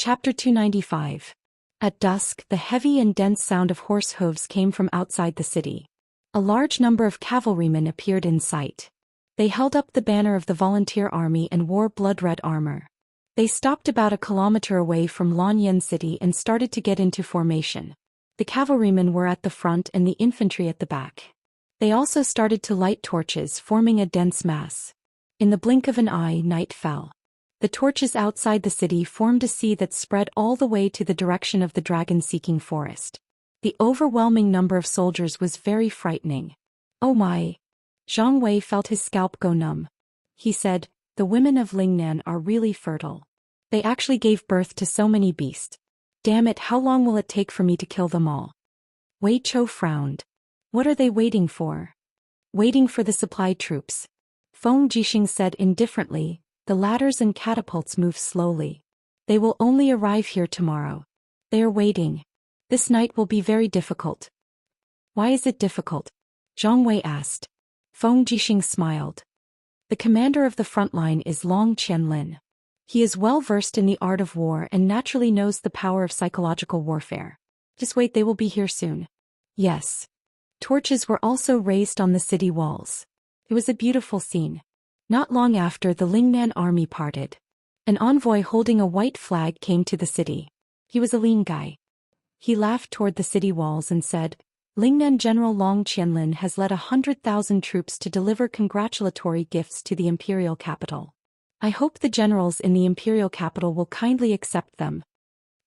Chapter 295. At dusk, the heavy and dense sound of horse hooves came from outside the city. A large number of cavalrymen appeared in sight. They held up the banner of the volunteer army and wore blood-red armor. They stopped about a kilometer away from Lanyan City and started to get into formation. The cavalrymen were at the front and the infantry at the back. They also started to light torches, forming a dense mass. In the blink of an eye, night fell. The torches outside the city formed a sea that spread all the way to the direction of the dragon-seeking forest. The overwhelming number of soldiers was very frightening. "Oh my!" Zhang Wei felt his scalp go numb. He said, "The women of Lingnan are really fertile. They actually gave birth to so many beasts. Damn it, how long will it take for me to kill them all?" Wei Chou frowned. "What are they waiting for?" "Waiting for the supply troops." Feng Jixing said indifferently, "The ladders and catapults move slowly. They will only arrive here tomorrow. They are waiting. This night will be very difficult." "Why is it difficult?" Zhang Wei asked. Feng Jixing smiled. "The commander of the front line is Long Qianlin. He is well versed in the art of war and naturally knows the power of psychological warfare. Just wait, they will be here soon." Yes. Torches were also raised on the city walls. It was a beautiful scene. Not long after, the Lingnan army parted. An envoy holding a white flag came to the city. He was a lean guy. He laughed toward the city walls and said, "Lingnan General Long Qianlin has led 100,000 troops to deliver congratulatory gifts to the imperial capital. I hope the generals in the imperial capital will kindly accept them."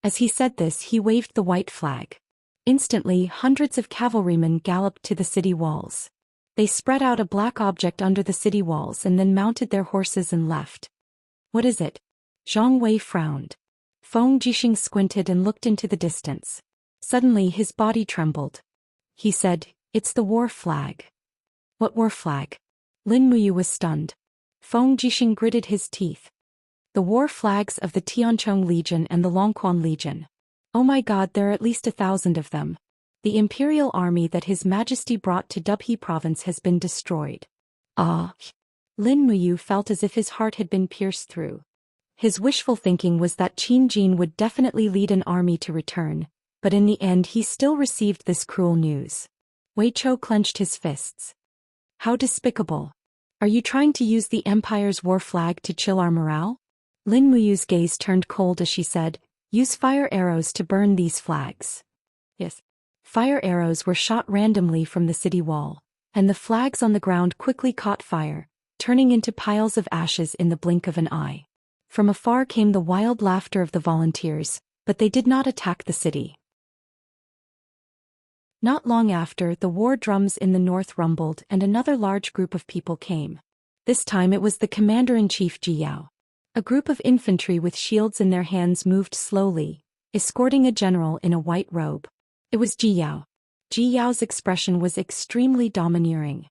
As he said this, he waved the white flag. Instantly, hundreds of cavalrymen galloped to the city walls. They spread out a black object under the city walls and then mounted their horses and left. "What is it?" Zhang Wei frowned. Feng Jixing squinted and looked into the distance. Suddenly his body trembled. He said, "It's the war flag." "What war flag?" Lin Muyu was stunned. Feng Jixing gritted his teeth. "The war flags of the Tianchong Legion and the Longquan Legion. Oh my god, there are at least 1,000 of them. The imperial army that His Majesty brought to Dubhe province has been destroyed." Ah! Lin Muyu felt as if his heart had been pierced through. His wishful thinking was that Qin Jin would definitely lead an army to return, but in the end he still received this cruel news. Wei Chou clenched his fists. "How despicable. Are you trying to use the Empire's war flag to chill our morale?" Lin Muyu's gaze turned cold as she said, "Use fire arrows to burn these flags." Yes. Fire arrows were shot randomly from the city wall, and the flags on the ground quickly caught fire, turning into piles of ashes in the blink of an eye. From afar came the wild laughter of the volunteers, but they did not attack the city. Not long after, the war drums in the north rumbled and another large group of people came. This time it was the commander-in-chief Ji Yao. A group of infantry with shields in their hands moved slowly, escorting a general in a white robe. It was Ji Yao. Ji Yao's expression was extremely domineering.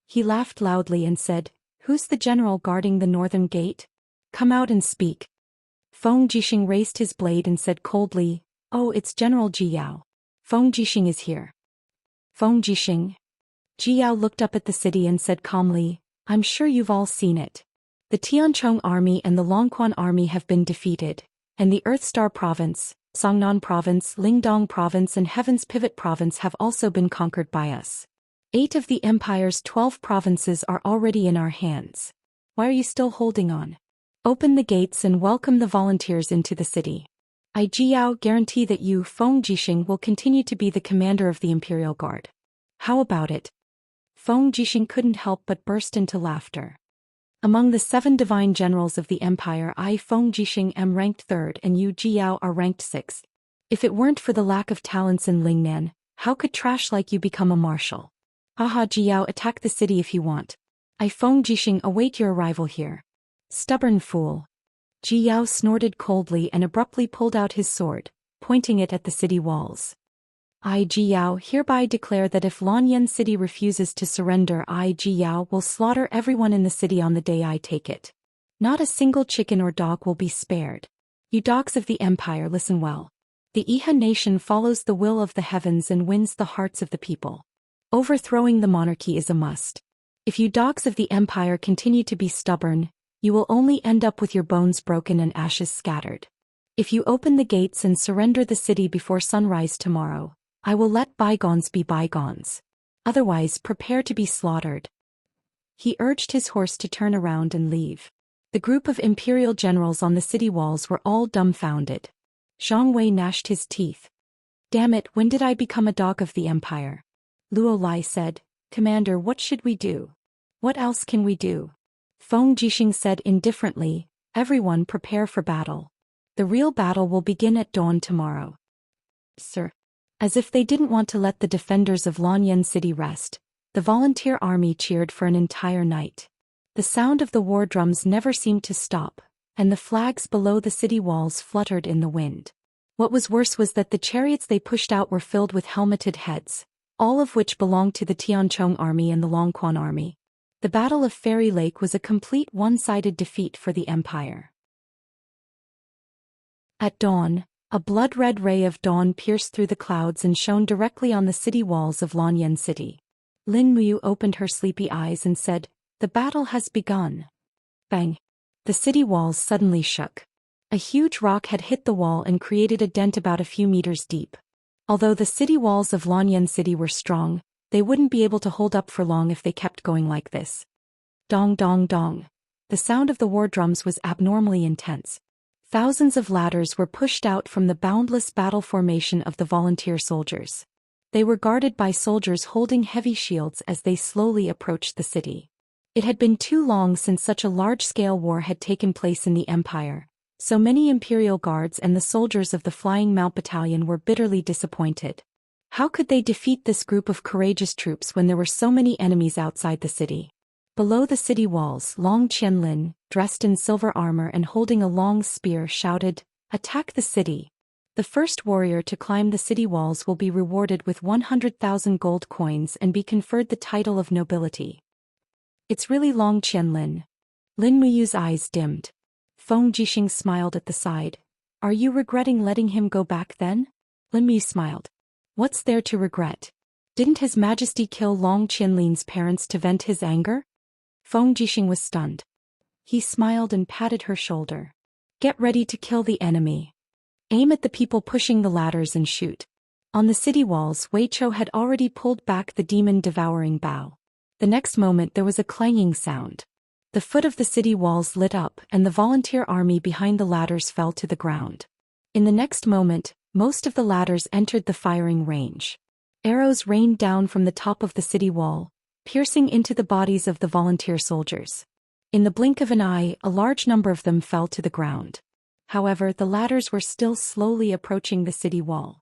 He laughed loudly and said, "Who's the general guarding the northern gate? Come out and speak." Feng Jixing raised his blade and said coldly, "Oh, it's General Ji Yao. Feng Jixing is here." "Feng Jixing?" Ji Yao looked up at the city and said calmly, "I'm sure you've all seen it. The Tianchong army and the Longquan army have been defeated, and the Earthstar province, Songnan province, Lingdong province and Heaven's Pivot province have also been conquered by us. 8 of the Empire's 12 provinces are already in our hands. Why are you still holding on? Open the gates and welcome the volunteers into the city. I, Ji Yao, guarantee that you, Feng Jixing, will continue to be the commander of the Imperial Guard. How about it?" Feng Jixing couldn't help but burst into laughter. "Among the 7 divine generals of the Empire, I, Feng Jixing, am ranked 3rd and you, Ji Yao, are ranked 6th. If it weren't for the lack of talents in Lingnan, how could trash like you become a marshal? Haha, Ji Yao, attack the city if you want. I, Feng Jixing, await your arrival here." "Stubborn fool." Ji Yao snorted coldly and abruptly pulled out his sword, pointing it at the city walls. "I, Ji Yao, hereby declare that if Lanyan City refuses to surrender, I, Ji Yao, will slaughter everyone in the city on the day I take it. Not a single chicken or dog will be spared. You dogs of the Empire, listen well. The Iha nation follows the will of the heavens and wins the hearts of the people. Overthrowing the monarchy is a must. If you dogs of the Empire continue to be stubborn, you will only end up with your bones broken and ashes scattered. If you open the gates and surrender the city before sunrise tomorrow, I will let bygones be bygones. Otherwise, prepare to be slaughtered." He urged his horse to turn around and leave. The group of imperial generals on the city walls were all dumbfounded. Zhang Wei gnashed his teeth. "Damn it, when did I become a dog of the empire?" Luo Lai said, "Commander, what should we do? What else can we do?" Feng Jixing said indifferently, "Everyone prepare for battle. The real battle will begin at dawn tomorrow." "Sir." As if they didn't want to let the defenders of Lanyan City rest, the volunteer army cheered for an entire night. The sound of the war drums never seemed to stop, and the flags below the city walls fluttered in the wind. What was worse was that the chariots they pushed out were filled with helmeted heads, all of which belonged to the Tianchong army and the Longquan army. The Battle of Fairy Lake was a complete one-sided defeat for the empire. At dawn, a blood-red ray of dawn pierced through the clouds and shone directly on the city walls of Lanyan City. Lin Muyu opened her sleepy eyes and said, "The battle has begun." Bang! The city walls suddenly shook. A huge rock had hit the wall and created a dent about a few meters deep. Although the city walls of Lanyan City were strong, they wouldn't be able to hold up for long if they kept going like this. Dong dong dong. The sound of the war drums was abnormally intense. Thousands of ladders were pushed out from the boundless battle formation of the volunteer soldiers. They were guarded by soldiers holding heavy shields as they slowly approached the city. It had been too long since such a large-scale war had taken place in the empire, so many imperial guards and the soldiers of the Flying Mount Battalion were bitterly disappointed. How could they defeat this group of courageous troops when there were so many enemies outside the city? Below the city walls, Long Qianlin, dressed in silver armor and holding a long spear, shouted, "Attack the city! The first warrior to climb the city walls will be rewarded with 100,000 gold coins and be conferred the title of nobility." "It's really Long Qianlin." Lin Muyu's eyes dimmed. Feng Jixing smiled at the side. "Are you regretting letting him go back then?" Lin Muyu smiled. "What's there to regret? Didn't His Majesty kill Long Qianlin's parents to vent his anger?" Feng Jixing was stunned. He smiled and patted her shoulder. "Get ready to kill the enemy. Aim at the people pushing the ladders and shoot." On the city walls, Wei Chou had already pulled back the demon-devouring bow. The next moment there was a clanging sound. The foot of the city walls lit up and the volunteer army behind the ladders fell to the ground. In the next moment, most of the ladders entered the firing range. Arrows rained down from the top of the city wall, piercing into the bodies of the volunteer soldiers. In the blink of an eye, a large number of them fell to the ground. However, the ladders were still slowly approaching the city wall.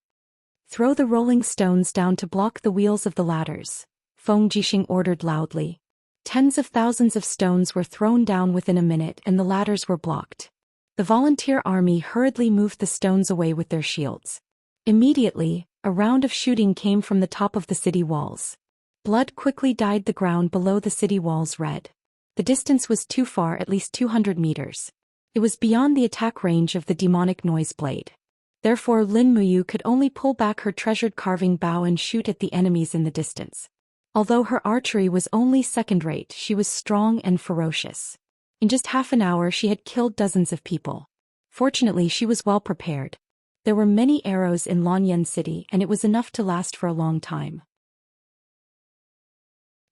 "Throw the rolling stones down to block the wheels of the ladders," Feng Jixing ordered loudly. Tens of thousands of stones were thrown down within a minute and the ladders were blocked. The volunteer army hurriedly moved the stones away with their shields. Immediately, a round of shooting came from the top of the city walls. Blood quickly dyed the ground below the city walls red. The distance was too far, at least 200 meters. It was beyond the attack range of the demonic noise blade. Therefore Lin Muyu could only pull back her treasured carving bow and shoot at the enemies in the distance. Although her archery was only second-rate, she was strong and ferocious. In just half an hour she had killed dozens of people. Fortunately she was well prepared. There were many arrows in Lanyan City and it was enough to last for a long time.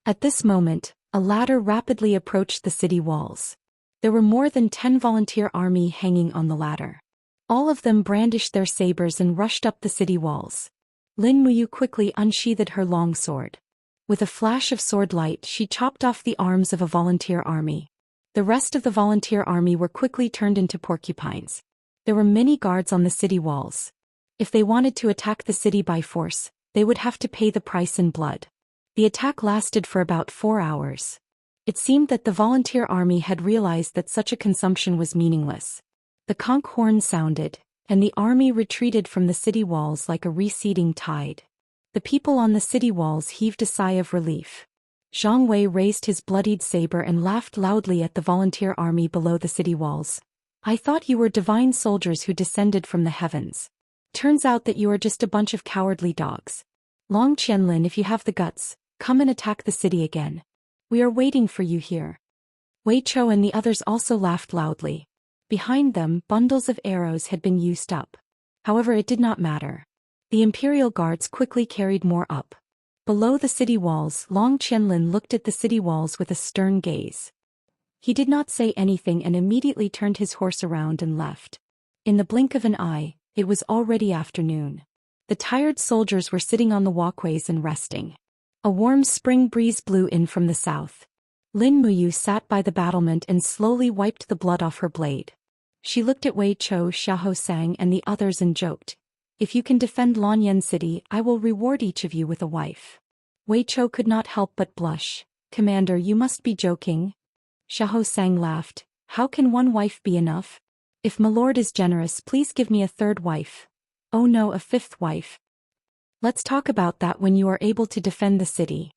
At this moment, a ladder rapidly approached the city walls. There were more than 10 volunteer army hanging on the ladder. All of them brandished their sabers and rushed up the city walls. Lin Muyu quickly unsheathed her long sword. With a flash of sword light, she chopped off the arms of a volunteer army. The rest of the volunteer army were quickly turned into porcupines. There were many guards on the city walls. If they wanted to attack the city by force, they would have to pay the price in blood. The attack lasted for about 4 hours. It seemed that the volunteer army had realized that such a consumption was meaningless. The conch horn sounded, and the army retreated from the city walls like a receding tide. The people on the city walls heaved a sigh of relief. Zhang Wei raised his bloodied saber and laughed loudly at the volunteer army below the city walls. "I thought you were divine soldiers who descended from the heavens. Turns out that you are just a bunch of cowardly dogs. Long Qianlin, if you have the guts, come and attack the city again. We are waiting for you here." Wei Chou and the others also laughed loudly. Behind them, bundles of arrows had been used up. However, it did not matter. The imperial guards quickly carried more up. Below the city walls, Long Qianlin looked at the city walls with a stern gaze. He did not say anything and immediately turned his horse around and left. In the blink of an eye, it was already afternoon. The tired soldiers were sitting on the walkways and resting. A warm spring breeze blew in from the south. Lin Muyu sat by the battlement and slowly wiped the blood off her blade. She looked at Wei Chou, Xiahou Sang and the others and joked, "If you can defend Lanyan City, I will reward each of you with a wife." Wei Chou could not help but blush. "Commander, you must be joking." Xiahou Sang laughed. "How can one wife be enough? If my lord is generous, please give me a third wife. Oh no, a fifth wife. Let's talk about that when you are able to defend the city."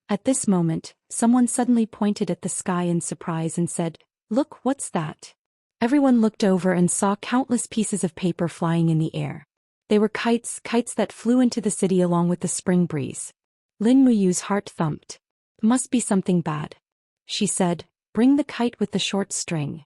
At this moment, someone suddenly pointed at the sky in surprise and said, "Look, what's that?" Everyone looked over and saw countless pieces of paper flying in the air. They were kites that flew into the city along with the spring breeze. Lin Muyu's heart thumped. "Must be something bad." She said, "Bring the kite with the short string."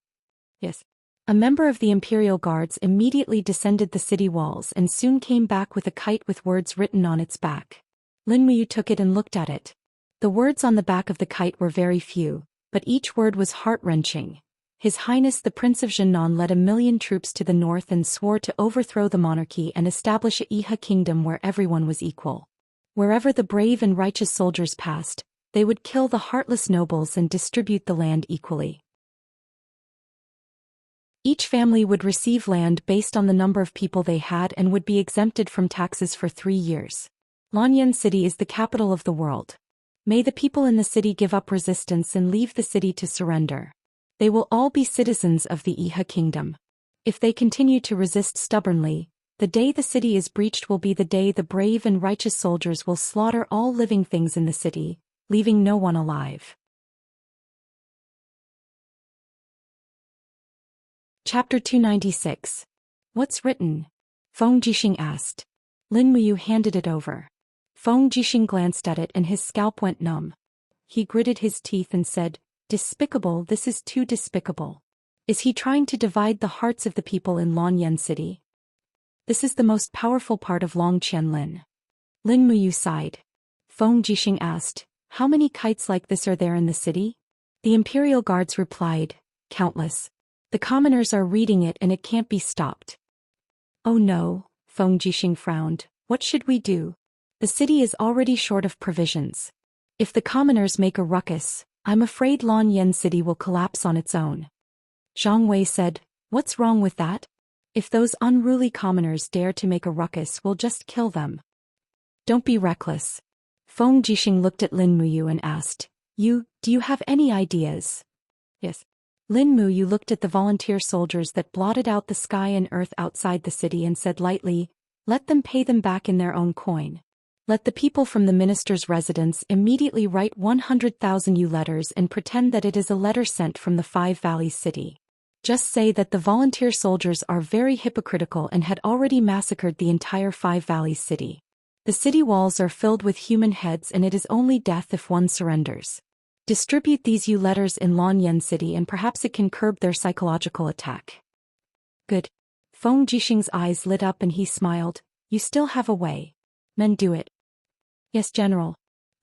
Yes. A member of the Imperial Guards immediately descended the city walls and soon came back with a kite with words written on its back. Lin Muyu took it and looked at it. The words on the back of the kite were very few, but each word was heart-wrenching. His Highness the Prince of Zhenan led 1,000,000 troops to the north and swore to overthrow the monarchy and establish a Iha kingdom where everyone was equal. Wherever the brave and righteous soldiers passed, they would kill the heartless nobles and distribute the land equally. Each family would receive land based on the number of people they had and would be exempted from taxes for 3 years. Lanyan City is the capital of the world. May the people in the city give up resistance and leave the city to surrender. They will all be citizens of the Iha kingdom. If they continue to resist stubbornly, the day the city is breached will be the day the brave and righteous soldiers will slaughter all living things in the city, leaving no one alive. Chapter 296. What's written? Feng Jixing asked. Lin Muyu handed it over. Feng Jixing glanced at it and his scalp went numb. He gritted his teeth and said, "Despicable, this is too despicable. Is he trying to divide the hearts of the people in Lanyan City? This is the most powerful part of Long Qianlin." Lin Muyu sighed. Feng Jixing asked, "How many kites like this are there in the city?" The Imperial Guards replied, "Countless. The commoners are reading it and it can't be stopped." "Oh no," Feng Jixing frowned, "what should we do? The city is already short of provisions. If the commoners make a ruckus, I'm afraid Lanyan City will collapse on its own." Zhang Wei said, "What's wrong with that? If those unruly commoners dare to make a ruckus, we'll just kill them." "Don't be reckless." Feng Jixing looked at Lin Muyu and asked, do you have any ideas?" "Yes." Lin Muyu looked at the volunteer soldiers that blotted out the sky and earth outside the city and said lightly, "Let them pay them back in their own coin. Let the people from the minister's residence immediately write 100,000 letters and pretend that it is a letter sent from the Five Valleys city. Just say that the volunteer soldiers are very hypocritical and had already massacred the entire Five Valleys city. The city walls are filled with human heads and it is only death if one surrenders. Distribute these letters in Lanyan City and perhaps it can curb their psychological attack." "Good." Feng Jixing's eyes lit up and he smiled. "You still have a way. Men, do it." "Yes, General."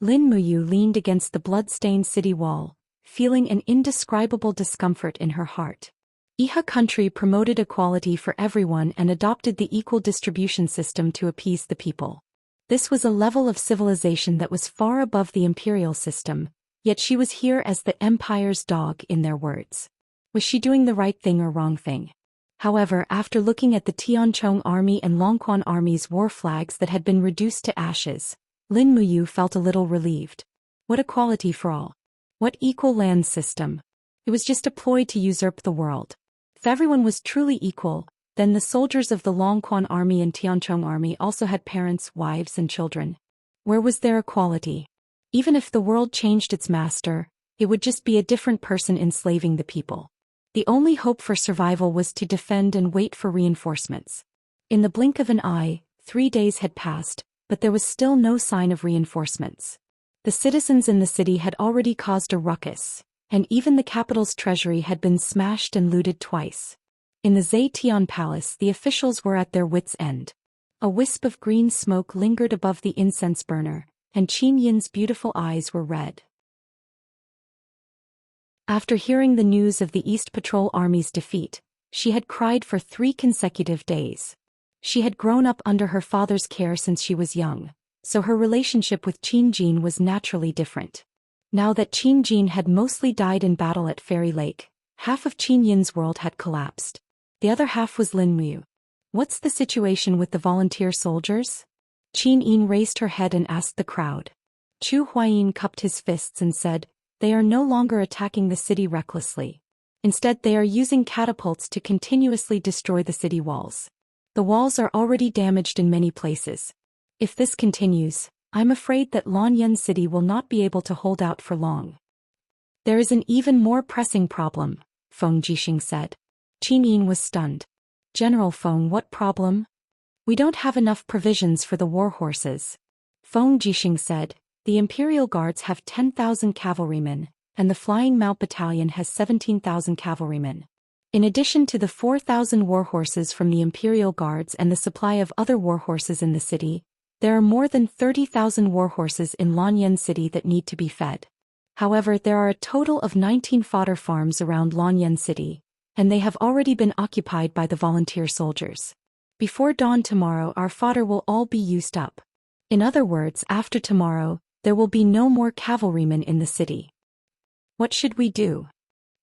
Lin Muyu leaned against the blood-stained city wall, feeling an indescribable discomfort in her heart. Iha country promoted equality for everyone and adopted the equal distribution system to appease the people. This was a level of civilization that was far above the imperial system, yet she was here as the empire's dog in their words. Was she doing the right thing or wrong thing? However, after looking at the Tianchong army and Longquan army's war flags that had been reduced to ashes, Lin Muyu felt a little relieved. What equality for all? What equal land system? It was just a ploy to usurp the world. If everyone was truly equal, then the soldiers of the Longquan army and Tianchong army also had parents, wives and children. Where was their equality? Even if the world changed its master, it would just be a different person enslaving the people. The only hope for survival was to defend and wait for reinforcements. In the blink of an eye, 3 days had passed, but there was still no sign of reinforcements. The citizens in the city had already caused a ruckus. and even the capital's treasury had been smashed and looted twice. In the Zetian Palace, the officials were at their wits' end. A wisp of green smoke lingered above the incense burner, and Qin Yin's beautiful eyes were red. After hearing the news of the East Patrol Army's defeat, she had cried for 3 consecutive days. She had grown up under her father's care since she was young, so her relationship with Qin Jin was naturally different. Now that Qin Jin had mostly died in battle at Fairy Lake, half of Qin Yin's world had collapsed. The other half was Lin Mu. What's the situation with the volunteer soldiers? Qin Yin raised her head and asked the crowd. Chu Huayin cupped his fists and said, "They are no longer attacking the city recklessly. Instead, they are using catapults to continuously destroy the city walls. The walls are already damaged in many places. If this continues, I'm afraid that Lanyan City will not be able to hold out for long." "There is an even more pressing problem," Feng Jixing said. Qin Yin was stunned. "General Feng, what problem?" "We don't have enough provisions for the war horses." Feng Jixing said, "The Imperial Guards have 10,000 cavalrymen, and the Flying Mount Battalion has 17,000 cavalrymen. In addition to the 4,000 war horses from the Imperial Guards and the supply of other war horses in the city, there are more than 30,000 war horses in Lanyan City that need to be fed. However, there are a total of 19 fodder farms around Lanyan City, and they have already been occupied by the volunteer soldiers. Before dawn tomorrow, our fodder will all be used up. In other words, after tomorrow, there will be no more cavalrymen in the city. What should we do?"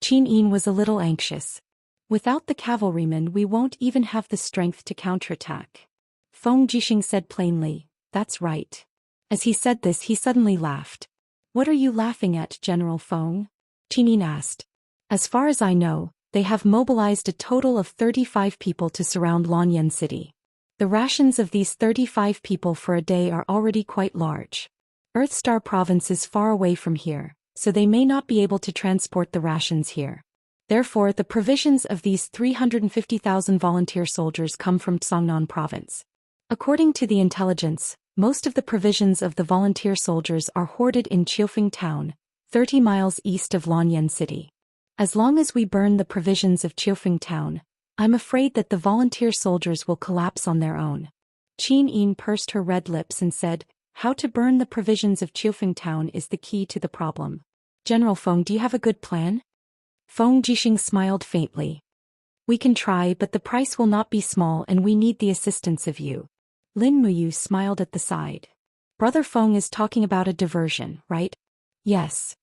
Qin Yin was a little anxious. "Without the cavalrymen, we won't even have the strength to counterattack." Feng Jixing said plainly, "That's right." As he said this, he suddenly laughed. "What are you laughing at, General Feng?" Qin Yin asked. "As far as I know, they have mobilized a total of 35 people to surround Lanyan City. The rations of these 35 people for a day are already quite large. Earthstar Province is far away from here, so they may not be able to transport the rations here. Therefore, the provisions of these 350,000 volunteer soldiers come from Songnan Province. According to the intelligence, most of the provisions of the volunteer soldiers are hoarded in Qiufeng Town, 30 miles east of Lanyan City. As long as we burn the provisions of Qiufeng Town, I'm afraid that the volunteer soldiers will collapse on their own." Qin Yin pursed her red lips and said, "How to burn the provisions of Qiufeng Town is the key to the problem. General Feng, do you have a good plan?" Feng Jixing smiled faintly. "We can try, but the price will not be small and we need the assistance of you." Lin Muyu smiled at the side. "Brother Feng is talking about a diversion, right?" "Yes."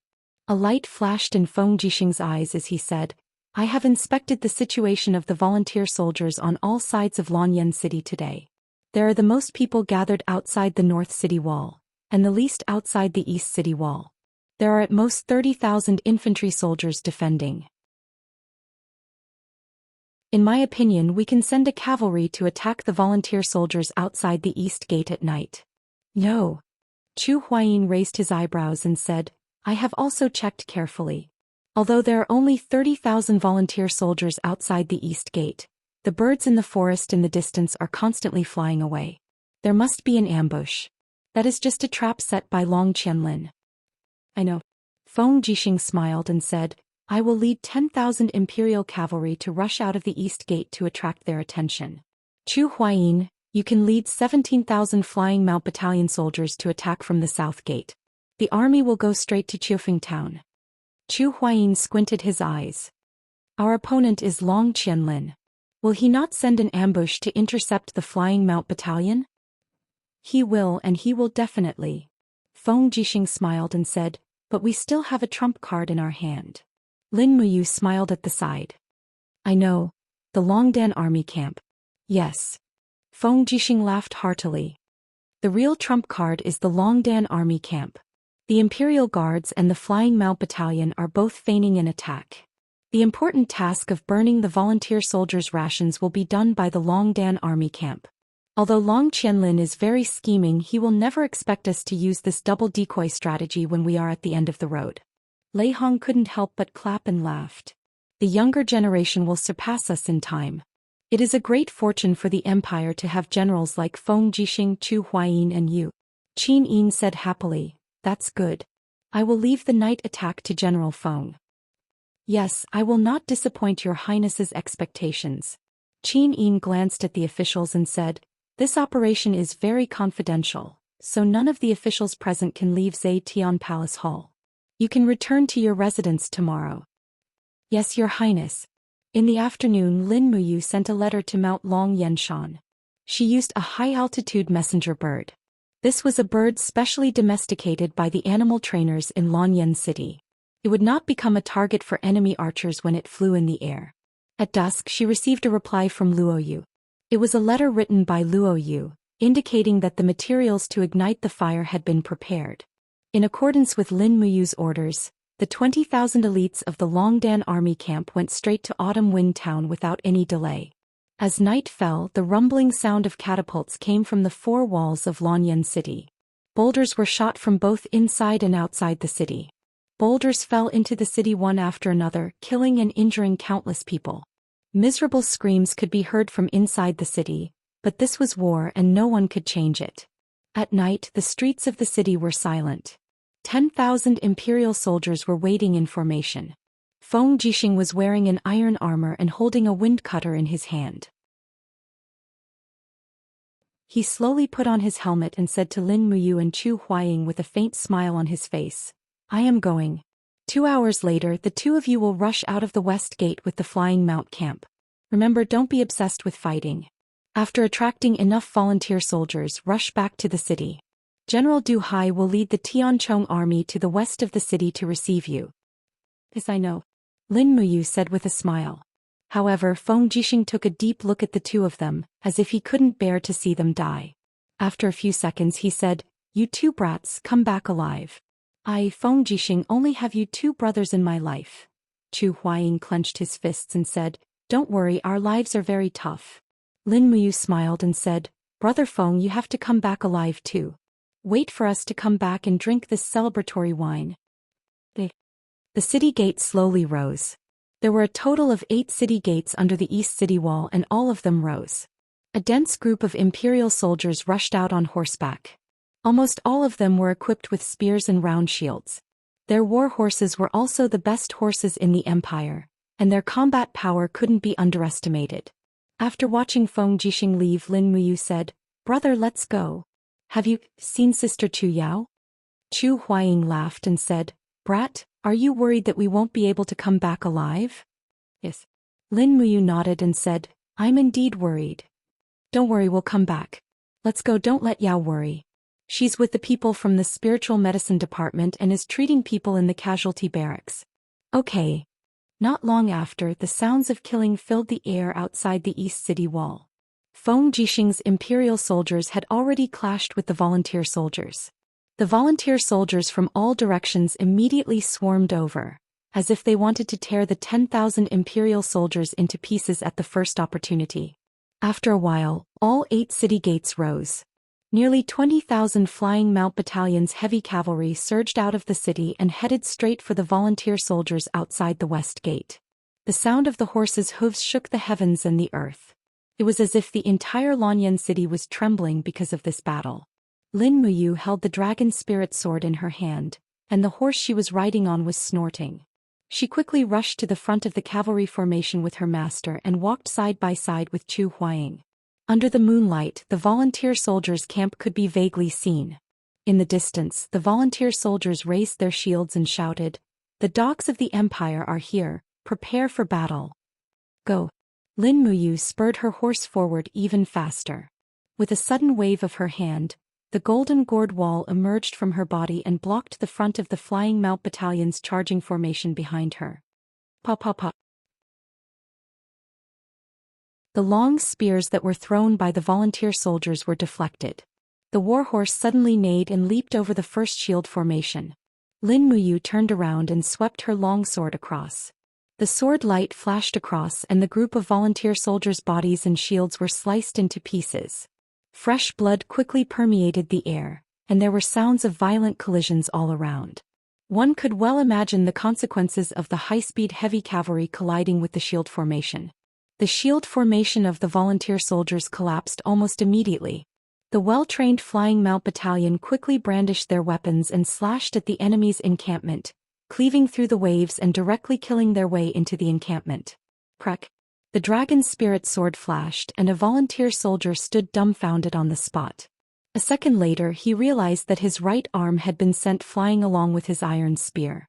A light flashed in Feng Jixing's eyes as he said, "I have inspected the situation of the volunteer soldiers on all sides of Lanyan City today. There are the most people gathered outside the North City Wall, and the least outside the East City Wall. There are at most 30,000 infantry soldiers defending. In my opinion, we can send a cavalry to attack the volunteer soldiers outside the East Gate at night." "No." Chu Huayin raised his eyebrows and said, "I have also checked carefully. Although there are only 30,000 volunteer soldiers outside the East Gate, the birds in the forest in the distance are constantly flying away. There must be an ambush. That is just a trap set by Long Qianlin." "I know." Feng Jixing smiled and said, "I will lead 10,000 Imperial cavalry to rush out of the East Gate to attract their attention. Chu Huayin, you can lead 17,000 Flying Mount Battalion soldiers to attack from the South Gate. The army will go straight to Qiufeng Town." Chu Huayin squinted his eyes. "Our opponent is Long Qianlin. Will he not send an ambush to intercept the Flying Mount Battalion?" "He will, and he will definitely." Feng Jixing smiled and said, "But we still have a trump card in our hand." Lin Muyu smiled at the side. "I know. The Longdan army camp." "Yes." Feng Jixing laughed heartily. "The real trump card is the Longdan army camp. The Imperial Guards and the Flying Mount Battalion are both feigning an attack. The important task of burning the volunteer soldiers' rations will be done by the Longdan army camp. Although Long Qianlin is very scheming, he will never expect us to use this double decoy strategy when we are at the end of the road." Lei Hong couldn't help but clap and laughed. "The younger generation will surpass us in time. It is a great fortune for the Empire to have generals like Feng Jixing, Chu Huayin and you." Qin Yin said happily, "That's good. I will leave the night attack to General Feng. Yes, I will not disappoint your highness's expectations. Qin Yin glanced at the officials and said, this operation is very confidential, so none of the officials present can leave Zetian Palace Hall. You can return to your residence tomorrow. Yes, your highness. In the afternoon, Lin Muyu sent a letter to Mount Long Yenshan. She used a high-altitude messenger bird. This was a bird specially domesticated by the animal trainers in Longyan City. It would not become a target for enemy archers when it flew in the air. At dusk, she received a reply from Luoyu. It was a letter written by Luoyu, indicating that the materials to ignite the fire had been prepared. In accordance with Lin Muyu's orders, the 20,000 elites of the Longdan army camp went straight to Autumn Wind Town without any delay. As night fell, the rumbling sound of catapults came from the four walls of Longyan City. Boulders were shot from both inside and outside the city. Boulders fell into the city one after another, killing and injuring countless people. Miserable screams could be heard from inside the city, but this was war and no one could change it. At night, the streets of the city were silent. 10,000 imperial soldiers were waiting in formation. Feng Jixing was wearing an iron armor and holding a wind cutter in his hand. He slowly put on his helmet and said to Lin Muyu and Chu Huaying with a faint smile on his face, I am going. 2 hours later, the two of you will rush out of the west gate with the Flying Mount camp. Remember, don't be obsessed with fighting. After attracting enough volunteer soldiers, rush back to the city. General Du Hai will lead the Tianchong army to the west of the city to receive you. Yes, I know. Lin Muyu said with a smile. However, Feng Jixing took a deep look at the two of them, as if he couldn't bear to see them die. After a few seconds he said, you two brats, come back alive. I, Feng Jixing, only have you two brothers in my life. Chu Huaying clenched his fists and said, don't worry, our lives are very tough. Lin Muyu smiled and said, Brother Feng, you have to come back alive too. Wait for us to come back and drink this celebratory wine. The city gate slowly rose. There were a total of 8 city gates under the east city wall and all of them rose. A dense group of imperial soldiers rushed out on horseback. Almost all of them were equipped with spears and round shields. Their war horses were also the best horses in the empire, and their combat power couldn't be underestimated. After watching Feng Jixing leave, Lin Muyu said, Brother, let's go. Have you seen Sister Chu Yao? Chu Huaying laughed and said, Brat, are you worried that we won't be able to come back alive? Yes. Lin Muyu nodded and said, I'm indeed worried. Don't worry, we'll come back. Let's go, don't let Yao worry. She's with the people from the spiritual medicine department and is treating people in the casualty barracks. Okay. Not long after, the sounds of killing filled the air outside the east city wall. Feng Jixing's imperial soldiers had already clashed with the volunteer soldiers. The volunteer soldiers from all directions immediately swarmed over, as if they wanted to tear the 10,000 imperial soldiers into pieces at the first opportunity. After a while, all 8 city gates rose. Nearly 20,000 Flying Mount Battalion's heavy cavalry surged out of the city and headed straight for the volunteer soldiers outside the west gate. The sound of the horses' hooves shook the heavens and the earth. It was as if the entire Longyan city was trembling because of this battle. Lin Muyu held the dragon spirit sword in her hand, and the horse she was riding on was snorting. She quickly rushed to the front of the cavalry formation with her master and walked side by side with Chu Huaying. Under the moonlight, the volunteer soldiers' camp could be vaguely seen. In the distance, the volunteer soldiers raised their shields and shouted, The dogs of the Empire are here, prepare for battle. Go. Lin Muyu spurred her horse forward even faster. With a sudden wave of her hand, the golden gourd wall emerged from her body and blocked the front of the Flying Mount Battalion's charging formation behind her. Pa pa pa. The long spears that were thrown by the volunteer soldiers were deflected. The warhorse suddenly neighed and leaped over the first shield formation. Lin Muyu turned around and swept her long sword across. The sword light flashed across and the group of volunteer soldiers' bodies and shields were sliced into pieces. Fresh blood quickly permeated the air, and there were sounds of violent collisions all around. One could well imagine the consequences of the high-speed heavy cavalry colliding with the shield formation. The shield formation of the volunteer soldiers collapsed almost immediately. The well-trained Flying Mount Battalion quickly brandished their weapons and slashed at the enemy's encampment, cleaving through the waves and directly killing their way into the encampment. Crack! The dragon's spirit sword flashed and a volunteer soldier stood dumbfounded on the spot. A second later he realized that his right arm had been sent flying along with his iron spear.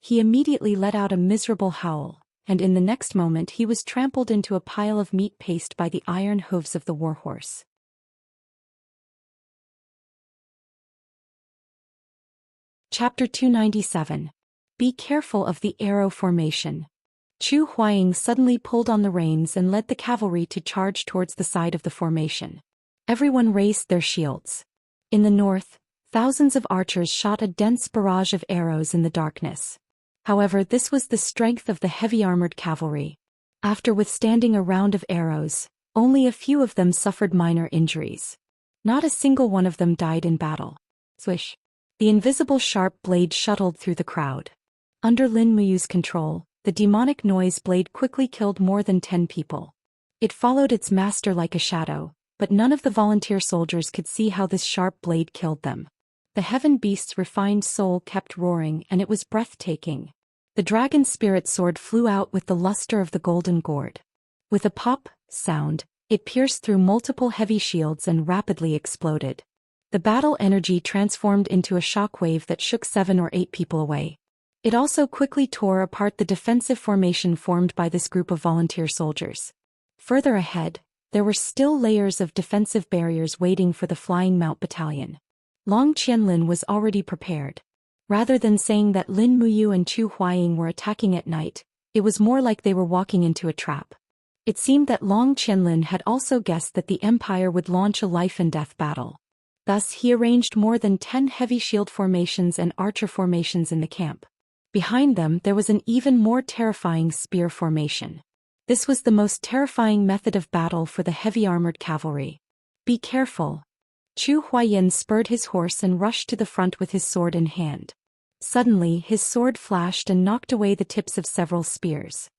He immediately let out a miserable howl, and in the next moment he was trampled into a pile of meat paste by the iron hooves of the warhorse. Chapter 297. Be careful of the arrow formation. Chu Huaying suddenly pulled on the reins and led the cavalry to charge towards the side of the formation. Everyone raised their shields. In the north, thousands of archers shot a dense barrage of arrows in the darkness. However, this was the strength of the heavy-armored cavalry. After withstanding a round of arrows, only a few of them suffered minor injuries. Not a single one of them died in battle. Swish! The invisible sharp blade shuttled through the crowd. Under Lin Muyu's control, the demonic noise blade quickly killed more than 10 people. It followed its master like a shadow, but none of the volunteer soldiers could see how this sharp blade killed them. The heaven beast's refined soul kept roaring and it was breathtaking. The dragon spirit sword flew out with the luster of the golden gourd. With a pop sound, it pierced through multiple heavy shields and rapidly exploded. The battle energy transformed into a shockwave that shook 7 or 8 people away. It also quickly tore apart the defensive formation formed by this group of volunteer soldiers. Further ahead, there were still layers of defensive barriers waiting for the Flying Mount Battalion. Long Qianlin was already prepared. Rather than saying that Lin Muyu and Chu Huaying were attacking at night, it was more like they were walking into a trap. It seemed that Long Qianlin had also guessed that the Empire would launch a life-and-death battle. Thus he arranged more than 10 heavy shield formations and archer formations in the camp. Behind them there was an even more terrifying spear formation. This was the most terrifying method of battle for the heavy-armored cavalry. Be careful. Chu Huayan spurred his horse and rushed to the front with his sword in hand. Suddenly his sword flashed and knocked away the tips of several spears.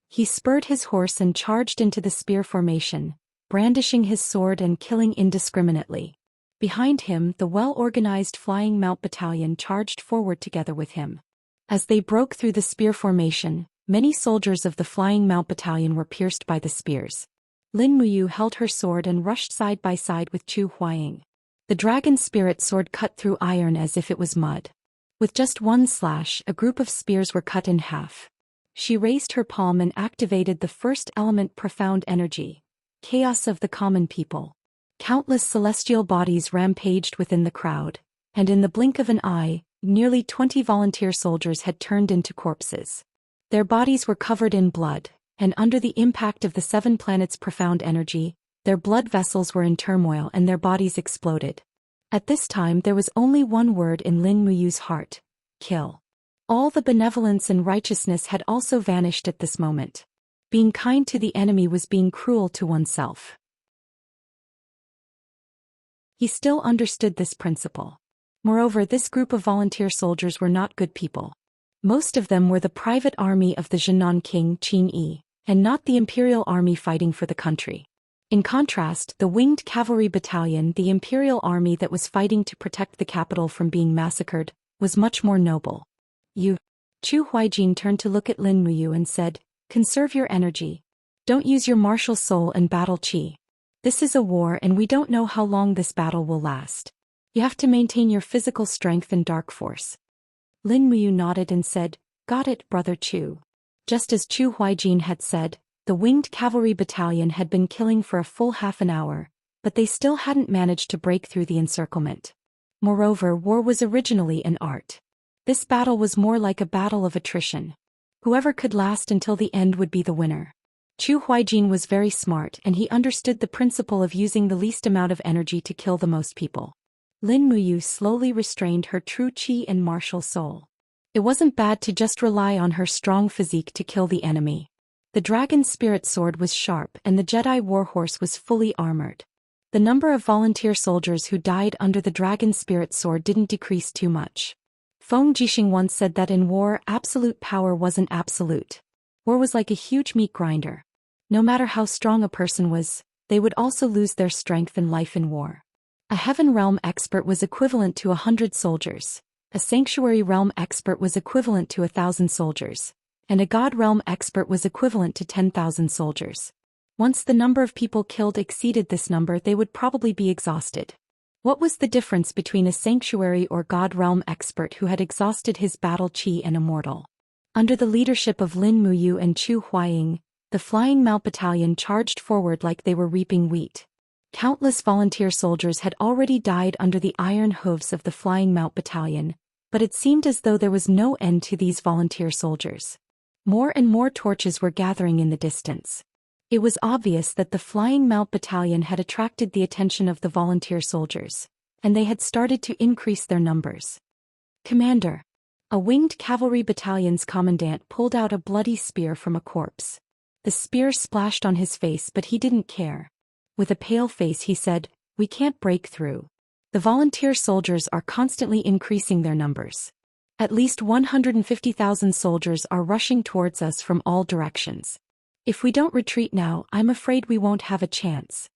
He spurred his horse and charged into the spear formation, brandishing his sword and killing indiscriminately. Behind him, the well-organized Flying Mount Battalion charged forward together with him. As they broke through the spear formation, many soldiers of the Flying Mount Battalion were pierced by the spears. Lin Muyu held her sword and rushed side by side with Chu Huaying. The dragon spirit sword cut through iron as if it was mud. With just one slash, a group of spears were cut in half. She raised her palm and activated the first element profound energy, chaos of the common people. Countless celestial bodies rampaged within the crowd, and in the blink of an eye, nearly 20 volunteer soldiers had turned into corpses. Their bodies were covered in blood, and under the impact of the 7 planets' profound energy, their blood vessels were in turmoil and their bodies exploded. At this time there was only one word in Lin Muyu's heart: kill. All the benevolence and righteousness had also vanished at this moment. Being kind to the enemy was being cruel to oneself. He still understood this principle. Moreover, this group of volunteer soldiers were not good people. Most of them were the private army of the Zhenan king Qin Yi, and not the imperial army fighting for the country. In contrast, the winged cavalry battalion, the imperial army that was fighting to protect the capital from being massacred, was much more noble. Chu Huaijin turned to look at Lin Muyu and said, "Conserve your energy. Don't use your martial soul and battle qi. This is a war and we don't know how long this battle will last. You have to maintain your physical strength and dark force." Lin Muyu nodded and said, "Got it, Brother Chu." Just as Chu Huaijin had said, the winged cavalry battalion had been killing for a full half an hour, but they still hadn't managed to break through the encirclement. Moreover, war was originally an art. This battle was more like a battle of attrition. Whoever could last until the end would be the winner. Chu Huaijin was very smart and he understood the principle of using the least amount of energy to kill the most people. Lin Muyu slowly restrained her true qi and martial soul. It wasn't bad to just rely on her strong physique to kill the enemy. The dragon spirit sword was sharp and the Jedi warhorse was fully armored. The number of volunteer soldiers who died under the dragon spirit sword didn't decrease too much. Feng Jixing once said that in war, absolute power wasn't absolute. War was like a huge meat grinder. No matter how strong a person was, they would also lose their strength and life in war. A Heaven Realm expert was equivalent to 100 soldiers. A sanctuary realm expert was equivalent to 1,000 soldiers, and a god realm expert was equivalent to 10,000 soldiers. Once the number of people killed exceeded this number, they would probably be exhausted. What was the difference between a sanctuary or god realm expert who had exhausted his battle chi and immortal? Under the leadership of Lin Muyu and Chu Huaying, the Flying Mount Battalion charged forward like they were reaping wheat. Countless volunteer soldiers had already died under the iron hooves of the Flying Mount Battalion, but it seemed as though there was no end to these volunteer soldiers. More and more torches were gathering in the distance. It was obvious that the Flying Mount Battalion had attracted the attention of the volunteer soldiers, and they had started to increase their numbers. Commander. A winged cavalry battalion's commandant pulled out a bloody spear from a corpse. The spear splashed on his face, but he didn't care. With a pale face he said, "We can't break through. The volunteer soldiers are constantly increasing their numbers. At least 150,000 soldiers are rushing towards us from all directions. If we don't retreat now, I'm afraid we won't have a chance."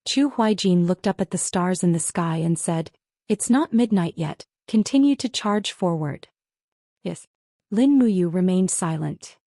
Chu Huaijin looked up at the stars in the sky and said, "It's not midnight yet, continue to charge forward." Yes. Lin Muyu remained silent.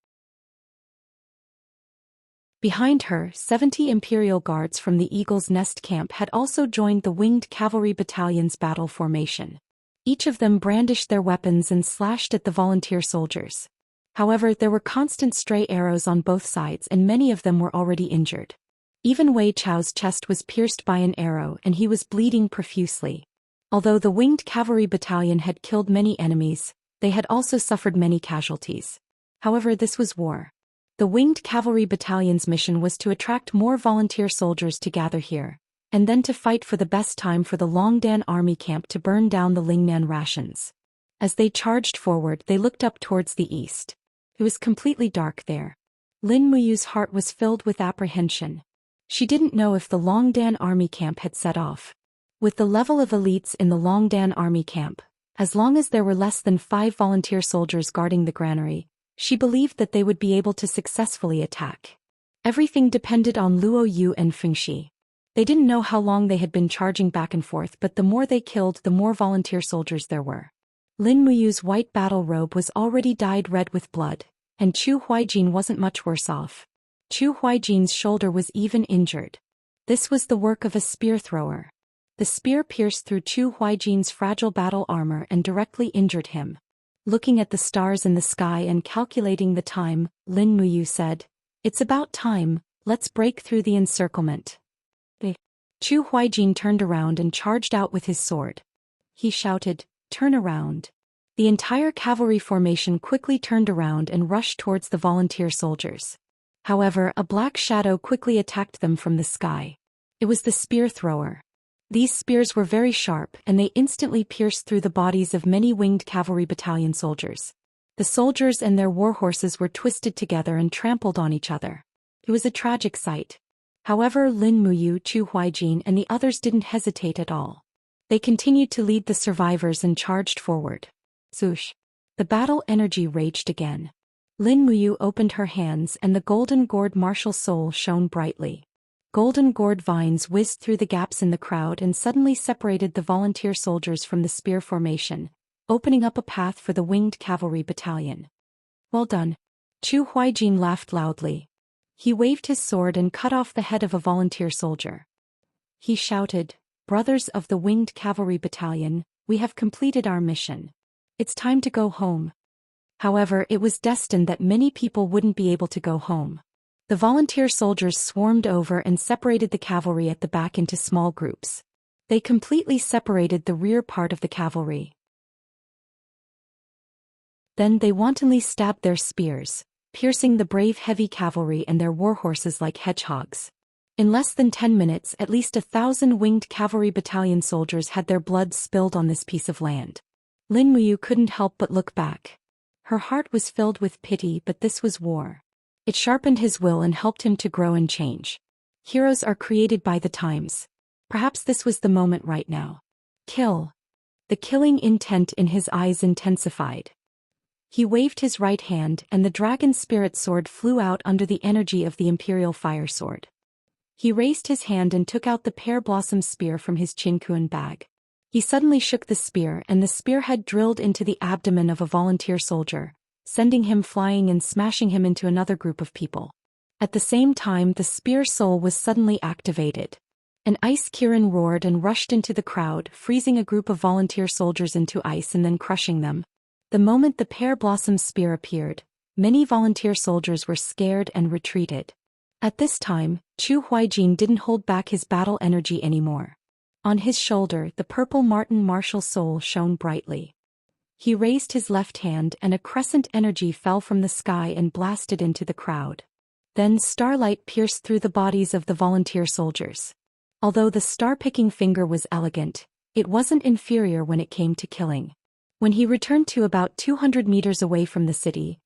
Behind her, 70 Imperial Guards from the Eagle's Nest camp had also joined the Winged Cavalry Battalion's battle formation. Each of them brandished their weapons and slashed at the volunteer soldiers. However, there were constant stray arrows on both sides and many of them were already injured. Even Wei Chao's chest was pierced by an arrow and he was bleeding profusely. Although the Winged Cavalry Battalion had killed many enemies, they had also suffered many casualties. However, this was war. The Winged Cavalry Battalion's mission was to attract more volunteer soldiers to gather here, and then to fight for the best time for the Longdan army camp to burn down the Lingnan rations. As they charged forward, they looked up towards the east. It was completely dark there. Lin Muyu's heart was filled with apprehension. She didn't know if the Longdan army camp had set off. With the level of elites in the Longdan army camp, as long as there were less than 5 volunteer soldiers guarding the granary, she believed that they would be able to successfully attack. Everything depended on Luo Yu and Fengxi. They didn't know how long they had been charging back and forth, but the more they killed, the more volunteer soldiers there were. Lin Muyu's white battle robe was already dyed red with blood, and Chu Huaijin wasn't much worse off. Chu Huaijin's shoulder was even injured. This was the work of a spear thrower. The spear pierced through Chu Huaijin's fragile battle armor and directly injured him. Looking at the stars in the sky and calculating the time, Lin Muyu said, "It's about time, let's break through the encirclement." Chu Huaijin turned around and charged out with his sword. He shouted, "Turn around." The entire cavalry formation quickly turned around and rushed towards the volunteer soldiers. However, a black shadow quickly attacked them from the sky. It was the spear thrower. These spears were very sharp and they instantly pierced through the bodies of many winged cavalry battalion soldiers. The soldiers and their warhorses were twisted together and trampled on each other. It was a tragic sight. However, Lin Muyu, Chu Huaijin and the others didn't hesitate at all. They continued to lead the survivors and charged forward. Swoosh! The battle energy raged again. Lin Muyu opened her hands and the golden gourd martial soul shone brightly. Golden gourd vines whizzed through the gaps in the crowd and suddenly separated the volunteer soldiers from the spear formation, opening up a path for the winged cavalry battalion. "Well done." Chu Huaijin laughed loudly. He waved his sword and cut off the head of a volunteer soldier. He shouted, "Brothers of the winged cavalry battalion, we have completed our mission. It's time to go home." However, it was destined that many people wouldn't be able to go home. The volunteer soldiers swarmed over and separated the cavalry at the back into small groups. They completely separated the rear part of the cavalry. Then they wantonly stabbed their spears, piercing the brave heavy cavalry and their warhorses like hedgehogs. In less than 10 minutes, at least 1,000 winged cavalry battalion soldiers had their blood spilled on this piece of land. Lin Muyu couldn't help but look back. Her heart was filled with pity, but this was war. It sharpened his will and helped him to grow and change. Heroes are created by the times. Perhaps this was the moment right now. Kill. The killing intent in his eyes intensified. He waved his right hand and the dragon spirit sword flew out under the energy of the imperial fire sword. He raised his hand and took out the pear blossom spear from his Qinkuan bag. He suddenly shook the spear and the spearhead drilled into the abdomen of a volunteer soldier, sending him flying and smashing him into another group of people. At the same time, the spear soul was suddenly activated. An ice kirin roared and rushed into the crowd, freezing a group of volunteer soldiers into ice and then crushing them. The moment the pear blossom spear appeared, many volunteer soldiers were scared and retreated. At this time, Chu Huaijin didn't hold back his battle energy anymore. On his shoulder, the purple marten martial soul shone brightly. He raised his left hand and a crescent energy fell from the sky and blasted into the crowd. Then starlight pierced through the bodies of the volunteer soldiers. Although the star-picking finger was elegant, it wasn't inferior when it came to killing. When he returned to about 200 meters away from the city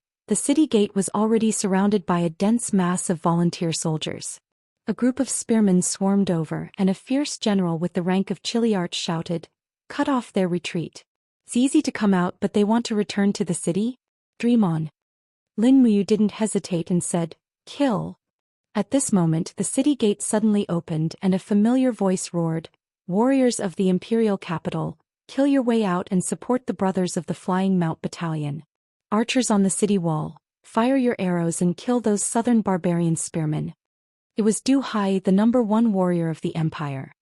gate was already surrounded by a dense mass of volunteer soldiers. A group of spearmen swarmed over and a fierce general with the rank of Chiliarch shouted, "Cut off their retreat. It's easy to come out but they want to return to the city? Dream on." Lin Muyu didn't hesitate and said, "Kill." At this moment the city gate suddenly opened and a familiar voice roared, "Warriors of the imperial capital, kill your way out and support the brothers of the Flying Mount Battalion. Archers on the city wall, fire your arrows and kill those southern barbarian spearmen." It was Du Hai, the #1 warrior of the empire.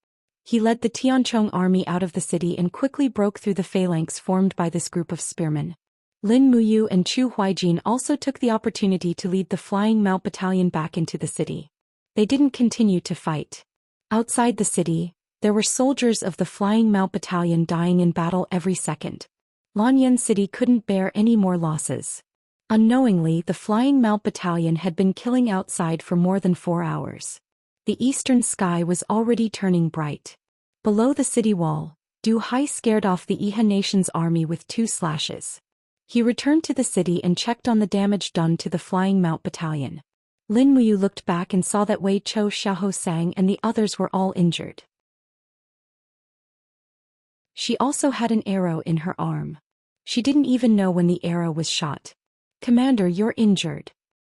He led the Tianchong army out of the city and quickly broke through the phalanx formed by this group of spearmen. Lin Muyu and Chu Huaijin also took the opportunity to lead the Flying Mount Battalion back into the city. They didn't continue to fight. Outside the city, there were soldiers of the Flying Mount Battalion dying in battle every second. Lanyan City couldn't bear any more losses. Unknowingly, the Flying Mount Battalion had been killing outside for more than 4 hours. The eastern sky was already turning bright. Below the city wall, Du Hai scared off the Iha Nation's army with 2 slashes. He returned to the city and checked on the damage done to the Flying Mount Battalion. Lin Muyu looked back and saw that Wei Chou, Xiahou Sang and the others were all injured. She also had an arrow in her arm. She didn't even know when the arrow was shot. "Commander, you're injured,"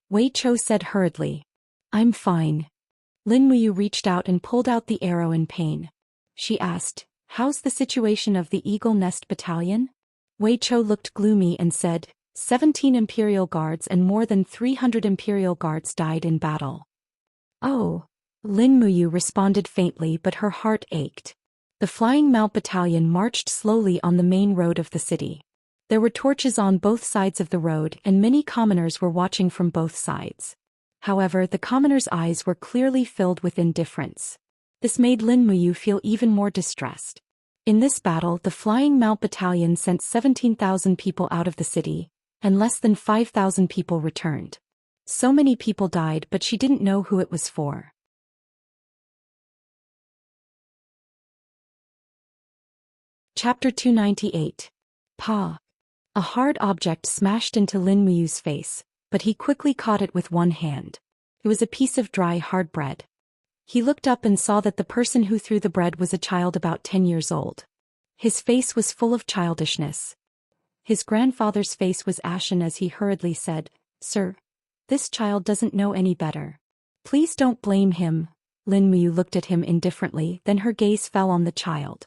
Wei Chou said hurriedly. "I'm fine." Lin Muyu reached out and pulled out the arrow in pain. She asked, "How's the situation of the Eagle Nest Battalion?" Wei Chou looked gloomy and said, 17 Imperial Guards and more than 300 Imperial Guards died in battle." "Oh," Lin Muyu responded faintly, but her heart ached. The Flying Mount Battalion marched slowly on the main road of the city. There were torches on both sides of the road and many commoners were watching from both sides. However, the commoners' eyes were clearly filled with indifference. This made Lin Muyu feel even more distressed. In this battle, the Flying Mount Battalion sent 17,000 people out of the city, and less than 5,000 people returned. So many people died, but she didn't know who it was for. Chapter 298. Pa. A hard object smashed into Lin Muyu's face, but he quickly caught it with one hand. It was a piece of dry, hard bread. He looked up and saw that the person who threw the bread was a child about 10 years old. His face was full of childishness. His grandfather's face was ashen as he hurriedly said, "Sir, this child doesn't know any better. Please don't blame him." Lin Muyu looked at him indifferently, then her gaze fell on the child.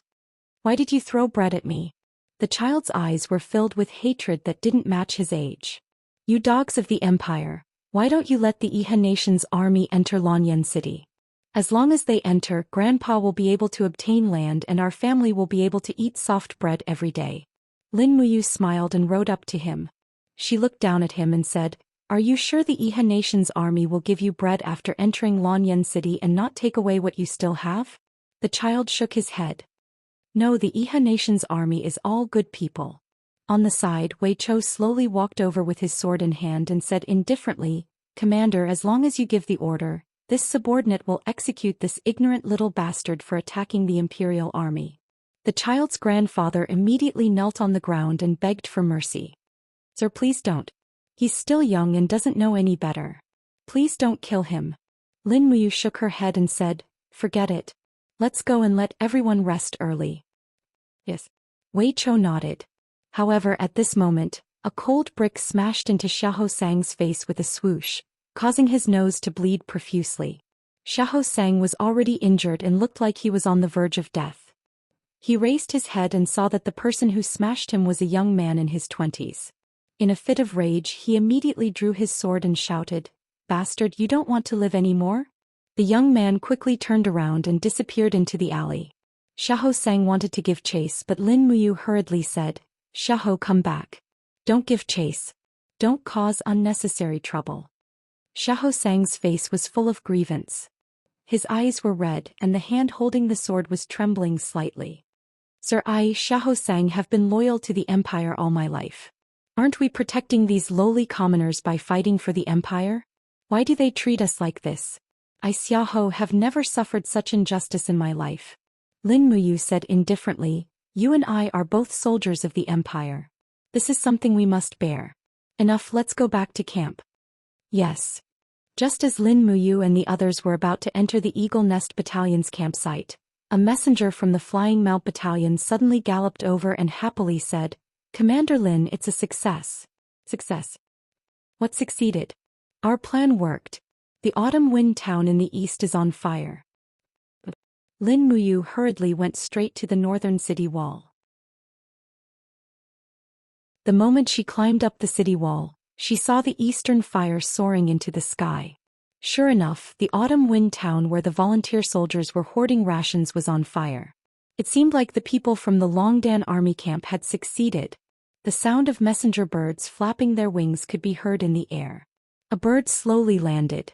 "Why did you throw bread at me?" The child's eyes were filled with hatred that didn't match his age. "You dogs of the Empire, why don't you let the Iha Nation's army enter Lanyan City? As long as they enter, Grandpa will be able to obtain land and our family will be able to eat soft bread every day." Lin Muyu smiled and rode up to him. She looked down at him and said, "Are you sure the Iha Nation's army will give you bread after entering Lanyan City and not take away what you still have?" The child shook his head. "No, the Iha Nation's army is all good people." On the side, Wei Chou slowly walked over with his sword in hand and said indifferently, "Commander, as long as you give the order, this subordinate will execute this ignorant little bastard for attacking the Imperial army." The child's grandfather immediately knelt on the ground and begged for mercy. "Sir, please don't. He's still young and doesn't know any better. Please don't kill him." Lin Muyu shook her head and said, "Forget it. Let's go and let everyone rest early." "Yes." Wei Chou nodded. However, at this moment, a cold brick smashed into Xiahou Sang's face with a swoosh, causing his nose to bleed profusely. Xiahou Sang was already injured and looked like he was on the verge of death. He raised his head and saw that the person who smashed him was a young man in his 20s. In a fit of rage, he immediately drew his sword and shouted, "Bastard, you don't want to live anymore?" The young man quickly turned around and disappeared into the alley. Xiahou Sang wanted to give chase, but Lin Muyu hurriedly said, "Xiahou, come back. Don't give chase. Don't cause unnecessary trouble." Xiahou Sang's face was full of grievance. His eyes were red and the hand holding the sword was trembling slightly. "Sir, I, Xiahou Sang, have been loyal to the Empire all my life. Aren't we protecting these lowly commoners by fighting for the Empire? Why do they treat us like this? I, Xiahou, have never suffered such injustice in my life." Lin Muyu said indifferently, "You and I are both soldiers of the Empire. This is something we must bear. Enough, let's go back to camp." "Yes." Just as Lin Muyu and the others were about to enter the Eagle Nest Battalion's campsite, a messenger from the Flying Mount Battalion suddenly galloped over and happily said, "Commander Lin, it's a success." "Success? What succeeded?" "Our plan worked. The Autumn Wind Town in the east is on fire." Lin Muyu hurriedly went straight to the northern city wall. The moment she climbed up the city wall, she saw the eastern fire soaring into the sky. Sure enough, the Autumn Wind Town where the volunteer soldiers were hoarding rations was on fire. It seemed like the people from the Longdan army camp had succeeded. The sound of messenger birds flapping their wings could be heard in the air. A bird slowly landed.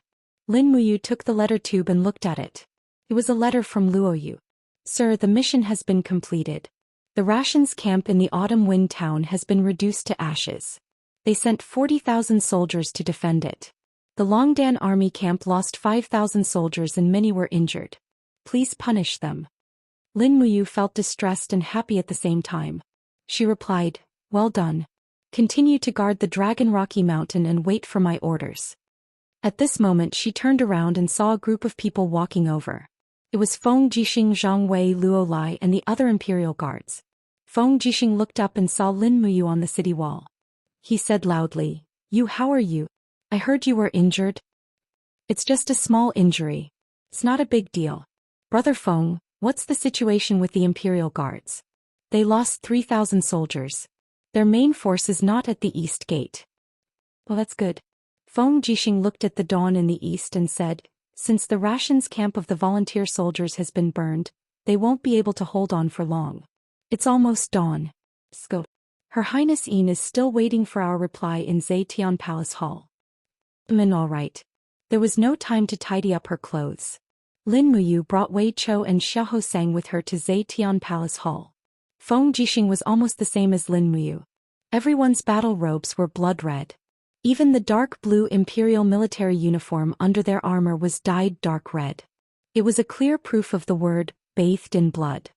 Lin Muyu took the letter tube and looked at it. It was a letter from Luoyu. "Sir, the mission has been completed. The rations camp in the Autumn Wind Town has been reduced to ashes. They sent 40,000 soldiers to defend it. The Longdan army camp lost 5,000 soldiers and many were injured. Please punish them." Lin Muyu felt distressed and happy at the same time. She replied, "Well done. Continue to guard the Dragon Rocky Mountain and wait for my orders." At this moment she turned around and saw a group of people walking over. It was Feng Jixing, Zhang Wei, Luo Lai and the other imperial guards. Feng Jixing looked up and saw Lin Muyu on the city wall. He said loudly, How are you? I heard you were injured." "It's just a small injury. It's not a big deal." "Brother Feng, what's the situation with the imperial guards?" "They lost 3,000 soldiers. Their main force is not at the east gate." "Well, that's good." Feng Jixing looked at the dawn in the east and said, "Since the rations camp of the volunteer soldiers has been burned, they won't be able to hold on for long. It's almost dawn. Go. Her Highness Yin is still waiting for our reply in Zetian Palace Hall." All right. There was no time to tidy up her clothes. Lin Muyu brought Wei Chou and Xiahou Sang with her to Zetian Palace Hall. Feng Jixing was almost the same as Lin Muyu. Everyone's battle robes were blood red. Even the dark blue imperial military uniform under their armor was dyed dark red. It was a clear proof of the word, bathed in blood.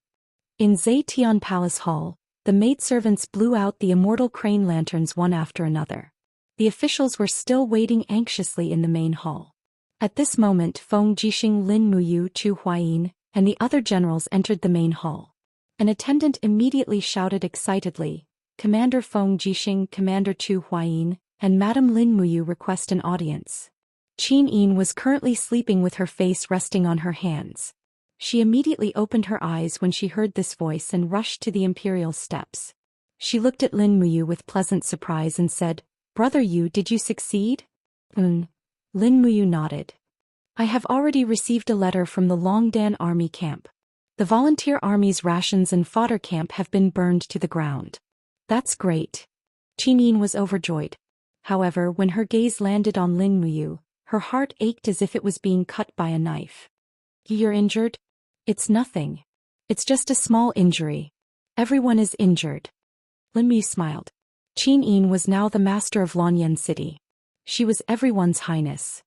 In Zetian Palace Hall, the maidservants blew out the immortal crane lanterns one after another. The officials were still waiting anxiously in the main hall. At this moment Feng Jixing, Lin Muyu, Chu Huayin, and the other generals entered the main hall. An attendant immediately shouted excitedly, "Commander Feng Jixing, Commander Chu Huayin, and Madame Lin Muyu request an audience." Qin Yin was currently sleeping with her face resting on her hands. She immediately opened her eyes when she heard this voice and rushed to the imperial steps. She looked at Lin Muyu with pleasant surprise and said, "Brother Yu, did you succeed?" Lin Muyu nodded. "I have already received a letter from the Longdan army camp. The volunteer army's rations and fodder camp have been burned to the ground." "That's great." Qin Yin was overjoyed. However, when her gaze landed on Lin Muyu, her heart ached as if it was being cut by a knife. "You're injured?" "It's nothing. It's just a small injury. Everyone is injured." Lin Muyu smiled. Qin Yin was now the master of Lanyan City. She was everyone's highness.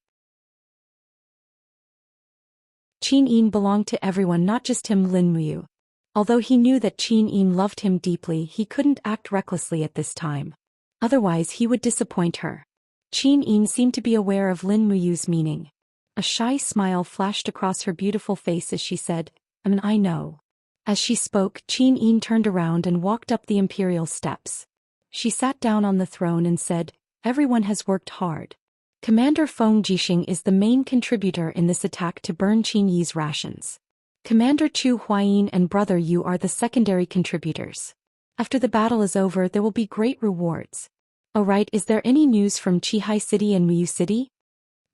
Qin Yin belonged to everyone, not just him, Lin Muyu. Although he knew that Qin Yin loved him deeply, he couldn't act recklessly at this time. Otherwise he would disappoint her. Qin Yin seemed to be aware of Lin Muyu's meaning. A shy smile flashed across her beautiful face as she said, I know." As she spoke, Qin Yin turned around and walked up the imperial steps. She sat down on the throne and said, "Everyone has worked hard. Commander Feng Jixing is the main contributor in this attack to burn Qin Yi's rations. Commander Zhou Xian and Brother Yu are the secondary contributors. After the battle is over, there will be great rewards. Oh right, is there any news from Qihai City and Muyu City?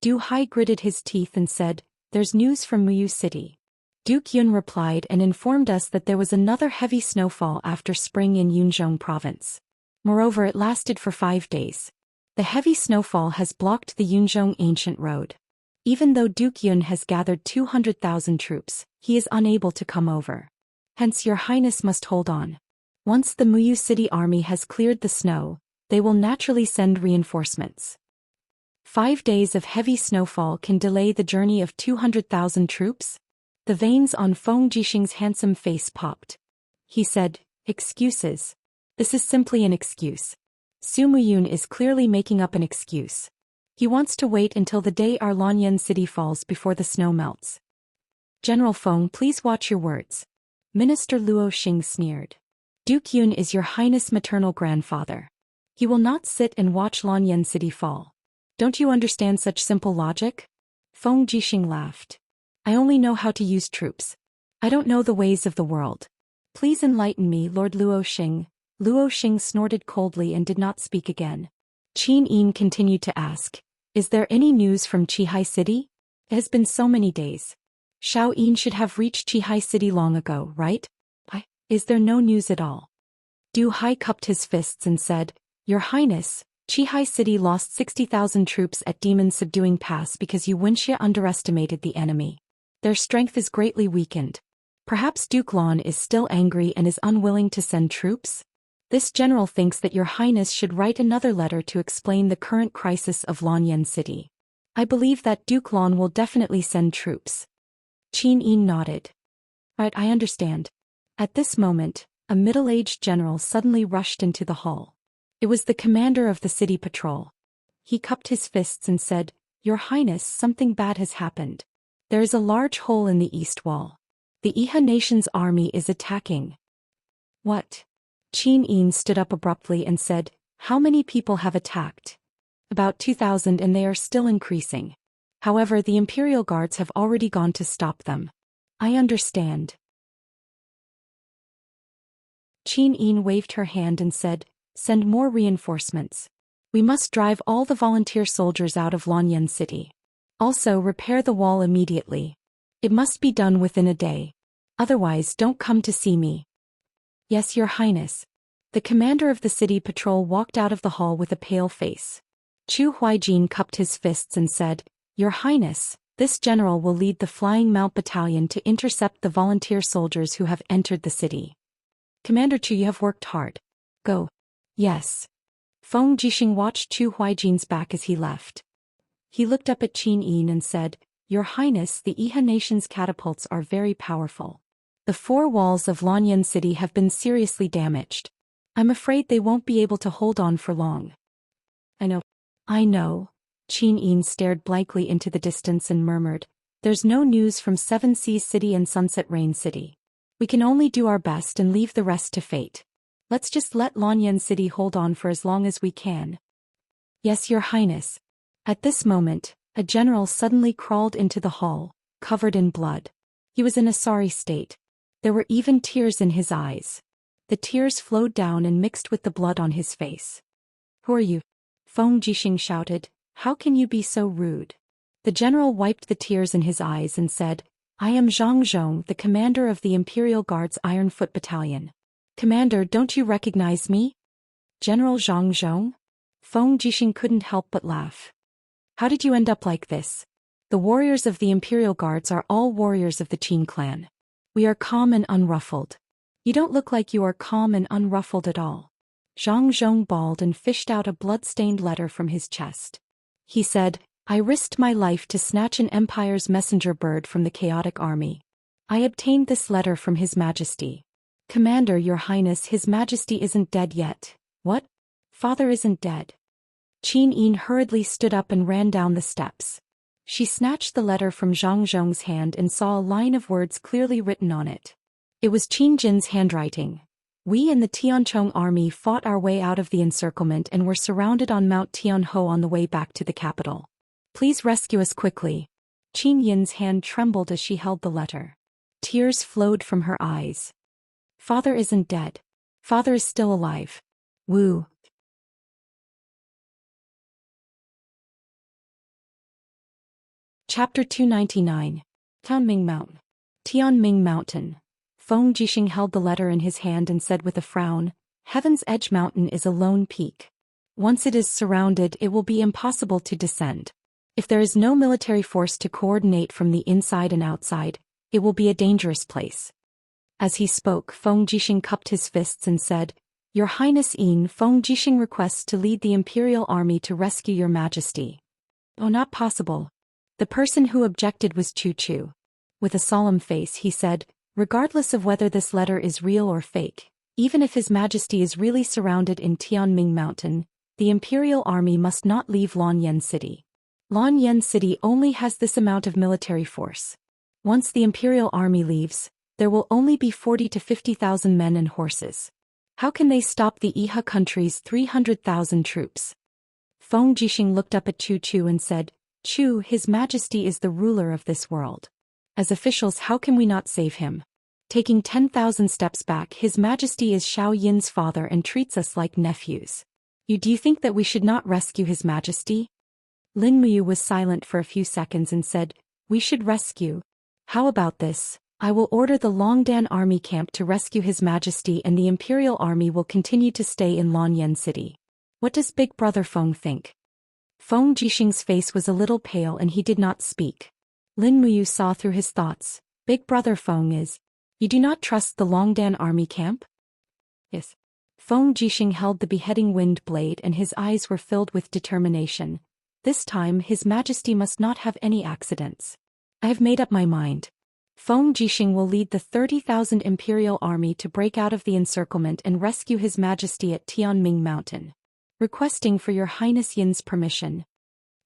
Du Hai gritted his teeth and said, there's news from Muyu City. Duke Yun replied and informed us that there was another heavy snowfall after spring in Yunzhong province. Moreover, it lasted for 5 days. The heavy snowfall has blocked the Yunzhong ancient road. Even though Duke Yun has gathered 200,000 troops, he is unable to come over. Hence your highness must hold on. Once the Muyu City army has cleared the snow, they will naturally send reinforcements. 5 days of heavy snowfall can delay the journey of 200,000 troops? The veins on Feng Jixing's handsome face popped. He said, excuses. This is simply an excuse. Su Muyun is clearly making up an excuse. He wants to wait until the day our Lanyan city falls before the snow melts. General Feng, please watch your words. Minister Luo Xing sneered. Duke Yun is your highness' maternal grandfather. He will not sit and watch Lanyan city fall. Don't you understand such simple logic? Feng Jixing laughed. I only know how to use troops. I don't know the ways of the world. Please enlighten me, Lord Luo Xing. Luo Xing snorted coldly and did not speak again. Qin Yin continued to ask, is there any news from Qihai City? It has been so many days. Shao Yin should have reached Qihai City long ago, right? Is there no news at all? Du Hai cupped his fists and said, Your Highness, Qihai City lost 60,000 troops at Demon Subduing Pass because you Wuxia underestimated the enemy. Their strength is greatly weakened. Perhaps Duke Lan is still angry and is unwilling to send troops? This general thinks that your highness should write another letter to explain the current crisis of Lanyan City. I believe that Duke Lan will definitely send troops. Qin Yin nodded. Right, I understand. At this moment, a middle-aged general suddenly rushed into the hall. It was the commander of the city patrol. He cupped his fists and said, Your Highness, something bad has happened. There is a large hole in the east wall. The Iha nation's army is attacking. What? Qin Yin stood up abruptly and said, How many people have attacked? About 2,000, and they are still increasing. However, the Imperial Guards have already gone to stop them. I understand. Qin Yin waved her hand and said, Send more reinforcements. We must drive all the volunteer soldiers out of Lanyan City. Also, repair the wall immediately. It must be done within a day. Otherwise, don't come to see me. Yes, Your Highness. The commander of the city patrol walked out of the hall with a pale face. Chu Huaijin cupped his fists and said, Your Highness, this general will lead the Flying Mount Battalion to intercept the volunteer soldiers who have entered the city. Commander Chu, you have worked hard. Go. Yes. Feng Jixing watched Chu Huaijin's back as he left. He looked up at Qin Yin and said, Your Highness, the Iha nation's catapults are very powerful. The 4 walls of Lanyan City have been seriously damaged. I'm afraid they won't be able to hold on for long. I know. Qin Yin stared blankly into the distance and murmured, There's no news from Seven Seas City and Sunset Rain City. We can only do our best and leave the rest to fate. Let's just let Lanyan City hold on for as long as we can. Yes, Your Highness. At this moment, a general suddenly crawled into the hall, covered in blood. He was in a sorry state. There were even tears in his eyes. The tears flowed down and mixed with the blood on his face. Who are you? Feng Jixing shouted, How can you be so rude? The general wiped the tears in his eyes and said, I am Zhang Zhong, the commander of the Imperial Guard's Iron Foot Battalion. Commander, don't you recognize me? General Zhang Zhong? Feng Jixing couldn't help but laugh. How did you end up like this? The warriors of the Imperial Guards are all warriors of the Qin clan. We are calm and unruffled. You don't look like you are calm and unruffled at all. Zhang Zhong bawled and fished out a blood-stained letter from his chest. He said, I risked my life to snatch an empire's messenger bird from the chaotic army. I obtained this letter from His Majesty. Commander, Your Highness, His Majesty isn't dead yet. What? Father isn't dead. Qin Yin hurriedly stood up and ran down the steps. She snatched the letter from Zhang Zhong's hand and saw a line of words clearly written on it. It was Qin Jin's handwriting. We and the Tianchong army fought our way out of the encirclement and were surrounded on Mount Tianho on the way back to the capital. Please rescue us quickly. Qin Yin's hand trembled as she held the letter. Tears flowed from her eyes. Father isn't dead. Father is still alive. Wu. Chapter 299. Tianming Mountain. Tianming Mountain. Feng Jixing held the letter in his hand and said with a frown, Heaven's Edge Mountain is a lone peak. Once it is surrounded, it will be impossible to descend. If there is no military force to coordinate from the inside and outside, it will be a dangerous place. As he spoke, Feng Jixing cupped his fists and said, Your Highness Feng Jixing requests to lead the imperial army to rescue your majesty. Oh, not possible. The person who objected was Chu Chu. With a solemn face he said, Regardless of whether this letter is real or fake, even if His Majesty is really surrounded in Tianming Mountain, the imperial army must not leave Lanyan City. Lanyan City only has this amount of military force. Once the imperial army leaves, there will only be 40 to 50,000 men and horses. How can they stop the Iha country's 300,000 troops? Feng Jixing looked up at Chu Chu and said, Chu, His Majesty is the ruler of this world. As officials, how can we not save him? Taking 10,000 steps back, His Majesty is Xiao Yin's father and treats us like nephews. Do you think that we should not rescue His Majesty? Lin Muyu was silent for a few seconds and said, We should rescue. How about this? I will order the Longdan army camp to rescue His Majesty and the imperial army will continue to stay in Lanyan City. What does Big Brother Feng think? Feng Jixing's face was a little pale and he did not speak. Lin Muyu saw through his thoughts. Big Brother Feng is. You do not trust the Longdan army camp? Yes. Feng Jixing held the beheading wind blade and his eyes were filled with determination. This time His Majesty must not have any accidents. I have made up my mind. Feng Jixing will lead the 30,000 imperial army to break out of the encirclement and rescue His Majesty at Tianming Mountain. Requesting for Your Highness Yin's permission.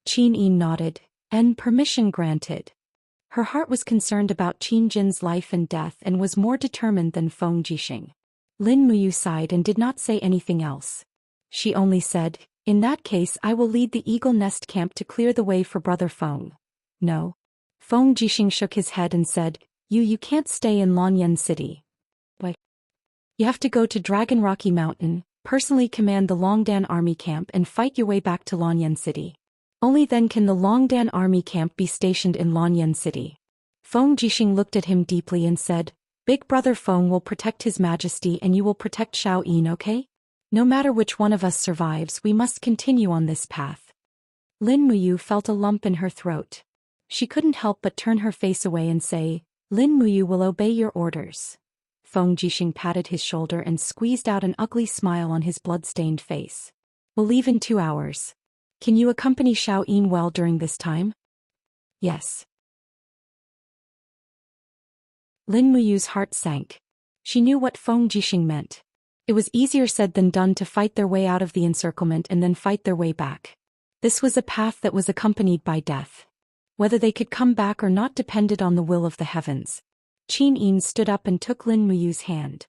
Qin Yin nodded, and permission granted. Her heart was concerned about Qin Jin's life and death and was more determined than Feng Jixing. Lin Muyu sighed and did not say anything else. She only said, In that case I will lead the Eagle Nest camp to clear the way for Brother Feng. No. Feng Jixing shook his head and said, You can't stay in Lanyan City. Why? You have to go to Dragon Rocky Mountain, personally command the Longdan army camp and fight your way back to Lanyan City. Only then can the Longdan army camp be stationed in Lanyan City. Feng Jixing looked at him deeply and said, Big Brother Feng will protect His Majesty and you will protect Xiao Yin, okay? No matter which one of us survives, we must continue on this path. Lin Muyu felt a lump in her throat. She couldn't help but turn her face away and say, Lin Muyu will obey your orders. Feng Jixing patted his shoulder and squeezed out an ugly smile on his blood-stained face. We'll leave in 2 hours. Can you accompany Xiao Yin well during this time? Yes. Lin Muyu's heart sank. She knew what Feng Jixing meant. It was easier said than done to fight their way out of the encirclement and then fight their way back. This was a path that was accompanied by death. Whether they could come back or not depended on the will of the heavens. Qin Yin stood up and took Lin Muyu's hand.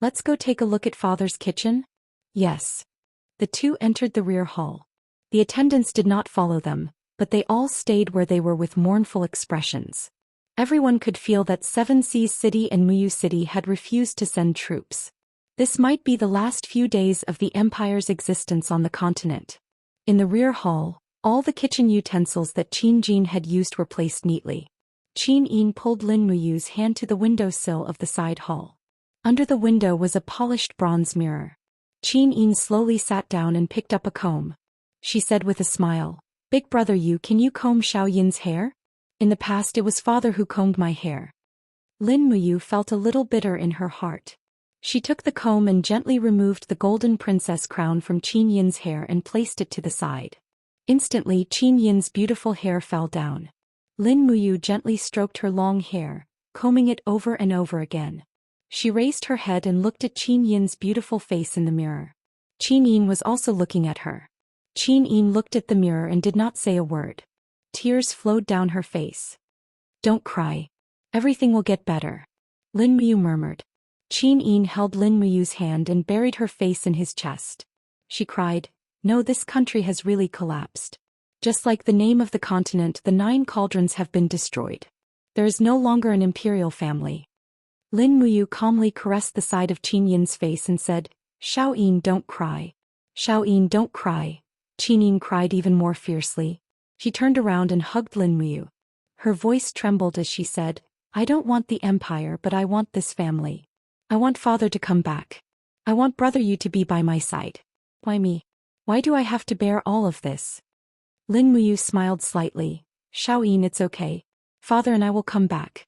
Let's go take a look at Father's kitchen? Yes. The two entered the rear hall. The attendants did not follow them, but they all stayed where they were with mournful expressions. Everyone could feel that Seven Seas City and Muyu City had refused to send troops. This might be the last few days of the Empire's existence on the continent. In the rear hall, all the kitchen utensils that Qin Jin had used were placed neatly. Qin Yin pulled Lin Muyu's hand to the windowsill of the side hall. Under the window was a polished bronze mirror. Qin Yin slowly sat down and picked up a comb. She said with a smile, Big Brother can you comb Xiao Yin's hair? In the past it was Father who combed my hair. Lin Muyu felt a little bitter in her heart. She took the comb and gently removed the golden princess crown from Qin Yin's hair and placed it to the side. Instantly Qin Yin's beautiful hair fell down. Lin Muyu gently stroked her long hair, combing it over and over again. She raised her head and looked at Qin Yin's beautiful face in the mirror. Qin Yin was also looking at her. Qin Yin looked at the mirror and did not say a word. Tears flowed down her face. Don't cry. Everything will get better. Lin Muyu murmured. Qin Yin held Lin Muyu's hand and buried her face in his chest. She cried, No, this country has really collapsed. Just like the name of the continent, the 9 cauldrons have been destroyed. There is no longer an imperial family. Lin Muyu calmly caressed the side of Qin Yin's face and said, Xiao don't cry. Xiao don't cry. Qin Yin cried even more fiercely. She turned around and hugged Lin Muyu. Her voice trembled as she said, I don't want the empire, but I want this family. I want father to come back. I want brother Yu to be by my side. Why me? Why do I have to bear all of this? Lin Muyu smiled slightly. Xiao it's okay. Father and I will come back.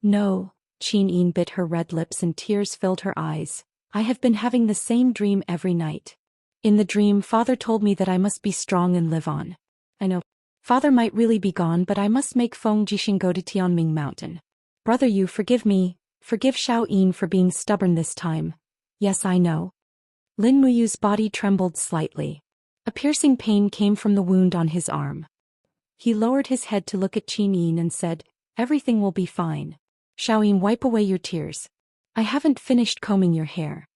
No. Qin Yin bit her red lips and tears filled her eyes. I have been having the same dream every night. In the dream, father told me that I must be strong and live on. I know. Father might really be gone, but I must make Feng Jixing go to Tianming Mountain. Brother Yu, forgive me. Forgive Xiao for being stubborn this time. Yes, I know. Lin Muyu's body trembled slightly. A piercing pain came from the wound on his arm. He lowered his head to look at Qin Yin and said, Everything will be fine. Xiao wipe away your tears. I haven't finished combing your hair.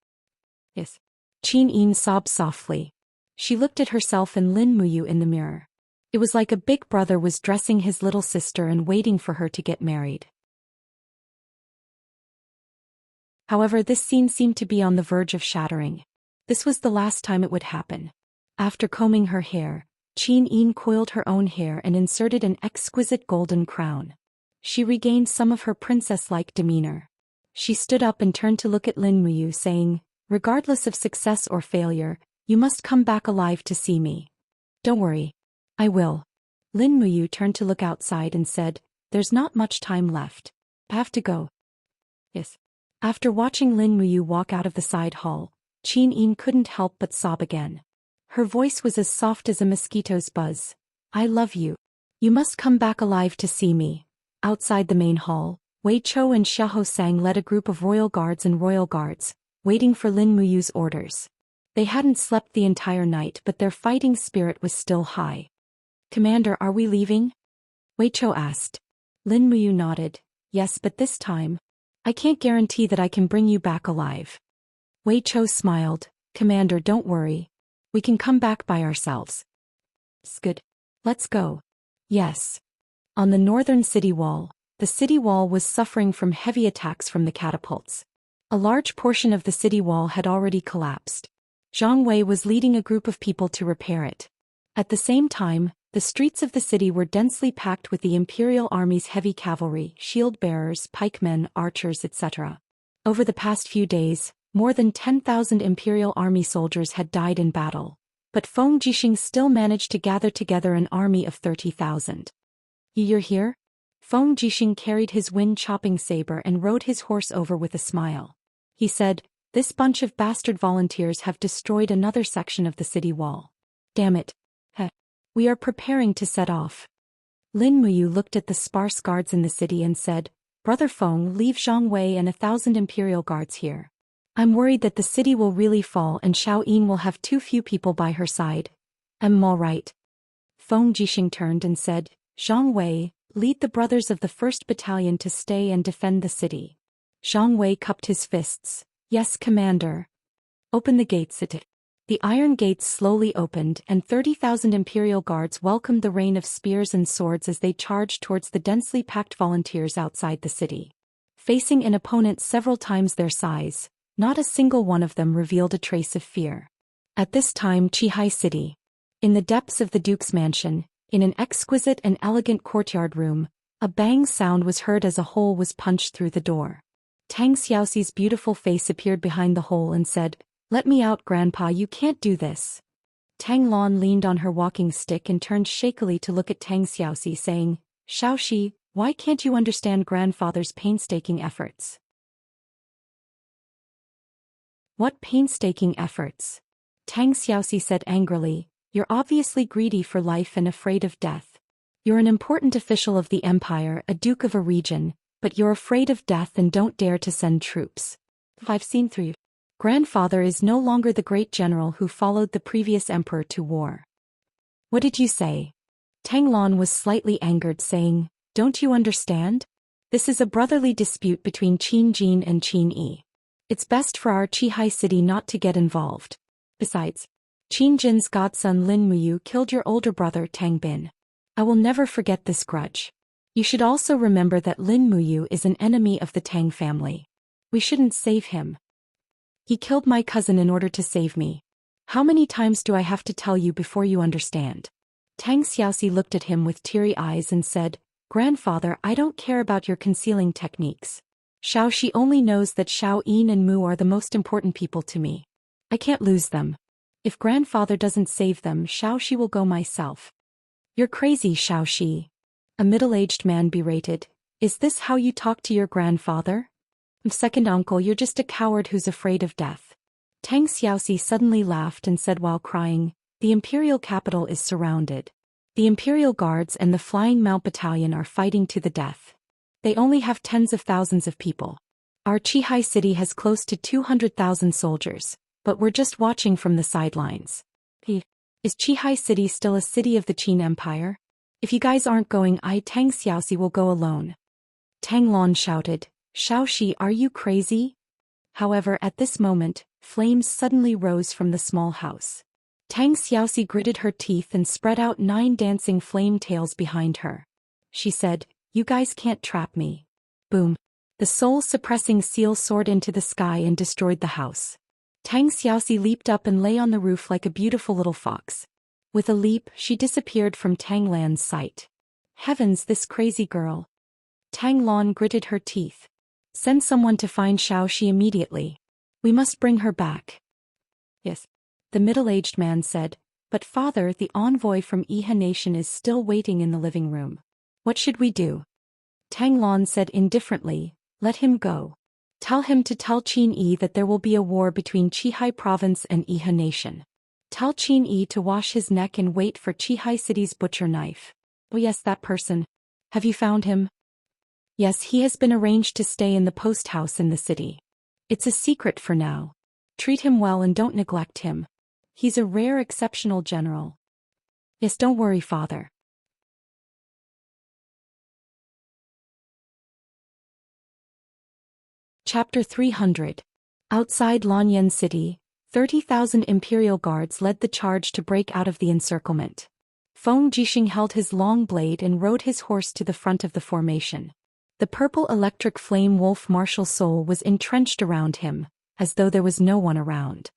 Yes. Qin Yin sobbed softly. She looked at herself and Lin Muyu in the mirror. It was like a big brother was dressing his little sister and waiting for her to get married. However, this scene seemed to be on the verge of shattering. This was the last time it would happen. After combing her hair, Qin Yin coiled her own hair and inserted an exquisite golden crown. She regained some of her princess-like demeanor. She stood up and turned to look at Lin Muyu, saying, Regardless of success or failure, you must come back alive to see me. Don't worry. I will. Lin Muyu turned to look outside and said, There's not much time left. I have to go. Yes. After watching Lin Muyu walk out of the side hall, Qin Yin couldn't help but sob again. Her voice was as soft as a mosquito's buzz. I love you. You must come back alive to see me. Outside the main hall, Wei Chou and Xiahou Sang led a group of royal guards and royal guards, waiting for Lin Muyu's orders. They hadn't slept the entire night, but their fighting spirit was still high. Commander, are we leaving? Wei Chou asked. Lin Muyu nodded. Yes, but this time, I can't guarantee that I can bring you back alive. Wei Chou smiled. Commander, don't worry. We can come back by ourselves. It's good. Let's go. Yes. On the northern city wall, the city wall was suffering from heavy attacks from the catapults. A large portion of the city wall had already collapsed. Zhang Wei was leading a group of people to repair it. At the same time, the streets of the city were densely packed with the Imperial Army's heavy cavalry, shield-bearers, pikemen, archers, etc. Over the past few days, more than 10,000 Imperial Army soldiers had died in battle, but Feng Jixing still managed to gather together an army of 30,000. You're here? Feng Jixing carried his wind-chopping saber and rode his horse over with a smile. He said, This bunch of bastard volunteers have destroyed another section of the city wall. Damn it. Heh. We are preparing to set off. Lin Muyu looked at the sparse guards in the city and said, Brother Feng, leave Zhang Wei and 1,000 Imperial guards here. I'm worried that the city will really fall and Xiao Yin will have too few people by her side. I'm all right. Feng Jixing turned and said, Zhang Wei, lead the brothers of the 1st Battalion to stay and defend the city. Zhang Wei cupped his fists. Yes, Commander. Open the gates. The iron gates slowly opened and 30,000 Imperial guards welcomed the rain of spears and swords as they charged towards the densely packed volunteers outside the city. Facing an opponent several times their size, not a single one of them revealed a trace of fear. At this time, Qihai City. In the depths of the Duke's mansion, in an exquisite and elegant courtyard room, a bang sound was heard as a hole was punched through the door. Tang Xiaoxi's beautiful face appeared behind the hole and said, Let me out, Grandpa, you can't do this. Tang Lan leaned on her walking stick and turned shakily to look at Tang Xiaoxi, saying, Xiaoxi, why can't you understand grandfather's painstaking efforts? What painstaking efforts? Tang Xiaoxi said angrily, You're obviously greedy for life and afraid of death. You're an important official of the empire, a duke of a region, but you're afraid of death and don't dare to send troops. I've seen through you. Grandfather is no longer the great general who followed the previous emperor to war. What did you say? Tang Lan was slightly angered, saying, Don't you understand? This is a brotherly dispute between Qin Jin and Qin Yi. It's best for our Qihai city not to get involved. Besides, Qin Jin's godson Lin Muyu killed your older brother Tang Bin. I will never forget this grudge. You should also remember that Lin Muyu is an enemy of the Tang family. We shouldn't save him. He killed my cousin in order to save me. How many times do I have to tell you before you understand? Tang Xiaoxi looked at him with teary eyes and said, Grandfather, I don't care about your concealing techniques. Xiaoxi only knows that Xiao Yin and Mu are the most important people to me. I can't lose them. If grandfather doesn't save them, Xiaoxi will go myself. You're crazy, Xiaoxi. A middle-aged man berated. Is this how you talk to your grandfather? Second uncle, you're just a coward who's afraid of death. Tang Xiaoxi suddenly laughed and said while crying, the imperial capital is surrounded. The imperial guards and the Flying Mount Battalion are fighting to the death. They only have tens of thousands of people. Our Qihai city has close to 200,000 soldiers, but we're just watching from the sidelines. Is Qihai city still a city of the Qin Empire? If you guys aren't going, Tang Xiaoxi will go alone. Tang Lon shouted, Xiaoxi, are you crazy? However, at this moment, flames suddenly rose from the small house. Tang Xiaoxi gritted her teeth and spread out 9 dancing flame tails behind her. She said, you guys can't trap me. Boom. The soul-suppressing seal soared into the sky and destroyed the house. Tang Xiaoxi leaped up and lay on the roof like a beautiful little fox. With a leap, she disappeared from Tang Lan's sight. Heavens, this crazy girl. Tang Lan gritted her teeth. Send someone to find Xiaoxi immediately. We must bring her back. Yes. The middle-aged man said, but father, the envoy from Iha Nation is still waiting in the living room. What should we do? Tang Lan said indifferently, let him go. Tell him to tell Qin Yi that there will be a war between Qihai province and Iha Nation. Tell Qin Yi to wash his neck and wait for Qihai city's butcher knife. Oh yes, that person. Have you found him? Yes, he has been arranged to stay in the post house in the city. It's a secret for now. Treat him well and don't neglect him. He's a rare exceptional general. Yes, don't worry, father. Chapter 300. Outside Lanyan City, 30,000 imperial guards led the charge to break out of the encirclement. Feng Jixing held his long blade and rode his horse to the front of the formation. The purple electric flame wolf martial soul was entrenched around him, as though there was no one around.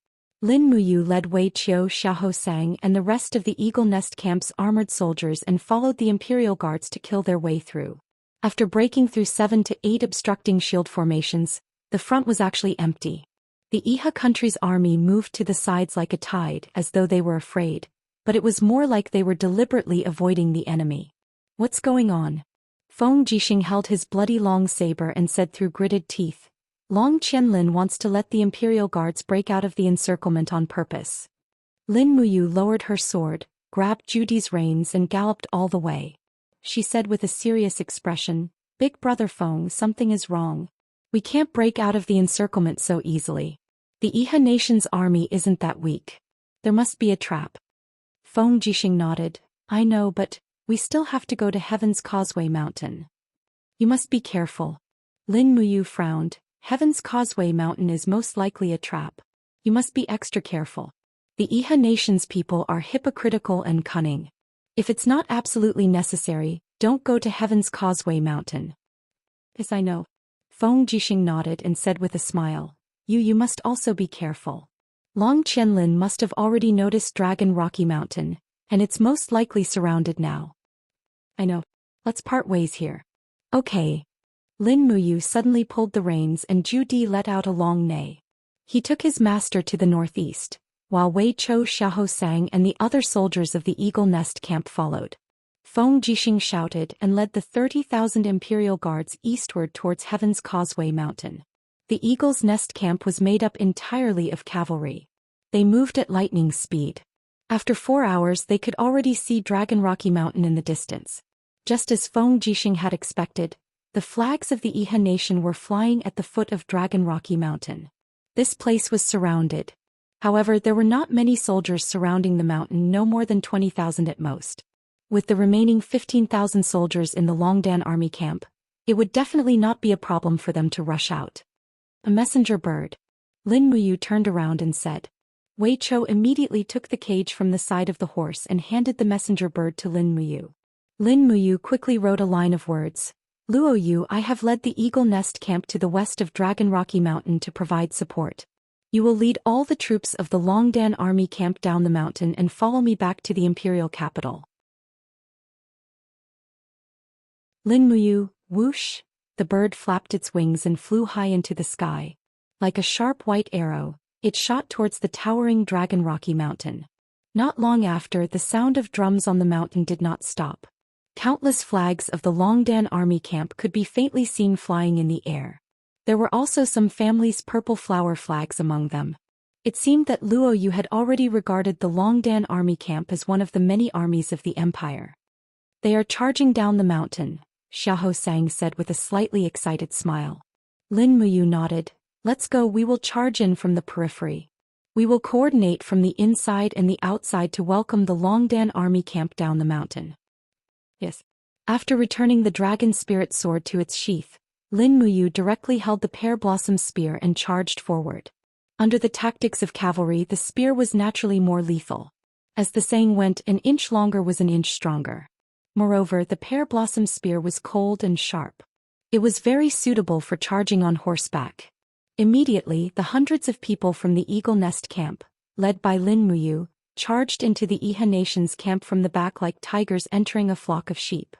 Lin Muyu led Wei Qiu Xiaohosang and the rest of the Eagle Nest camp's armored soldiers and followed the imperial guards to kill their way through. After breaking through 7 to 8 obstructing shield formations, the front was actually empty. The Iha country's army moved to the sides like a tide as though they were afraid, but it was more like they were deliberately avoiding the enemy. What's going on? Feng Jixing held his bloody long saber and said through gritted teeth, Long Qianlin wants to let the imperial guards break out of the encirclement on purpose. Lin Muyu lowered her sword, grabbed Judy's reins and galloped all the way. She said with a serious expression, Big brother Feng, something is wrong. We can't break out of the encirclement so easily. The Iha nation's army isn't that weak. There must be a trap. Feng Jixing nodded. I know, but we still have to go to Heaven's Causeway Mountain. You must be careful. Lin Muyu frowned. Heaven's Causeway Mountain is most likely a trap. You must be extra careful. The Iha nation's people are hypocritical and cunning. If it's not absolutely necessary, don't go to Heaven's Causeway Mountain. Yes, I know. Feng Jixing nodded and said with a smile, You must also be careful. Long Qianlin must have already noticed Dragon Rocky Mountain, and it's most likely surrounded now. I know. Let's part ways here. Okay. Lin Muyu suddenly pulled the reins and Ju Di let out a long neigh. He took his master to the northeast, while Wei Qiu Xiaohosang and the other soldiers of the Eagle Nest camp followed. Feng Jixing shouted and led the 30,000 imperial guards eastward towards Heaven's Causeway Mountain. The Eagle's Nest camp was made up entirely of cavalry. They moved at lightning speed. After 4 hours they could already see Dragon Rocky Mountain in the distance. Just as Feng Jixing had expected, the flags of the Iha nation were flying at the foot of Dragon Rocky Mountain. This place was surrounded. However, there were not many soldiers surrounding the mountain, no more than 20,000 at most. With the remaining 15,000 soldiers in the Longdan army camp, it would definitely not be a problem for them to rush out. A messenger bird. Lin Muyu turned around and said. Wei Qiu immediately took the cage from the side of the horse and handed the messenger bird to Lin Muyu. Lin Muyu quickly wrote a line of words. Luo Yu, I have led the Eagle Nest camp to the west of Dragon Rocky Mountain to provide support. You will lead all the troops of the Longdan army camp down the mountain and follow me back to the imperial capital. Lin Muyu, whoosh! The bird flapped its wings and flew high into the sky. Like a sharp white arrow, it shot towards the towering Dragon Rocky Mountain. Not long after, the sound of drums on the mountain did not stop. Countless flags of the Longdan army camp could be faintly seen flying in the air. There were also some families' purple flower flags among them. It seemed that Luo Yu had already regarded the Longdan army camp as one of the many armies of the empire. They are charging down the mountain, Xianxia said with a slightly excited smile. Lin Muyu nodded. Let's go, we will charge in from the periphery. We will coordinate from the inside and the outside to welcome the Longdan army camp down the mountain. Yes. After returning the dragon spirit sword to its sheath, Lin Muyu directly held the pear blossom spear and charged forward. Under the tactics of cavalry, the spear was naturally more lethal. As the saying went, an inch longer was an inch stronger. Moreover, the pear blossom spear was cold and sharp. It was very suitable for charging on horseback. Immediately, the hundreds of people from the Eagle Nest camp, led by Lin Muyu, charged into the Iha nation's camp from the back like tigers entering a flock of sheep.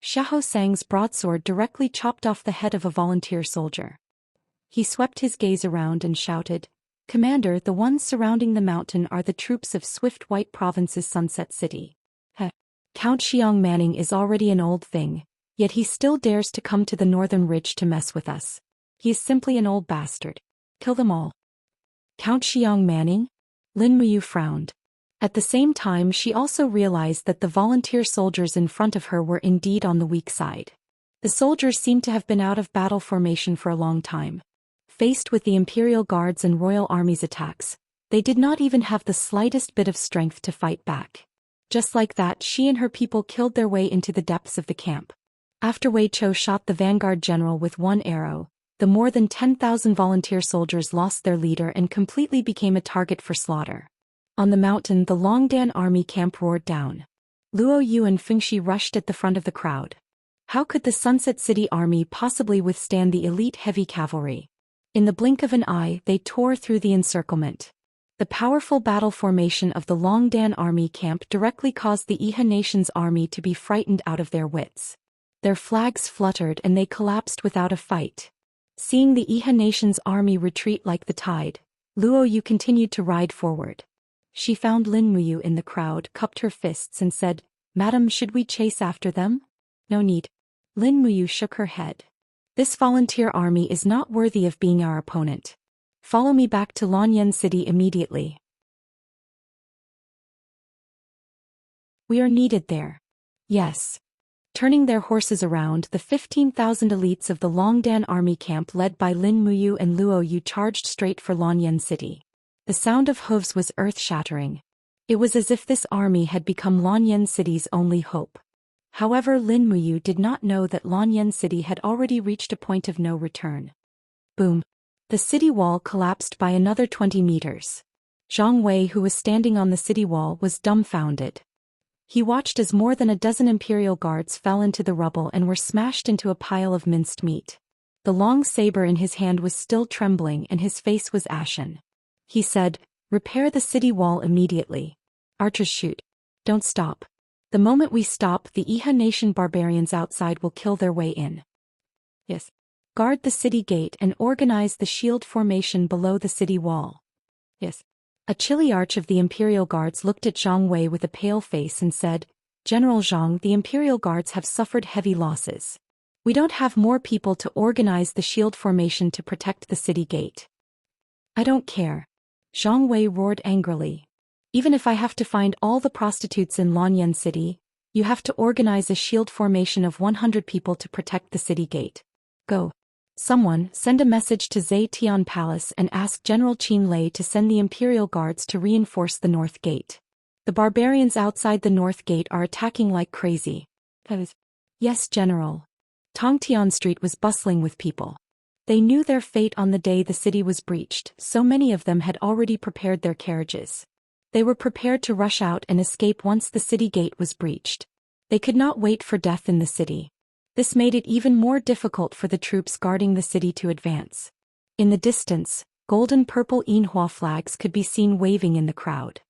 Xiaoxiang's broadsword directly chopped off the head of a volunteer soldier. He swept his gaze around and shouted, Commander, the ones surrounding the mountain are the troops of Swift White Province's Sunset City. Count Xiang Manning is already an old thing, yet he still dares to come to the northern ridge to mess with us. He is simply an old bastard. Kill them all. Count Xiang Manning? Lin Muyu frowned. At the same time, she also realized that the volunteer soldiers in front of her were indeed on the weak side. The soldiers seemed to have been out of battle formation for a long time. Faced with the Imperial Guards and Royal Army's attacks, they did not even have the slightest bit of strength to fight back. Just like that, she and her people killed their way into the depths of the camp. After Wei Chou shot the vanguard general with one arrow, the more than 10,000 volunteer soldiers lost their leader and completely became a target for slaughter. On the mountain, the Longdan army camp roared down. Luo Yu and Fengxi rushed at the front of the crowd. How could the Sunset City army possibly withstand the elite heavy cavalry? In the blink of an eye, they tore through the encirclement. The powerful battle formation of the Longdan army camp directly caused the Iha nation's army to be frightened out of their wits. Their flags fluttered and they collapsed without a fight. Seeing the Iha nation's army retreat like the tide, Luo Yu continued to ride forward. She found Lin Muyu in the crowd, cupped her fists and said, Madam, should we chase after them? No need. Lin Muyu shook her head. This volunteer army is not worthy of being our opponent. Follow me back to Lanyan City immediately. We are needed there. Yes. Turning their horses around, the 15,000 elites of the Longdan army camp led by Lin Muyu and Luo Yu charged straight for Lanyan City. The sound of hooves was earth-shattering. It was as if this army had become Lanyan City's only hope. However, Lin Muyu did not know that Lanyan City had already reached a point of no return. Boom. The city wall collapsed by another 20 meters. Zhang Wei, who was standing on the city wall, was dumbfounded. He watched as more than a dozen Imperial guards fell into the rubble and were smashed into a pile of minced meat. The long saber in his hand was still trembling and his face was ashen. He said, Repair the city wall immediately. Archers shoot. Don't stop. The moment we stop, the Iha nation barbarians outside will kill their way in. Yes. Guard the city gate and organize the shield formation below the city wall. Yes. A chilly arch of the Imperial Guards looked at Zhang Wei with a pale face and said, General Zhang, the Imperial Guards have suffered heavy losses. We don't have more people to organize the shield formation to protect the city gate. I don't care. Zhang Wei roared angrily. Even if I have to find all the prostitutes in Lanyan City, you have to organize a shield formation of 100 people to protect the city gate. Go. Someone, send a message to Zetian Palace and ask General Qin Lei to send the Imperial Guards to reinforce the North Gate. The barbarians outside the North Gate are attacking like crazy. Yes, General. Tongtian Street was bustling with people. They knew their fate on the day the city was breached, so many of them had already prepared their carriages. They were prepared to rush out and escape once the city gate was breached. They could not wait for death in the city. This made it even more difficult for the troops guarding the city to advance. In the distance, golden-purple Yinhua flags could be seen waving in the crowd.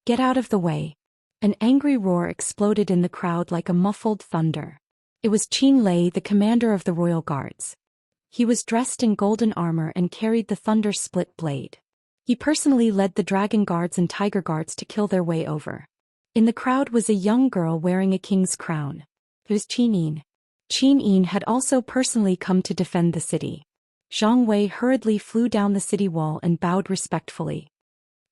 "Get out of the way." An angry roar exploded in the crowd like a muffled thunder. It was Qin Lei, the commander of the royal guards. He was dressed in golden armor and carried the thunder-split blade. He personally led the dragon guards and tiger guards to kill their way over. In the crowd was a young girl wearing a king's crown. It was Qin Yin. Qin Yin had also personally come to defend the city. Zhang Wei hurriedly flew down the city wall and bowed respectfully.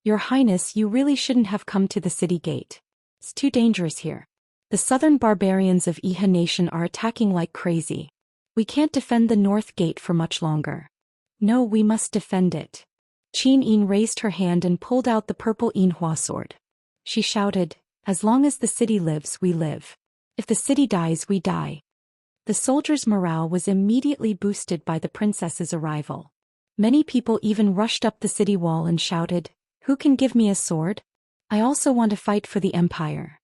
"Your Highness, you really shouldn't have come to the city gate. It's too dangerous here. The southern barbarians of Iha Nation are attacking like crazy. We can't defend the north gate for much longer." "No, we must defend it." Qin Yin raised her hand and pulled out the purple Yinhua sword. She shouted, "As long as the city lives, we live. If the city dies, we die." The soldiers' morale was immediately boosted by the princess's arrival. Many people even rushed up the city wall and shouted, "Who can give me a sword? I also want to fight for the empire."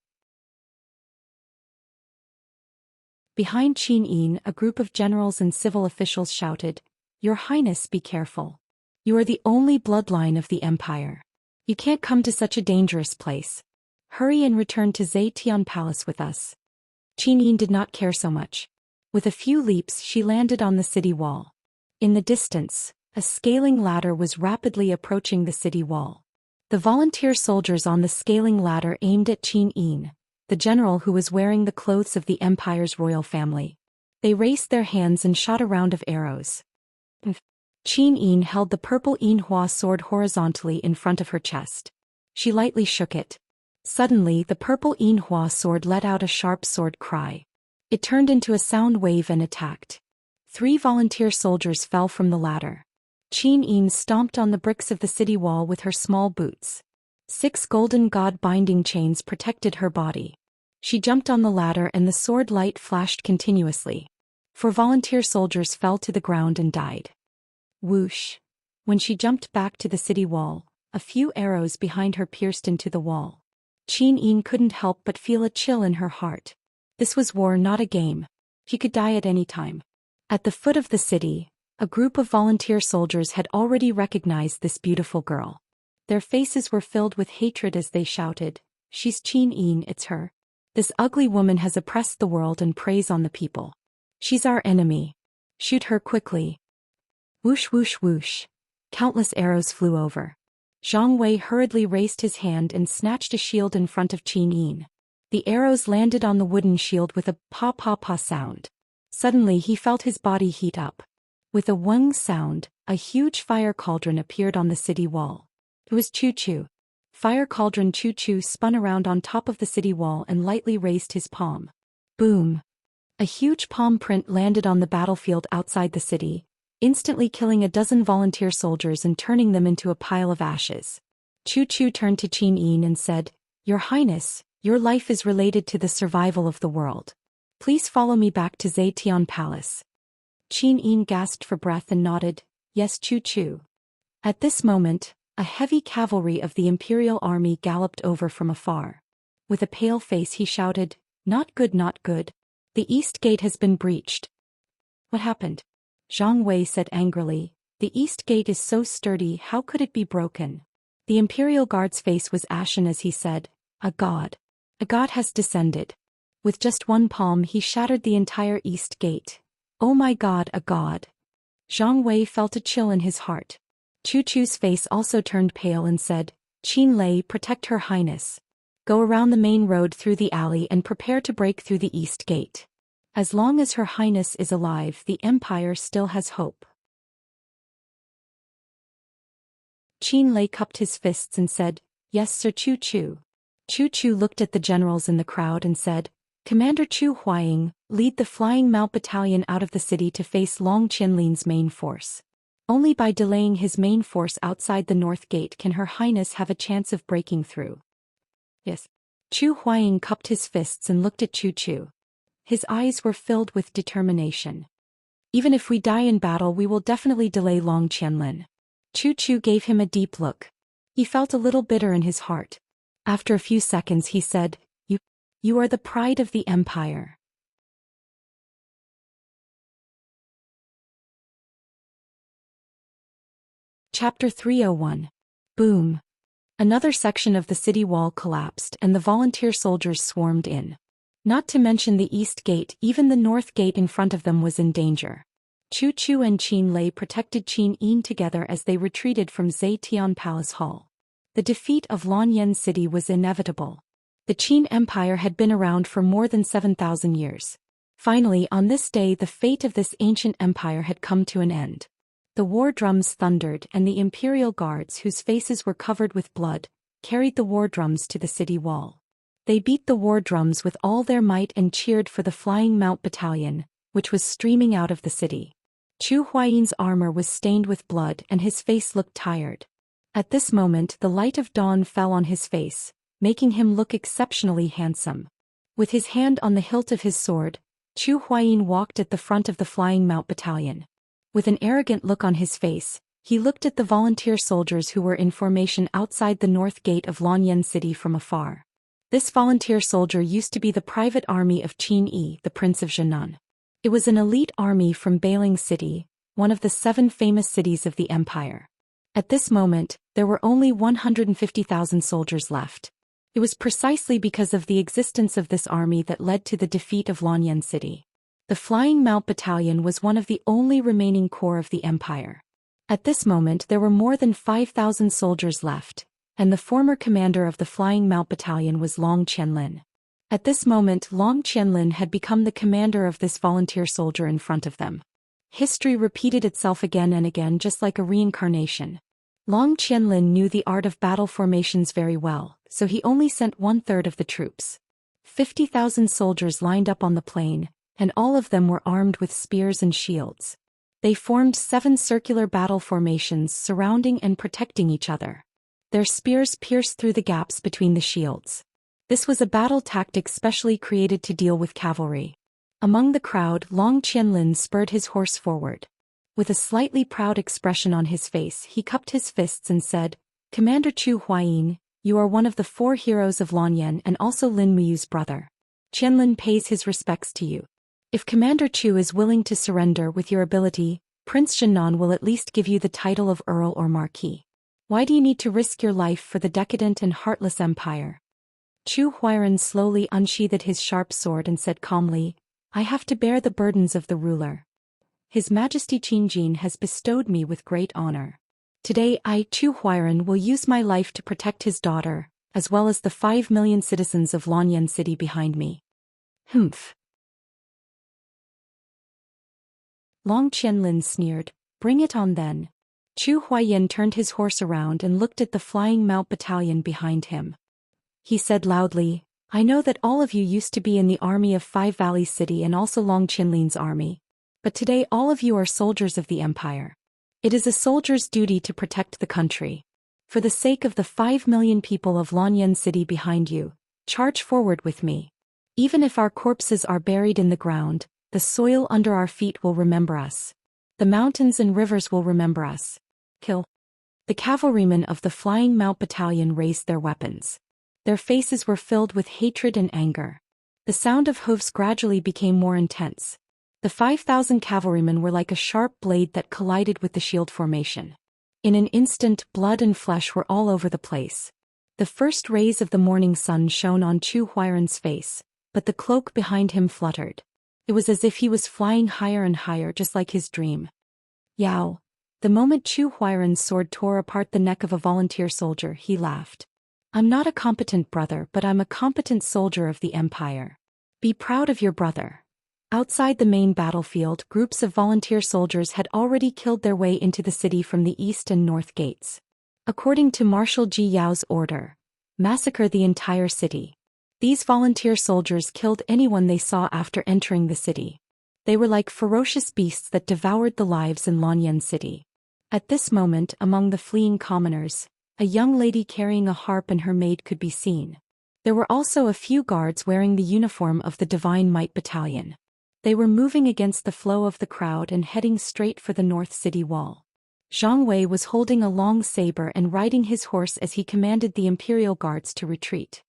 Behind Qin Yin, a group of generals and civil officials shouted, "Your Highness, be careful. You are the only bloodline of the empire. You can't come to such a dangerous place. Hurry and return to Zetian Palace with us." Qin Yin did not care so much. With a few leaps, she landed on the city wall. In the distance, a scaling ladder was rapidly approaching the city wall. The volunteer soldiers on the scaling ladder aimed at Qin Yin, the general who was wearing the clothes of the empire's royal family. They raised their hands and shot a round of arrows. Qin Yin held the purple Yinhua sword horizontally in front of her chest. She lightly shook it. Suddenly, the purple Yinhua sword let out a sharp sword cry. It turned into a sound wave and attacked. 3 volunteer soldiers fell from the ladder. Qin Yin stomped on the bricks of the city wall with her small boots. 6 golden god binding chains protected her body. She jumped on the ladder and the sword light flashed continuously. 4 volunteer soldiers fell to the ground and died. Whoosh! When she jumped back to the city wall, a few arrows behind her pierced into the wall. Qin Yin couldn't help but feel a chill in her heart. This was war, not a game. She could die at any time. At the foot of the city, a group of volunteer soldiers had already recognized this beautiful girl. Their faces were filled with hatred as they shouted, "She's Qin Yin, it's her. This ugly woman has oppressed the world and preys on the people. She's our enemy. Shoot her quickly." Whoosh whoosh whoosh. Countless arrows flew over. Zhang Wei hurriedly raised his hand and snatched a shield in front of Qin Yin. The arrows landed on the wooden shield with a pa-pa-pa sound. Suddenly he felt his body heat up. With a wang sound, a huge fire cauldron appeared on the city wall. It was Choo Choo. Fire cauldron Choo Choo spun around on top of the city wall and lightly raised his palm. Boom! A huge palm print landed on the battlefield outside the city, instantly killing a dozen volunteer soldiers and turning them into a pile of ashes. Choo Choo turned to Qin Yin and said, "Your Highness, your life is related to the survival of the world. Please follow me back to Zetian Palace." Qin Yin gasped for breath and nodded, "Yes, Choo Choo." At this moment, a heavy cavalry of the imperial army galloped over from afar. With a pale face he shouted, "Not good, not good. The east gate has been breached." "What happened?" Zhang Wei said angrily, "The east gate is so sturdy, how could it be broken?" The imperial guard's face was ashen as he said, A god has descended. With just one palm he shattered the entire east gate. Oh my god, a god. Zhang Wei felt a chill in his heart. Choo Choo's face also turned pale and said, "Qin Lei, protect her highness. Go around the main road through the alley and prepare to break through the east gate. As long as her highness is alive, the empire still has hope." Qin Lei cupped his fists and said, "Yes, Sir Choo Choo." Choo Choo looked at the generals in the crowd and said, "Commander Chu Huaying, lead the Flying Mount Battalion out of the city to face Long Qianlin's main force. Only by delaying his main force outside the north gate can her highness have a chance of breaking through." "Yes." Chu Huaying cupped his fists and looked at Choo Choo. His eyes were filled with determination. "Even if we die in battle, we will definitely delay Long Qianlin." Choo Choo gave him a deep look. He felt a little bitter in his heart. After a few seconds he said, You are the pride of the empire. Chapter 301. Boom. Another section of the city wall collapsed and the volunteer soldiers swarmed in. Not to mention the east gate, even the north gate in front of them was in danger. Chu Chu and Qin Lei protected Qin Yin together as they retreated from Zetian Palace Hall. The defeat of Luoyan City was inevitable. The Qin Empire had been around for more than 7,000 years. Finally, on this day, the fate of this ancient empire had come to an end. The war drums thundered, and the imperial guards, whose faces were covered with blood, carried the war drums to the city wall. They beat the war drums with all their might and cheered for the Flying Mount Battalion, which was streaming out of the city. Chu Huayin's armor was stained with blood and his face looked tired. At this moment the light of dawn fell on his face, making him look exceptionally handsome. With his hand on the hilt of his sword, Chu Huayin walked at the front of the Flying Mount Battalion. With an arrogant look on his face, he looked at the volunteer soldiers who were in formation outside the north gate of Luoyan City from afar. This volunteer soldier used to be the private army of Qin Yi, the Prince of Zhenan. It was an elite army from Bailing City, one of the 7 famous cities of the empire. At this moment, there were only 150,000 soldiers left. It was precisely because of the existence of this army that led to the defeat of Luoyan City. The Flying Mount Battalion was one of the only remaining corps of the empire. At this moment there were more than 5,000 soldiers left, and the former commander of the Flying Mount Battalion was Long Qianlin. At this moment Long Qianlin had become the commander of this volunteer soldier in front of them. History repeated itself again and again, just like a reincarnation. Long Qianlin knew the art of battle formations very well, so he only sent 1/3 of the troops. 50,000 soldiers lined up on the plain, and all of them were armed with spears and shields. They formed 7 circular battle formations surrounding and protecting each other. Their spears pierced through the gaps between the shields. This was a battle tactic specially created to deal with cavalry. Among the crowd, Long Qianlin spurred his horse forward. With a slightly proud expression on his face, he cupped his fists and said, "Commander Chu Huayin, you are one of the 4 heroes of Luoyan and also Lin Muyu's brother. Qianlin pays his respects to you. If Commander Chu is willing to surrender with your ability, Prince Zhenan will at least give you the title of Earl or Marquis. Why do you need to risk your life for the decadent and heartless empire?" Chu Huairan slowly unsheathed his sharp sword and said calmly, "I have to bear the burdens of the ruler. His Majesty Qin Jin has bestowed me with great honor. Today I, Chu Huairan, will use my life to protect his daughter, as well as the 5 million citizens of Luoyan City behind me." "Humph." Long Qianlin sneered, "Bring it on then." Chu Huayin turned his horse around and looked at the Flying Mount Battalion behind him. He said loudly, "I know that all of you used to be in the army of 5 Valleys City and also Long Qianlin's army. But today all of you are soldiers of the empire. It is a soldier's duty to protect the country. For the sake of the 5 million people of Luoyan City behind you, charge forward with me. Even if our corpses are buried in the ground, the soil under our feet will remember us. The mountains and rivers will remember us. Kill." The cavalrymen of the Flying Mount Battalion raised their weapons. Their faces were filled with hatred and anger. The sound of hooves gradually became more intense. The 5,000 cavalrymen were like a sharp blade that collided with the shield formation. In an instant, blood and flesh were all over the place. The first rays of the morning sun shone on Chu Huairan's face, but the cloak behind him fluttered. It was as if he was flying higher and higher, just like his dream. Yow! The moment Chu Huairan's sword tore apart the neck of a volunteer soldier, he laughed. "I'm not a competent brother, but I'm a competent soldier of the empire. Be proud of your brother." Outside the main battlefield, groups of volunteer soldiers had already killed their way into the city from the east and north gates. According to Marshal Ji Yao's order, massacre the entire city. These volunteer soldiers killed anyone they saw after entering the city. They were like ferocious beasts that devoured the lives in Luoyan City. At this moment, among the fleeing commoners, a young lady carrying a harp and her maid could be seen. There were also a few guards wearing the uniform of the Divine Might Battalion. They were moving against the flow of the crowd and heading straight for the north city wall. Zhang Wei was holding a long saber and riding his horse as he commanded the imperial guards to retreat.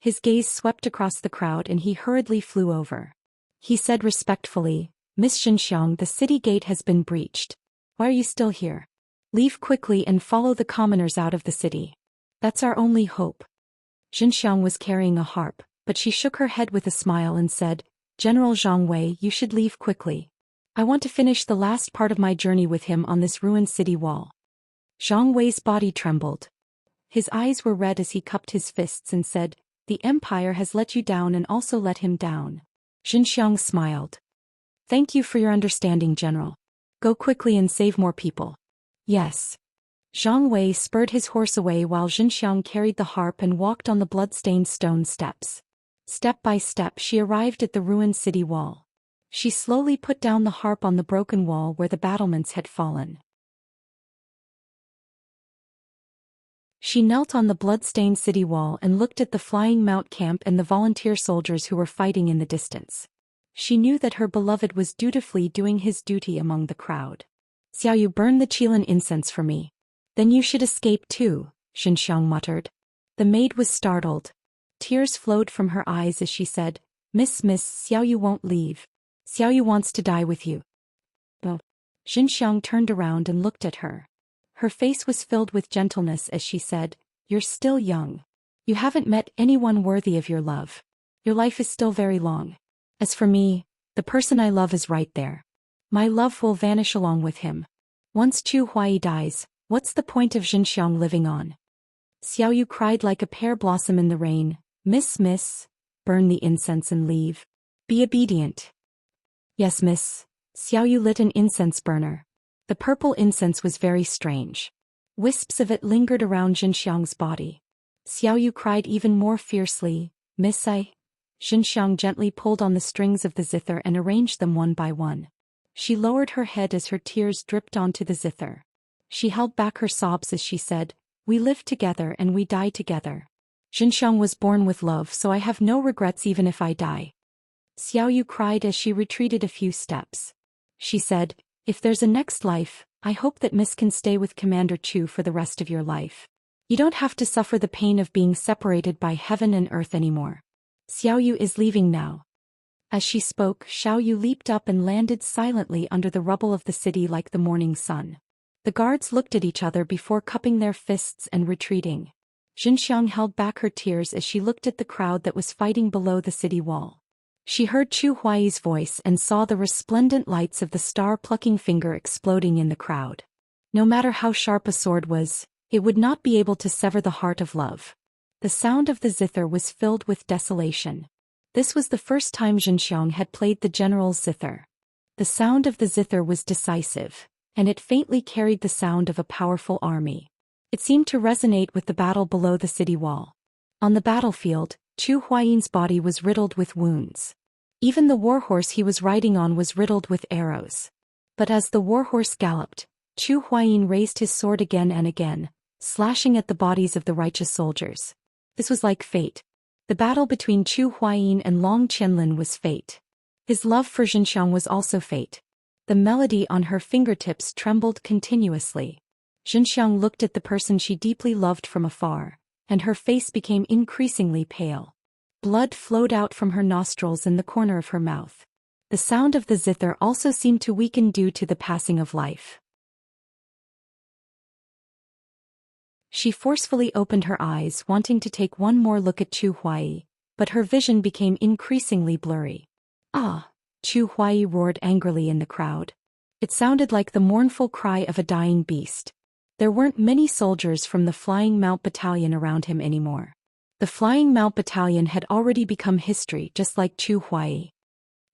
His gaze swept across the crowd and he hurriedly flew over. He said respectfully, Miss Xianxia, the city gate has been breached. Why are you still here? Leave quickly and follow the commoners out of the city. That's our only hope. Xianxia was carrying a harp, but she shook her head with a smile and said, General Zhang Wei, you should leave quickly. I want to finish the last part of my journey with him on this ruined city wall. Zhang Wei's body trembled. His eyes were red as he cupped his fists and said, The Empire has let you down and also let him down. Xianxia smiled. Thank you for your understanding, General. Go quickly and save more people. Yes. Zhang Wei spurred his horse away while Xianxia carried the harp and walked on the blood-stained stone steps. Step by step she arrived at the ruined city wall. She slowly put down the harp on the broken wall where the battlements had fallen. She knelt on the blood-stained city wall and looked at the flying mount camp and the volunteer soldiers who were fighting in the distance. She knew that her beloved was dutifully doing his duty among the crowd. Xiao, you burn the Qilin incense for me. Then you should escape too, Xianxia muttered. The maid was startled. Tears flowed from her eyes as she said, Miss Xiao Yu won't leave. Xiao Yu wants to die with you. Oh. Xianxia turned around and looked at her. Her face was filled with gentleness as she said, You're still young. You haven't met anyone worthy of your love. Your life is still very long. As for me, the person I love is right there. My love will vanish along with him. Once Chu Huai dies, what's the point of Xianxia living on? Xiao Yu cried like a pear blossom in the rain, Miss, burn the incense and leave. Be obedient. Yes, miss. Xiao Yu lit an incense burner. The purple incense was very strange. Wisps of it lingered around Xianxia's body. Xiao Yu cried even more fiercely, Miss I. Xianxia gently pulled on the strings of the zither and arranged them one by one. She lowered her head as her tears dripped onto the zither. She held back her sobs as she said, We live together and we die together. Xianxia was born with love, so I have no regrets even if I die. Xiao Yu cried as she retreated a few steps. She said, If there's a next life, I hope that Miss can stay with Commander Chu for the rest of your life. You don't have to suffer the pain of being separated by heaven and earth anymore. Xiao Yu is leaving now. As she spoke, Xiao Yu leaped up and landed silently under the rubble of the city like the morning sun. The guards looked at each other before cupping their fists and retreating. Xianxia held back her tears as she looked at the crowd that was fighting below the city wall. She heard Chu Huai's voice and saw the resplendent lights of the star-plucking finger exploding in the crowd. No matter how sharp a sword was, it would not be able to sever the heart of love. The sound of the zither was filled with desolation. This was the first time Xianxia had played the general's zither. The sound of the zither was decisive, and it faintly carried the sound of a powerful army. It seemed to resonate with the battle below the city wall. On the battlefield, Chu Huayan's body was riddled with wounds. Even the warhorse he was riding on was riddled with arrows. But as the warhorse galloped, Chu Huayan raised his sword again and again, slashing at the bodies of the righteous soldiers. This was like fate. The battle between Chu Huayan and Long Qianlin was fate. His love for Xianxia was also fate. The melody on her fingertips trembled continuously. Xianxia looked at the person she deeply loved from afar, and her face became increasingly pale. Blood flowed out from her nostrils and the corner of her mouth. The sound of the zither also seemed to weaken due to the passing of life. She forcefully opened her eyes, wanting to take one more look at Chu Huai, but her vision became increasingly blurry. Ah! Chu Huai roared angrily in the crowd. It sounded like the mournful cry of a dying beast. There weren't many soldiers from the Flying Mount Battalion around him anymore. The Flying Mount Battalion had already become history just like Chu Huai.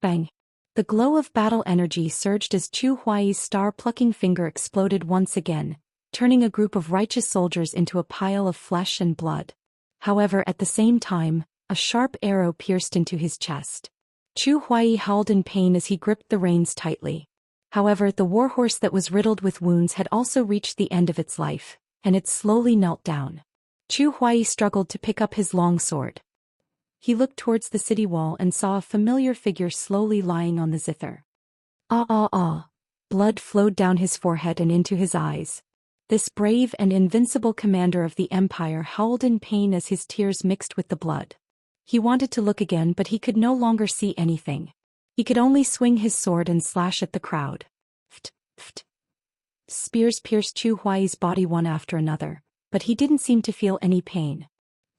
Bang! The glow of battle energy surged as Chu Huai's star-plucking finger exploded once again, turning a group of righteous soldiers into a pile of flesh and blood. However, at the same time, a sharp arrow pierced into his chest. Chu Huai howled in pain as he gripped the reins tightly. However, the warhorse that was riddled with wounds had also reached the end of its life, and it slowly knelt down. Chu Huai struggled to pick up his long sword. He looked towards the city wall and saw a familiar figure slowly lying on the zither. Ah ah ah! Blood flowed down his forehead and into his eyes. This brave and invincible commander of the empire howled in pain as his tears mixed with the blood. He wanted to look again, but he could no longer see anything. He could only swing his sword and slash at the crowd. Ft, ft. Spears pierced Chu Huai's body one after another, but he didn't seem to feel any pain.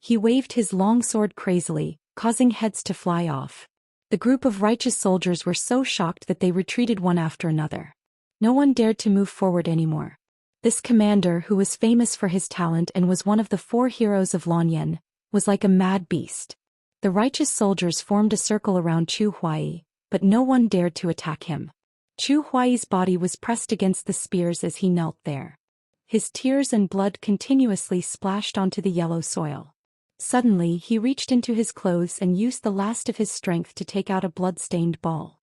He waved his long sword crazily, causing heads to fly off. The group of righteous soldiers were so shocked that they retreated one after another. No one dared to move forward anymore. This commander, who was famous for his talent and was one of the 4 heroes of Lanyan, was like a mad beast. The righteous soldiers formed a circle around Chu Huai, but no one dared to attack him. Chu Huai's body was pressed against the spears as he knelt there. His tears and blood continuously splashed onto the yellow soil. Suddenly he reached into his clothes and used the last of his strength to take out a blood-stained ball.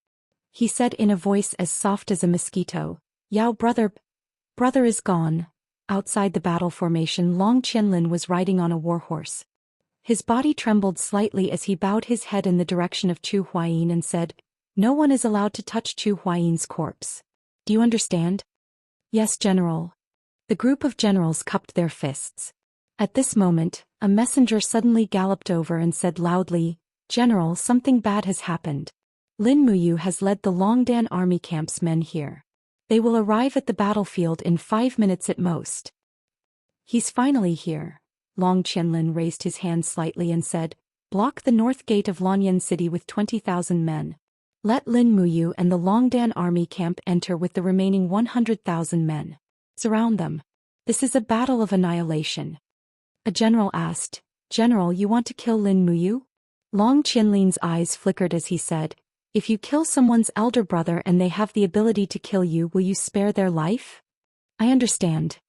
He said in a voice as soft as a mosquito, "Yao brother is gone." Outside the battle formation, Long Qianlin was riding on a warhorse. His body trembled slightly as he bowed his head in the direction of Chu Huayin and said, "No one is allowed to touch Chu Huayin's corpse. Do you understand?" "Yes, General." The group of generals cupped their fists. At this moment, a messenger suddenly galloped over and said loudly, "General, something bad has happened. Lin Muyu has led the Longdan army camp's men here. They will arrive at the battlefield in 5 minutes at most." "He's finally here." Long Qianlin raised his hand slightly and said, "Block the north gate of Lanyan City with 20,000 men. Let Lin Muyu and the Longdan army camp enter with the remaining 100,000 men. Surround them. This is a battle of annihilation." A general asked, "General, you want to kill Lin Muyu?" Long Qianlin's eyes flickered as he said, "If you kill someone's elder brother and they have the ability to kill you, will you spare their life?" "I understand."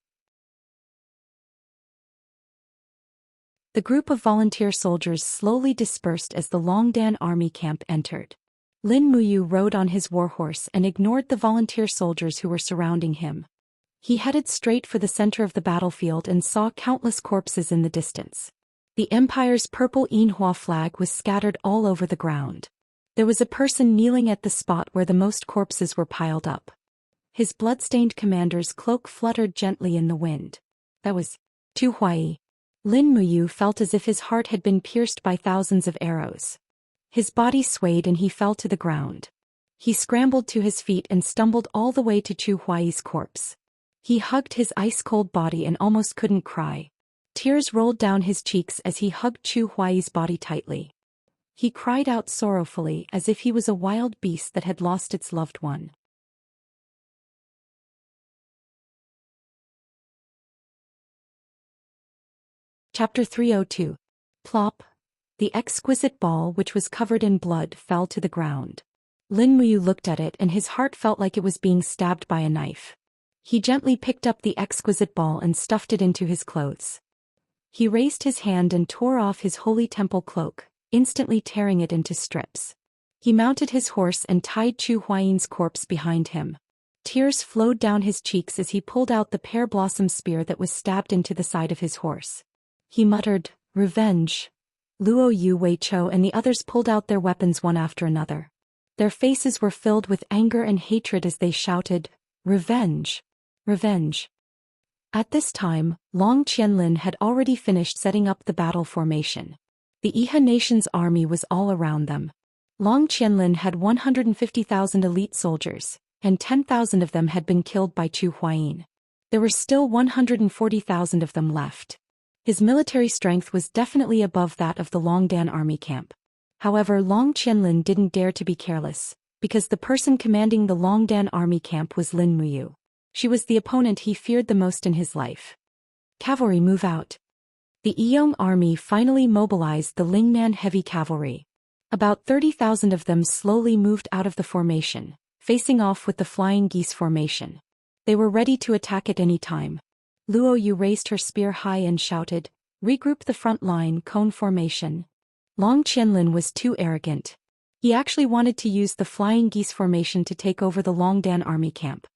The group of volunteer soldiers slowly dispersed as the Longdan army camp entered. Lin Muyu rode on his warhorse and ignored the volunteer soldiers who were surrounding him. He headed straight for the center of the battlefield and saw countless corpses in the distance. The Empire's purple Yinhua flag was scattered all over the ground. There was a person kneeling at the spot where the most corpses were piled up. His blood-stained commander's cloak fluttered gently in the wind. That was Chu Huai. Lin Muyu felt as if his heart had been pierced by thousands of arrows. His body swayed and he fell to the ground. He scrambled to his feet and stumbled all the way to Chu Huai's corpse. He hugged his ice-cold body and almost couldn't cry. Tears rolled down his cheeks as he hugged Chu Huai's body tightly. He cried out sorrowfully as if he was a wild beast that had lost its loved one. Chapter 302. Plop. The exquisite ball, which was covered in blood, fell to the ground. Lin Muyu looked at it and his heart felt like it was being stabbed by a knife. He gently picked up the exquisite ball and stuffed it into his clothes. He raised his hand and tore off his holy temple cloak, instantly tearing it into strips. He mounted his horse and tied Chu Huayin's corpse behind him. Tears flowed down his cheeks as he pulled out the pear blossom spear that was stabbed into the side of his horse. He muttered, "Revenge." Luo Yu Wei Chou and the others pulled out their weapons one after another. Their faces were filled with anger and hatred as they shouted, "Revenge! Revenge!" At this time, Long Qianlin had already finished setting up the battle formation. The Iha nation's army was all around them. Long Qianlin had 150,000 elite soldiers, and 10,000 of them had been killed by Chu Huayin. There were still 140,000 of them left. His military strength was definitely above that of the Longdan army camp. However, Long Qianlin didn't dare to be careless, because the person commanding the Longdan army camp was Lin Muyu. She was the opponent he feared the most in his life. Cavalry, move out. The Yiyong army finally mobilized the Lingnan heavy cavalry. About 30,000 of them slowly moved out of the formation, facing off with the flying geese formation. They were ready to attack at any time. Luo Yu raised her spear high and shouted, "Regroup the front line, cone formation." Long Qianlin was too arrogant. He actually wanted to use the flying geese formation to take over the Longdan army camp.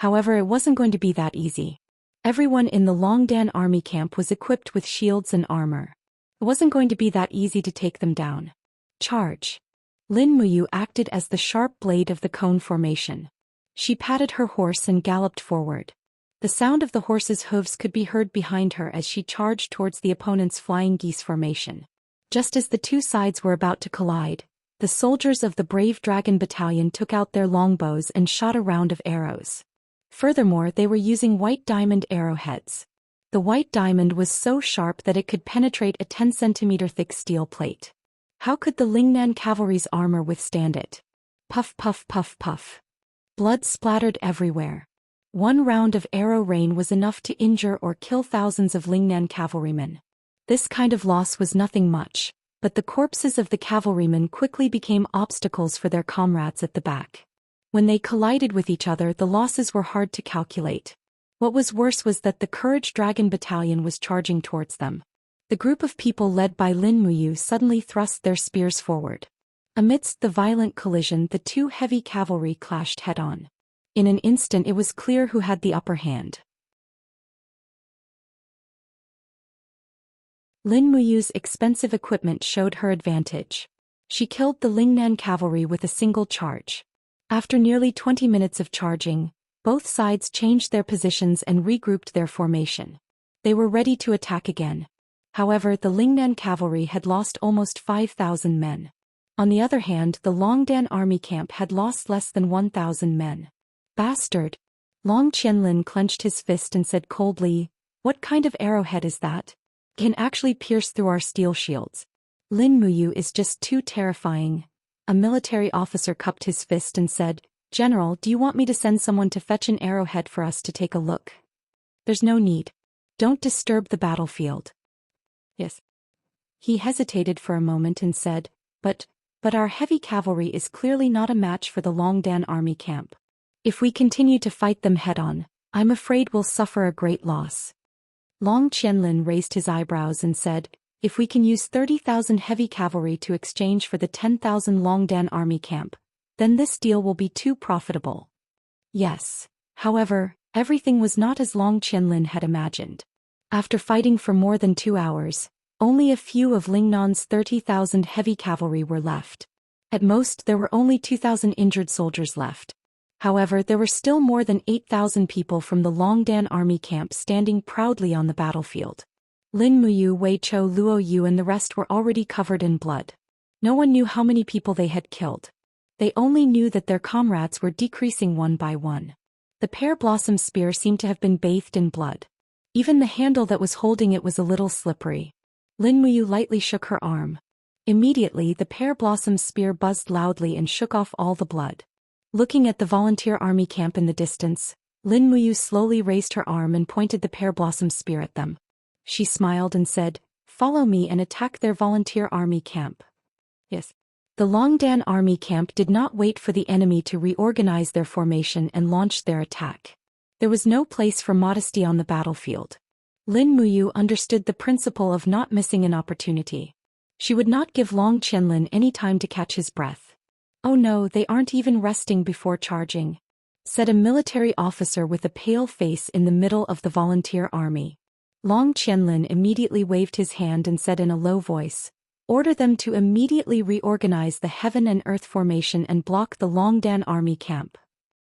However, it wasn't going to be that easy. Everyone in the Longdan army camp was equipped with shields and armor. It wasn't going to be that easy to take them down. Charge. Lin Muyu acted as the sharp blade of the cone formation. She patted her horse and galloped forward. The sound of the horse's hooves could be heard behind her as she charged towards the opponent's flying geese formation. Just as the two sides were about to collide, the soldiers of the brave dragon battalion took out their longbows and shot a round of arrows. Furthermore, they were using white diamond arrowheads. The white diamond was so sharp that it could penetrate a 10-centimeter thick steel plate. How could the Lingnan cavalry's armor withstand it? Puff puff puff puff. Blood splattered everywhere. One round of arrow rain was enough to injure or kill thousands of Lingnan cavalrymen. This kind of loss was nothing much, but the corpses of the cavalrymen quickly became obstacles for their comrades at the back. When they collided with each other, the losses were hard to calculate. What was worse was that the Courage Dragon Battalion was charging towards them. The group of people led by Lin Muyu suddenly thrust their spears forward. Amidst the violent collision, the two heavy cavalry clashed head-on. In an instant it was clear who had the upper hand. Lin Muyu's expensive equipment showed her advantage. She killed the Lingnan cavalry with a single charge. After nearly 20 minutes of charging, both sides changed their positions and regrouped their formation. They were ready to attack again. However, the Lingnan cavalry had lost almost 5,000 men. On the other hand, the Longdan army camp had lost less than 1,000 men. Bastard! Long Qianlin clenched his fist and said coldly, "What kind of arrowhead is that? Can actually pierce through our steel shields. Lin Muyu is just too terrifying." A military officer cupped his fist and said, "General, do you want me to send someone to fetch an arrowhead for us to take a look?" "There's no need. Don't disturb the battlefield." "Yes." He hesitated for a moment and said, But our heavy cavalry is clearly not a match for the Longdan army camp. If we continue to fight them head-on, I'm afraid we'll suffer a great loss." Long Qianlin raised his eyebrows and said, "If we can use 30,000 heavy cavalry to exchange for the 10,000 Longdan army camp, then this deal will be too profitable." Yes. However, everything was not as Long Qianlin had imagined. After fighting for more than 2 hours, only a few of Lingnan's 30,000 heavy cavalry were left. At most there were only 2,000 injured soldiers left. However, there were still more than 8,000 people from the Longdan army camp standing proudly on the battlefield. Lin Muyu, Wei Chou, Luo Yu and the rest were already covered in blood. No one knew how many people they had killed. They only knew that their comrades were decreasing one by one. The pear blossom spear seemed to have been bathed in blood. Even the handle that was holding it was a little slippery. Lin Muyu lightly shook her arm. Immediately the pear blossom spear buzzed loudly and shook off all the blood. Looking at the volunteer army camp in the distance, Lin Muyu slowly raised her arm and pointed the pear blossom spear at them. She smiled and said, "Follow me and attack their volunteer army camp." Yes. The Longdan army camp did not wait for the enemy to reorganize their formation and launched their attack. There was no place for modesty on the battlefield. Lin Muyu understood the principle of not missing an opportunity. She would not give Long Qianlin any time to catch his breath. "Oh no, they aren't even resting before charging," said a military officer with a pale face in the middle of the volunteer army. Long Qianlin immediately waved his hand and said in a low voice, "Order them to immediately reorganize the heaven and earth formation and block the Longdan army camp."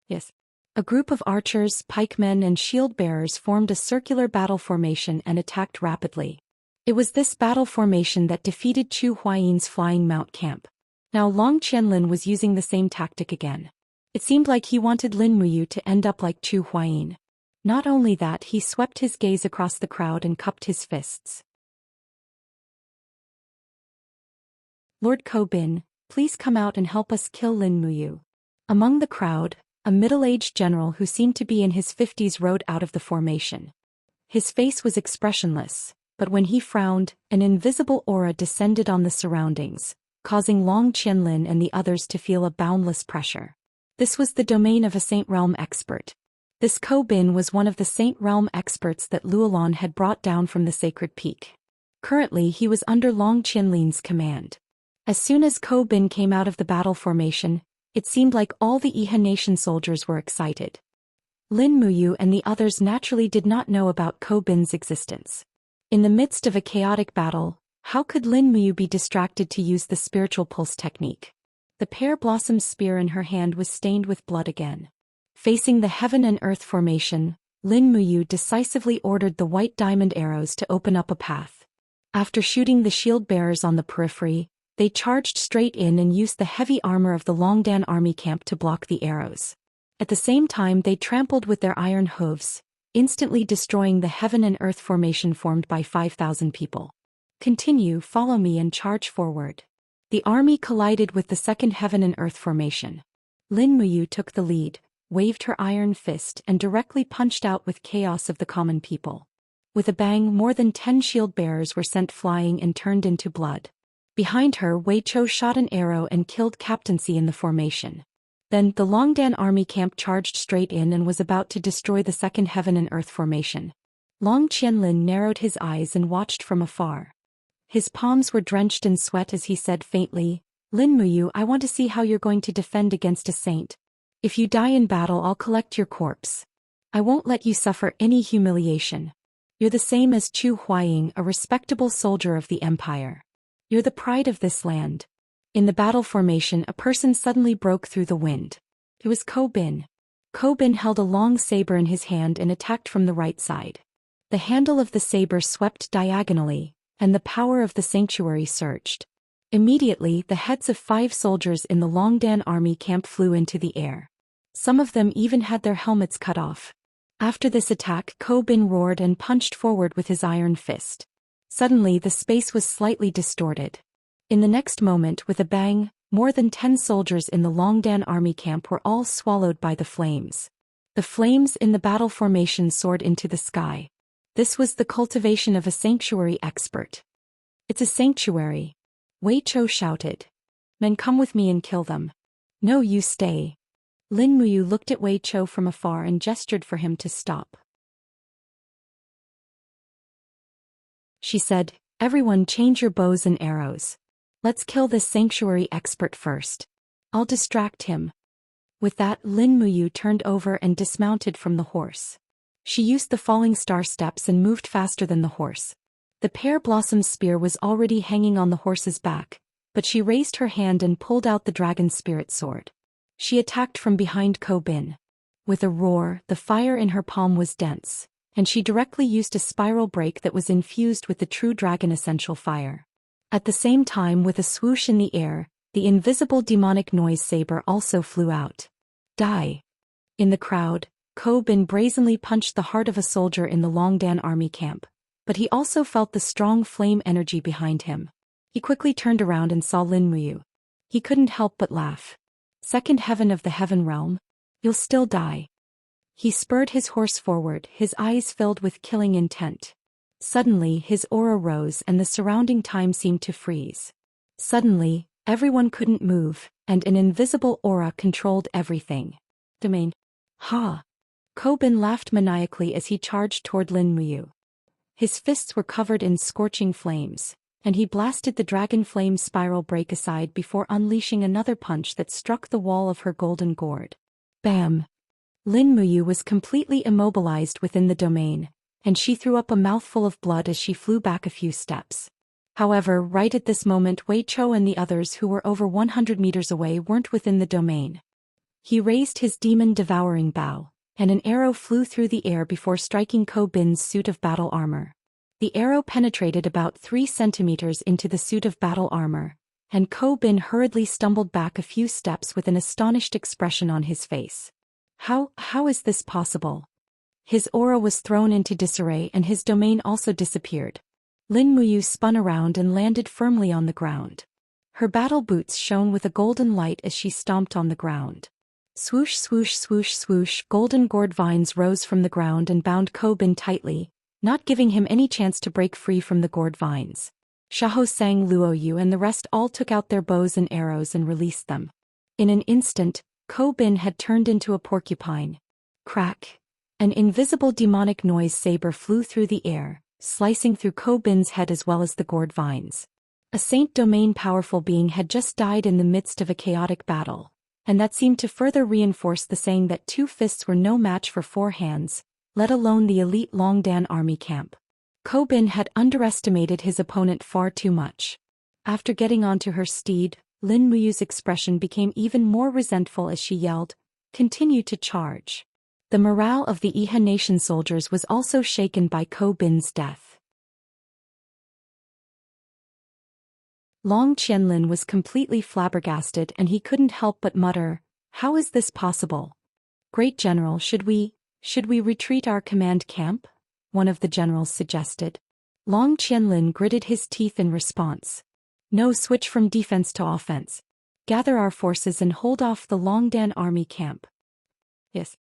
Yes. A group of archers, pikemen and shield-bearers formed a circular battle formation and attacked rapidly. It was this battle formation that defeated Chu Huayin's flying mount camp. Now Long Qianlin was using the same tactic again. It seemed like he wanted Lin Muyu to end up like Chu Huayin. Not only that, he swept his gaze across the crowd and cupped his fists. "Lord Ko Bin, please come out and help us kill Lin Muyu." Among the crowd, a middle-aged general who seemed to be in his 50s rode out of the formation. His face was expressionless, but when he frowned, an invisible aura descended on the surroundings, causing Long Qianlin and the others to feel a boundless pressure. This was the domain of a Saint Realm expert. This Ko Bin was one of the Saint Realm experts that Luolan had brought down from the Sacred Peak. Currently he was under Long Qianlin's command. As soon as Ko Bin came out of the battle formation, it seemed like all the Iha Nation soldiers were excited. Lin Muyu and the others naturally did not know about Ko Bin's existence. In the midst of a chaotic battle, how could Lin Muyu be distracted to use the spiritual pulse technique? The pear blossom spear in her hand was stained with blood again. Facing the heaven and earth formation, Lin Muyu decisively ordered the white diamond arrows to open up a path. After shooting the shield-bearers on the periphery, they charged straight in and used the heavy armor of the Longdan army camp to block the arrows. At the same time they trampled with their iron hooves, instantly destroying the heaven and earth formation formed by 5,000 people. Continue, follow me and charge forward. The army collided with the second heaven and earth formation. Lin Muyu took the lead, waved her iron fist and directly punched out with chaos of the common people. With a bang, more than 10 shield-bearers were sent flying and turned into blood. Behind her, Wei Chou shot an arrow and killed captaincy in the formation. Then, the Longdan army camp charged straight in and was about to destroy the second heaven and earth formation. Long Qianlin narrowed his eyes and watched from afar. His palms were drenched in sweat as he said faintly, Lin Muyu, I want to see how you're going to defend against a saint. If you die in battle, I'll collect your corpse. I won't let you suffer any humiliation. You're the same as Chu Huaying, a respectable soldier of the empire. You're the pride of this land. In the battle formation, a person suddenly broke through the wind. It was Ko Bin. Ko Bin held a long saber in his hand and attacked from the right side. The handle of the saber swept diagonally, and the power of the sanctuary surged. Immediately, the heads of 5 soldiers in the Longdan army camp flew into the air. Some of them even had their helmets cut off. After this attack, Ko Bin roared and punched forward with his iron fist. Suddenly the space was slightly distorted. In the next moment, with a bang, more than 10 soldiers in the Longdan army camp were all swallowed by the flames. The flames in the battle formation soared into the sky. This was the cultivation of a sanctuary expert. It's a sanctuary. Wei Chou shouted. Men, come with me and kill them. No, you stay. Lin Muyu looked at Wei Chou from afar and gestured for him to stop. She said, everyone change your bows and arrows. Let's kill this sanctuary expert first. I'll distract him. With that, Lin Muyu turned over and dismounted from the horse. She used the falling star steps and moved faster than the horse. The pear blossom spear was already hanging on the horse's back, but she raised her hand and pulled out the dragon spirit sword. She attacked from behind Ko Bin. With a roar, the fire in her palm was dense, and she directly used a spiral break that was infused with the true dragon essential fire. At the same time, with a swoosh in the air, the invisible demonic noise saber also flew out. Die! In the crowd, Ko Bin brazenly punched the heart of a soldier in the Longdan army camp, but he also felt the strong flame energy behind him. He quickly turned around and saw Lin Muyu. He couldn't help but laugh. Second heaven of the heaven realm? You'll still die. He spurred his horse forward, his eyes filled with killing intent. Suddenly, his aura rose and the surrounding time seemed to freeze. Suddenly, everyone couldn't move, and an invisible aura controlled everything. Domain. Ha! Ko Bin laughed maniacally as he charged toward Lin Muyu. His fists were covered in scorching flames, and he blasted the dragon flame spiral break aside before unleashing another punch that struck the wall of her golden gourd. Bam! Lin Muyu was completely immobilized within the domain, and she threw up a mouthful of blood as she flew back a few steps. However, right at this moment, Wei Chou and the others who were over 100 meters away weren't within the domain. He raised his demon-devouring bow, and an arrow flew through the air before striking Ko Bin's suit of battle armor. The arrow penetrated about 3 centimeters into the suit of battle armor, and Ko Bin hurriedly stumbled back a few steps with an astonished expression on his face. How is this possible? His aura was thrown into disarray and his domain also disappeared. Lin Muyu spun around and landed firmly on the ground. Her battle boots shone with a golden light as she stomped on the ground. Swoosh, swoosh, swoosh, swoosh, golden gourd vines rose from the ground and bound Ko Bin tightly, not giving him any chance to break free from the gourd vines. Xiahou Sang, Luo Yu and the rest all took out their bows and arrows and released them. In an instant, Ko Bin had turned into a porcupine. Crack! An invisible demonic noise saber flew through the air, slicing through Ko Bin's head as well as the gourd vines. A Saint Domain powerful being had just died in the midst of a chaotic battle, and that seemed to further reinforce the saying that 2 fists were no match for 4 hands, let alone the elite Longdan army camp. Ko Bin had underestimated his opponent far too much. After getting onto her steed, Lin Muyu's expression became even more resentful as she yelled, "Continue to charge." The morale of the Iha nation soldiers was also shaken by Ko Bin's death. Long Qianlin was completely flabbergasted and he couldn't help but mutter, "How is this possible? Great General, should we retreat our command camp?" one of the generals suggested. Long Qianlin gritted his teeth in response. "No, switch from defense to offense. Gather our forces and hold off the Longdan army camp." Yes.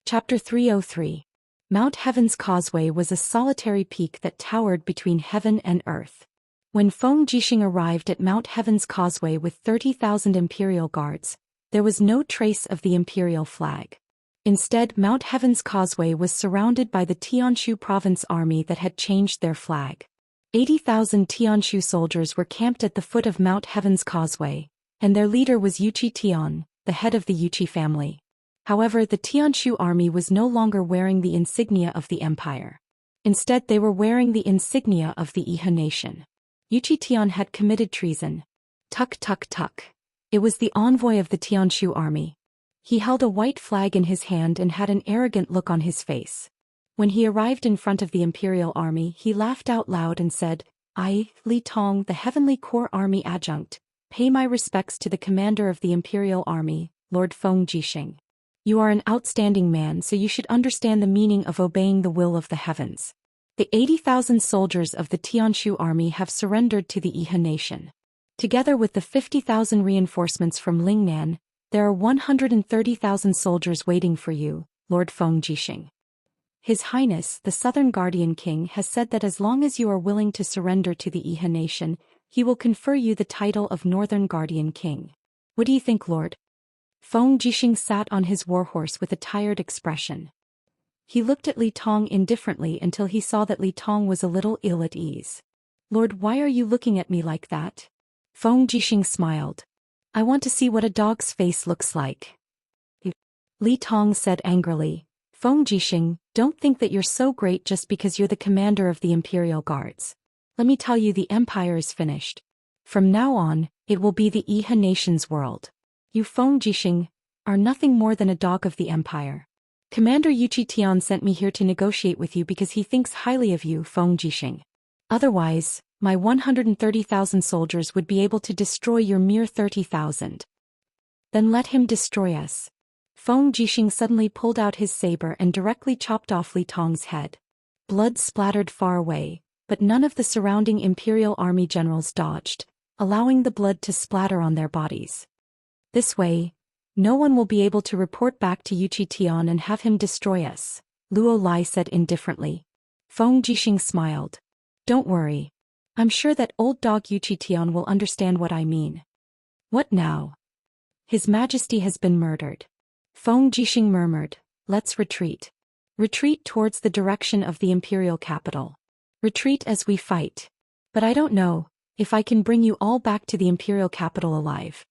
Chapter 303. Mount Heaven's Causeway was a solitary peak that towered between heaven and earth. When Feng Jixing arrived at Mount Heaven's Causeway with 30,000 imperial guards, there was no trace of the imperial flag. Instead, Mount Heaven's Causeway was surrounded by the Tianshu province army that had changed their flag. 80,000 Tianshu soldiers were camped at the foot of Mount Heaven's Causeway, and their leader was Yuqi Tian, the head of the Yuqi family. However, the Tianshu army was no longer wearing the insignia of the empire. Instead, they were wearing the insignia of the Iha nation. Yuqi Tian had committed treason. Tuk tuk tuk. It was the envoy of the Tianshu army. He held a white flag in his hand and had an arrogant look on his face. When he arrived in front of the imperial army, he laughed out loud and said, "I, Li Tong, the Heavenly Corps Army Adjunct, pay my respects to the commander of the imperial army, Lord Feng Jixing. You are an outstanding man, so you should understand the meaning of obeying the will of the heavens. The 80,000 soldiers of the Tianshu army have surrendered to the Iha nation. Together with the 50,000 reinforcements from Lingnan, there are 130,000 soldiers waiting for you, Lord Feng Jixing. His Highness, the Southern Guardian King, has said that as long as you are willing to surrender to the Iha nation, he will confer you the title of Northern Guardian King. What do you think, Lord?" Feng Jixing sat on his warhorse with a tired expression. He looked at Li Tong indifferently until he saw that Li Tong was a little ill at ease. "Lord, why are you looking at me like that?" Feng Jixing smiled. "I want to see what a dog's face looks like." Li Tong said angrily, "Feng Jixing, don't think that you're so great just because you're the commander of the Imperial Guards. Let me tell you, the Empire is finished. From now on, it will be the Iha nation's world. You, Feng Jixing, are nothing more than a dog of the Empire. Commander Yuqi Tian sent me here to negotiate with you because he thinks highly of you, Feng Jixing. Otherwise, my 130,000 soldiers would be able to destroy your mere 30,000. Then let him destroy us." Feng Jixing suddenly pulled out his saber and directly chopped off Li Tong's head. Blood splattered far away, but none of the surrounding Imperial Army generals dodged, allowing the blood to splatter on their bodies. "This way, no one will be able to report back to Yuqi Tian and have him destroy us," Luo Lai said indifferently. Feng Jixing smiled. "Don't worry. I'm sure that old dog Yuqi Tian will understand what I mean." "What now?" "His Majesty has been murdered." Feng Jixing murmured, "Let's retreat. Retreat towards the direction of the imperial capital. Retreat as we fight. But I don't know if I can bring you all back to the imperial capital alive."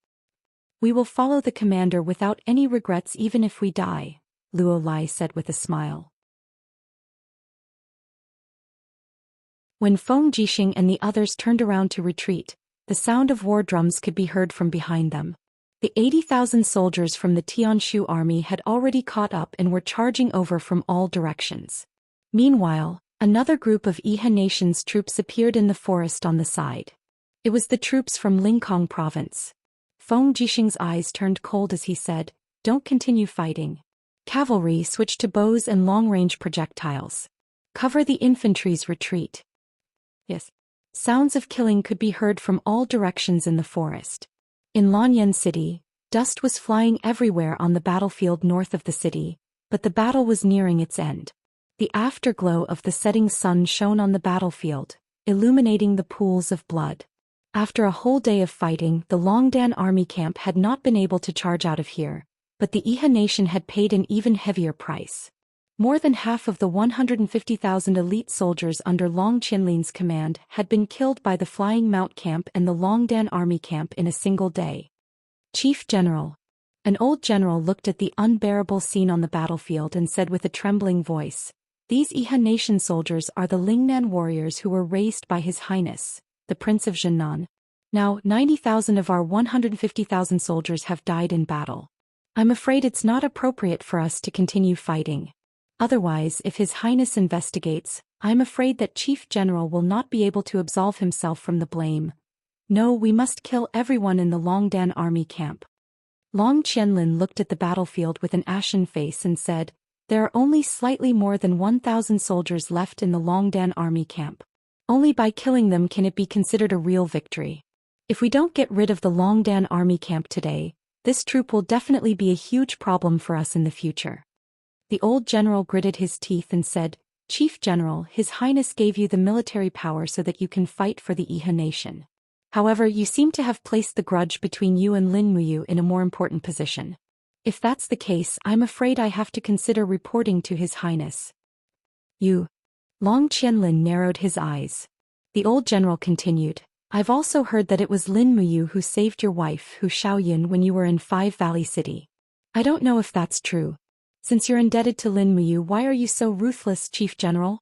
"We will follow the commander without any regrets even if we die," Luo Lai said with a smile. When Feng Jixing and the others turned around to retreat, the sound of war drums could be heard from behind them. The 80,000 soldiers from the Tianshu army had already caught up and were charging over from all directions. Meanwhile, another group of Iha nation's troops appeared in the forest on the side. It was the troops from Lingkong province. Feng Jixing's eyes turned cold as he said, "Don't continue fighting. Cavalry, switch to bows and long-range projectiles. Cover the infantry's retreat." Yes. Sounds of killing could be heard from all directions in the forest. In Lanyan City, dust was flying everywhere on the battlefield north of the city, but the battle was nearing its end. The afterglow of the setting sun shone on the battlefield, illuminating the pools of blood. After a whole day of fighting, the Longdan army camp had not been able to charge out of here, but the Iha nation had paid an even heavier price. More than half of the 150,000 elite soldiers under Long Qianlin's command had been killed by the Flying Mount camp and the Longdan army camp in a single day. "Chief General." An old general looked at the unbearable scene on the battlefield and said with a trembling voice, "These Iha nation soldiers are the Lingnan warriors who were raised by His Highness, the Prince of Zhennan. Now, 90,000 of our 150,000 soldiers have died in battle. I'm afraid it's not appropriate for us to continue fighting. Otherwise, if His Highness investigates, I'm afraid that Chief General will not be able to absolve himself from the blame. No, we must kill everyone in the Longdan army camp. Long Qianlin looked at the battlefield with an ashen face and said, there are only slightly more than 1,000 soldiers left in the Longdan army camp. Only by killing them can it be considered a real victory. If we don't get rid of the Longdan army camp today, this troop will definitely be a huge problem for us in the future. The old general gritted his teeth and said, Chief General, His Highness gave you the military power so that you can fight for the Iha nation. However, you seem to have placed the grudge between you and Lin Muyu in a more important position. If that's the case, I'm afraid I have to consider reporting to His Highness. You. Long Qianlin narrowed his eyes. The old general continued, I've also heard that it was Lin Muyu who saved your wife, Hu Xiaoyan, when you were in Five Valley City. I don't know if that's true. Since you're indebted to Lin Muyu, why are you so ruthless, Chief General?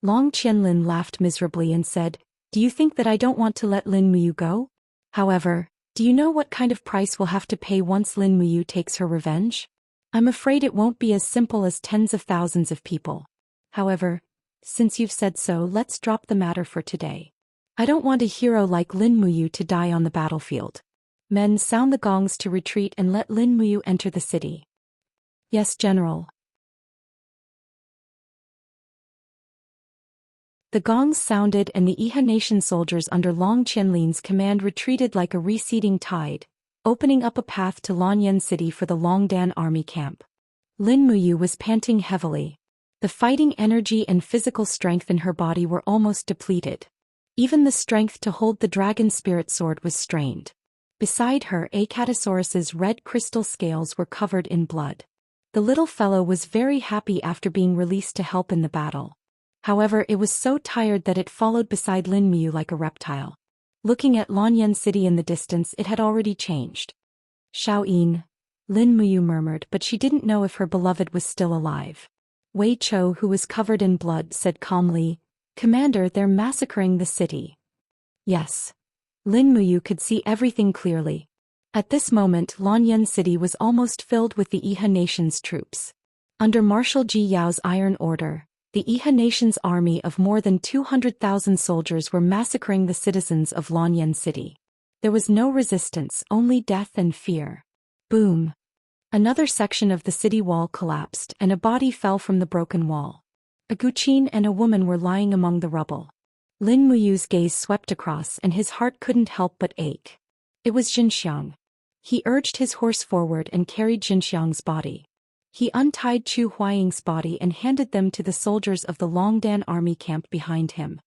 Long Qianlin laughed miserably and said, do you think that I don't want to let Lin Muyu go? However, do you know what kind of price we'll have to pay once Lin Muyu takes her revenge? I'm afraid it won't be as simple as tens of thousands of people. However, since you've said so, let's drop the matter for today. I don't want a hero like Lin Muyu to die on the battlefield. Men, sound the gongs to retreat and let Lin Muyu enter the city. Yes, General. The gongs sounded and the Iha nation soldiers under Long Qianlin's command retreated like a receding tide, opening up a path to Lanyan City for the Longdan army camp. Lin Muyu was panting heavily. The fighting energy and physical strength in her body were almost depleted. Even the strength to hold the dragon spirit sword was strained. Beside her, Acatosaurus's red crystal scales were covered in blood. The little fellow was very happy after being released to help in the battle. However, it was so tired that it followed beside Lin Muyu like a reptile. Looking at Lanyan City in the distance, it had already changed. Xiaoyin, Lin Muyu murmured, but she didn't know if her beloved was still alive. Wei Chou, who was covered in blood, said calmly, Commander, they're massacring the city. Yes. Lin Muyu could see everything clearly. At this moment, Lanyan City was almost filled with the Iha nation's troops. Under Marshal Ji Yao's Iron Order, the Iha nation's army of more than 200,000 soldiers were massacring the citizens of Lanyan City. There was no resistance, only death and fear. Boom. Another section of the city wall collapsed and a body fell from the broken wall. A Guqin and a woman were lying among the rubble. Lin Muyu's gaze swept across and his heart couldn't help but ache. It was Xianxia. He urged his horse forward and carried Xianxia's body. He untied Chu Huaying's body and handed them to the soldiers of the Longdan army camp behind him.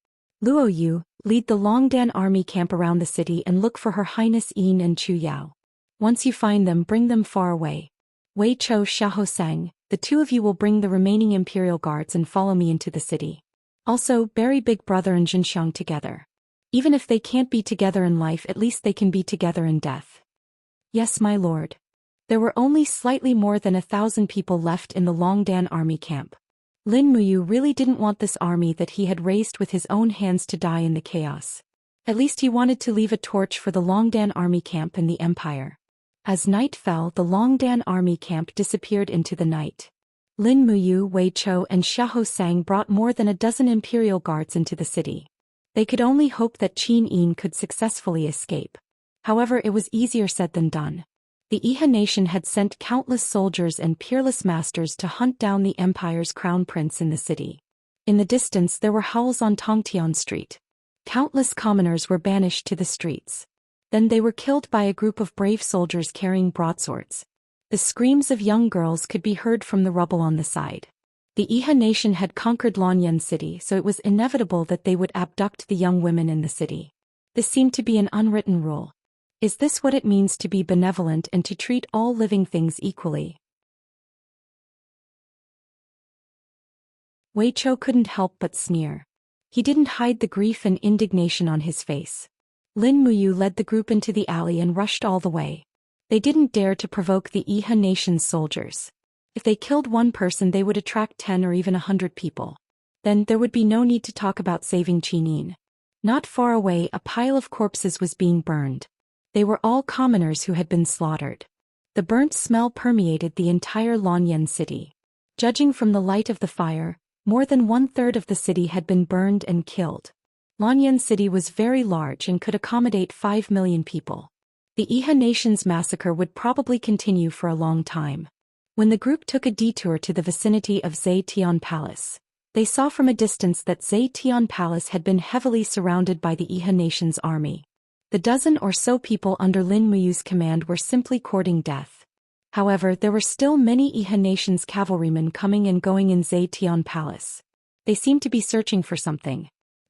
Luo Yu, lead the Longdan army camp around the city and look for Her Highness Yin and Chu Yao. Once you find them, bring them far away. Wei Chou Xiahou, the two of you will bring the remaining imperial guards and follow me into the city. Also, bury Big Brother and Jinxiang together. Even if they can't be together in life, at least they can be together in death. Yes, my lord. There were only slightly more than 1,000 people left in the Longdan army camp. Lin Muyu really didn't want this army that he had raised with his own hands to die in the chaos. At least he wanted to leave a torch for the Longdan army camp and the empire. As night fell, the Longdan army camp disappeared into the night. Lin Muyu, Wei Chou and Xiahou brought more than a dozen imperial guards into the city. They could only hope that Qin Yin could successfully escape. However, it was easier said than done. The Iha nation had sent countless soldiers and peerless masters to hunt down the empire's crown prince in the city. In the distance there were howls on Tongtian Street. Countless commoners were banished to the streets. Then they were killed by a group of brave soldiers carrying broadswords. The screams of young girls could be heard from the rubble on the side. The Iha nation had conquered Lanyan City, so it was inevitable that they would abduct the young women in the city. This seemed to be an unwritten rule. Is this what it means to be benevolent and to treat all living things equally? Wei Chou couldn't help but sneer. He didn't hide the grief and indignation on his face. Lin Muyu led the group into the alley and rushed all the way. They didn't dare to provoke the Iha nation's soldiers. If they killed one person, they would attract 10 or even 100 people. Then there would be no need to talk about saving Qinin. Not far away, a pile of corpses was being burned. They were all commoners who had been slaughtered. The burnt smell permeated the entire Lanyan city. Judging from the light of the fire, more than 1/3 of the city had been burned and killed. Lanyan City was very large and could accommodate 5 million people. The Iha nation's massacre would probably continue for a long time. When the group took a detour to the vicinity of Zhou Xian Palace, they saw from a distance that Zhou Xian Palace had been heavily surrounded by the Iha nation's army. The dozen or so people under Lin Muyu's command were simply courting death. However, there were still many Iha nation's cavalrymen coming and going in Zhou Xian Palace. They seemed to be searching for something.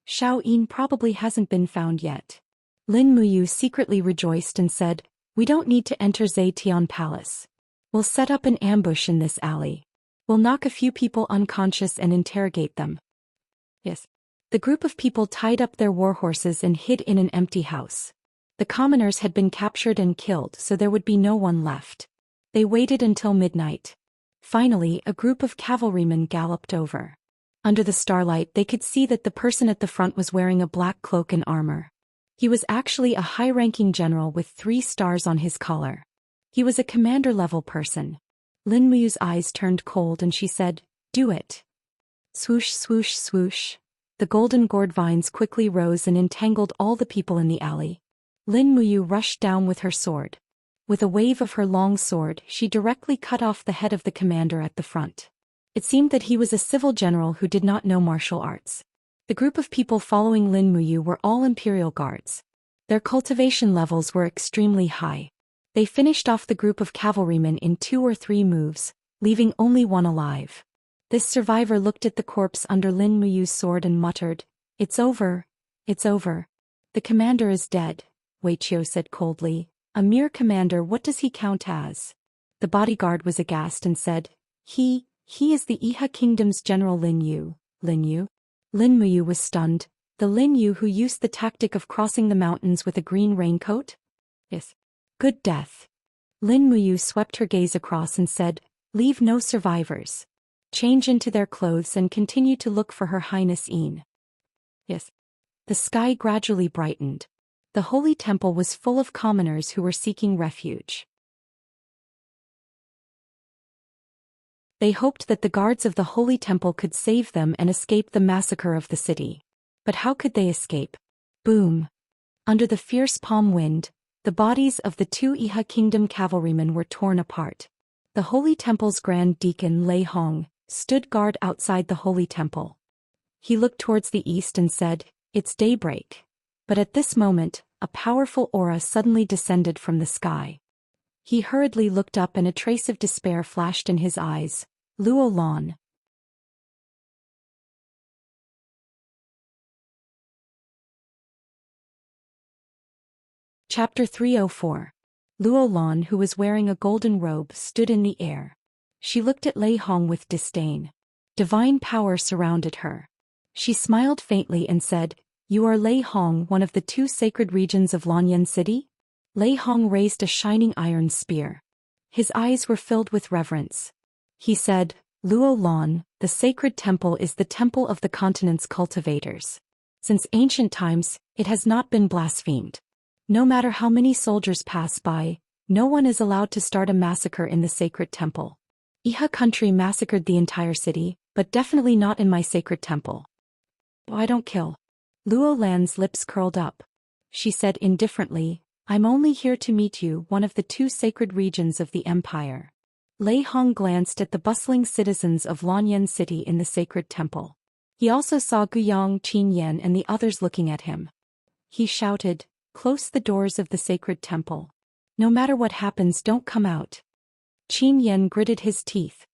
Xiao Yin probably hasn't been found yet. Lin Muyu secretly rejoiced and said, "We don't need to enter Zhou Xian Palace. We'll set up an ambush in this alley. We'll knock a few people unconscious and interrogate them." Yes. The group of people tied up their warhorses and hid in an empty house. The commoners had been captured and killed, so there would be no one left. They waited until midnight. Finally, a group of cavalrymen galloped over. Under the starlight, they could see that the person at the front was wearing a black cloak and armor. He was actually a high-ranking general with 3 stars on his collar. He was a commander-level person. Lin Muyu's eyes turned cold and she said, "Do it." Swoosh, swoosh, swoosh. The golden gourd vines quickly rose and entangled all the people in the alley. Lin Muyu rushed down with her sword. With a wave of her long sword, she directly cut off the head of the commander at the front. It seemed that he was a civil general who did not know martial arts. The group of people following Lin Muyu were all imperial guards. Their cultivation levels were extremely high. They finished off the group of cavalrymen in 2 or 3 moves, leaving only one alive. This survivor looked at the corpse under Lin Muyu's sword and muttered, "It's over. It's over. The commander is dead," Wei Qiu said coldly. "A mere commander, what does he count as?" The bodyguard was aghast and said, He is the Iha kingdom's general Lin Yu." Lin Yu? Lin Muyu was stunned. The Lin Yu who used the tactic of crossing the mountains with a green raincoat? Yes. Good death. Lin Muyu swept her gaze across and said, "Leave no survivors. Change into their clothes and continue to look for Her Highness Yin." Yes. The sky gradually brightened. The holy temple was full of commoners who were seeking refuge. They hoped that the guards of the holy temple could save them and escape the massacre of the city. But how could they escape? Boom! Under the fierce palm wind, the bodies of the 2 Iha kingdom cavalrymen were torn apart. The holy temple's grand deacon Lei Hong stood guard outside the holy temple. He looked towards the east and said, "It's daybreak." But at this moment, a powerful aura suddenly descended from the sky. He hurriedly looked up and a trace of despair flashed in his eyes. Luo Lan. Chapter 304. Luo Lan, who was wearing a golden robe, stood in the air. She looked at Lei Hong with disdain. Divine power surrounded her. She smiled faintly and said, "You are Lei Hong, one of the 2 sacred regions of Lanyan City?" Lei Hong raised a shining iron spear. His eyes were filled with reverence. He said, "Luo Lan, the sacred temple is the temple of the continent's cultivators. Since ancient times, it has not been blasphemed. No matter how many soldiers pass by, no one is allowed to start a massacre in the sacred temple. Iha country massacred the entire city, but definitely not in my sacred temple." "Oh, I don't kill." Luo Lan's lips curled up. She said indifferently, "I'm only here to meet you, one of the 2 sacred regions of the empire." Lei Hong glanced at the bustling citizens of Lanyan City in the sacred temple. He also saw Guyang, Qin Yan and the others looking at him. He shouted, "Close the doors of the sacred temple. No matter what happens, don't come out." Qin Yan gritted his teeth.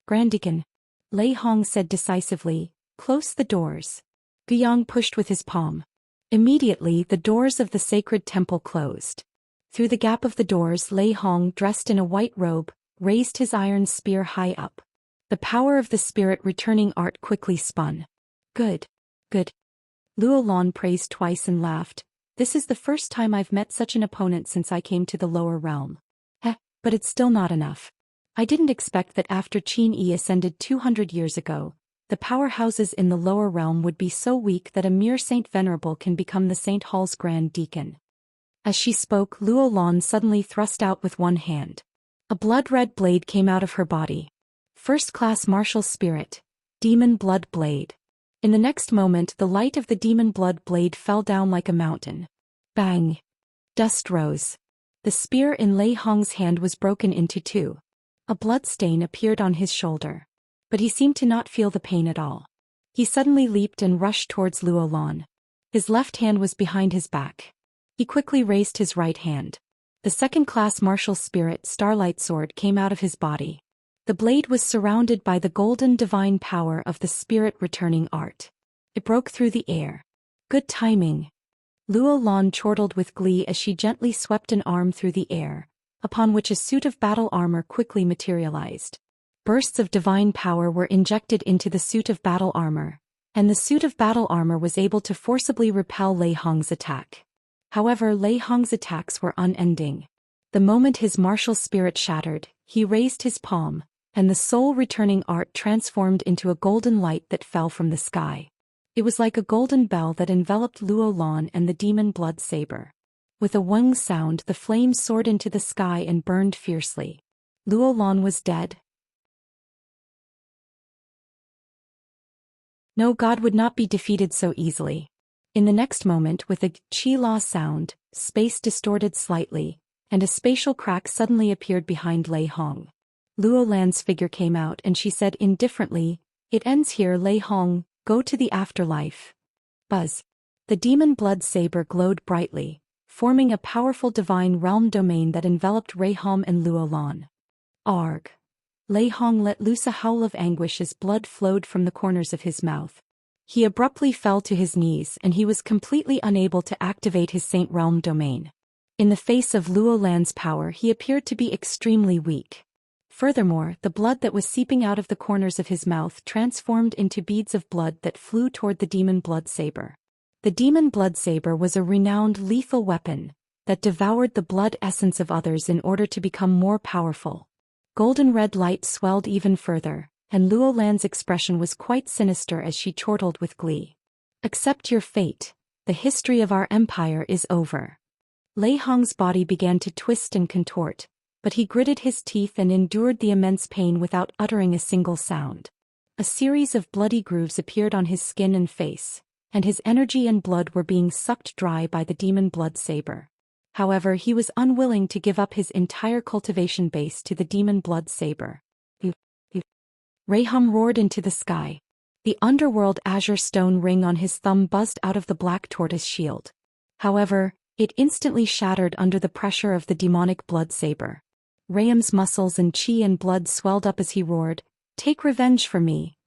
"Granddeacon," Lei Hong said decisively, "close the doors." Guyang pushed with his palm. Immediately, the doors of the sacred temple closed. Through the gap of the doors, Lei Hong, dressed in a white robe, raised his iron spear high up. The power of the spirit-returning art quickly spun. Good. Good. Luo Lan praised twice and laughed. "This is the first time I've met such an opponent since I came to the lower realm. But it's still not enough. I didn't expect that after Qin Yi ascended 200 years ago, the powerhouses in the lower realm would be so weak that a mere Saint Venerable can become the Saint Hall's Grand Deacon." As she spoke, Luo Lan suddenly thrust out with one hand. A blood-red blade came out of her body. First-class martial spirit, demon blood blade. In the next moment the light of the demon blood blade fell down like a mountain. Bang! Dust rose. The spear in Lei Hong's hand was broken into two. A blood stain appeared on his shoulder. But he seemed to not feel the pain at all. He suddenly leaped and rushed towards Luo Lan. His left hand was behind his back. He quickly raised his right hand. The second-class martial spirit Starlight Sword came out of his body. The blade was surrounded by the golden divine power of the spirit-returning art. It broke through the air. Good timing. Luo Lan chortled with glee as she gently swept an arm through the air, upon which a suit of battle armor quickly materialized. Bursts of divine power were injected into the suit of battle armor, and the suit of battle armor was able to forcibly repel Lei Hong's attack. However, Lei Hong's attacks were unending. The moment his martial spirit shattered, he raised his palm, and the soul-returning art transformed into a golden light that fell from the sky. It was like a golden bell that enveloped Luo Lan and the demon blood saber. With a wang sound, the flame soared into the sky and burned fiercely. Luo Lan was dead. No god would not be defeated so easily. In the next moment, with a qi-la sound, space distorted slightly, and a spatial crack suddenly appeared behind Lei Hong. Luo Lan's figure came out and she said indifferently, "It ends here, Lei Hong, go to the afterlife." Buzz. The demon blood saber glowed brightly, forming a powerful divine realm domain that enveloped Lei Hong and Luo Lan. Arg. Lei Hong let loose a howl of anguish as blood flowed from the corners of his mouth. He abruptly fell to his knees and he was completely unable to activate his Saint Realm domain. In the face of Luo Lan's power he appeared to be extremely weak. Furthermore, the blood that was seeping out of the corners of his mouth transformed into beads of blood that flew toward the demon blood saber. The demon blood saber was a renowned lethal weapon that devoured the blood essence of others in order to become more powerful. Golden red light swelled even further, and Luo Lan's expression was quite sinister as she chortled with glee. "Accept your fate. The history of our empire is over." Lei Hong's body began to twist and contort, but he gritted his teeth and endured the immense pain without uttering a single sound. A series of bloody grooves appeared on his skin and face, and his energy and blood were being sucked dry by the demon blood saber. However, he was unwilling to give up his entire cultivation base to the demon blood saber. Lei Hong roared into the sky. The underworld azure stone ring on his thumb buzzed out of the black tortoise shield. However, it instantly shattered under the pressure of the demonic blood saber. Rayam's muscles and chi and blood swelled up as he roared, "Take revenge for me."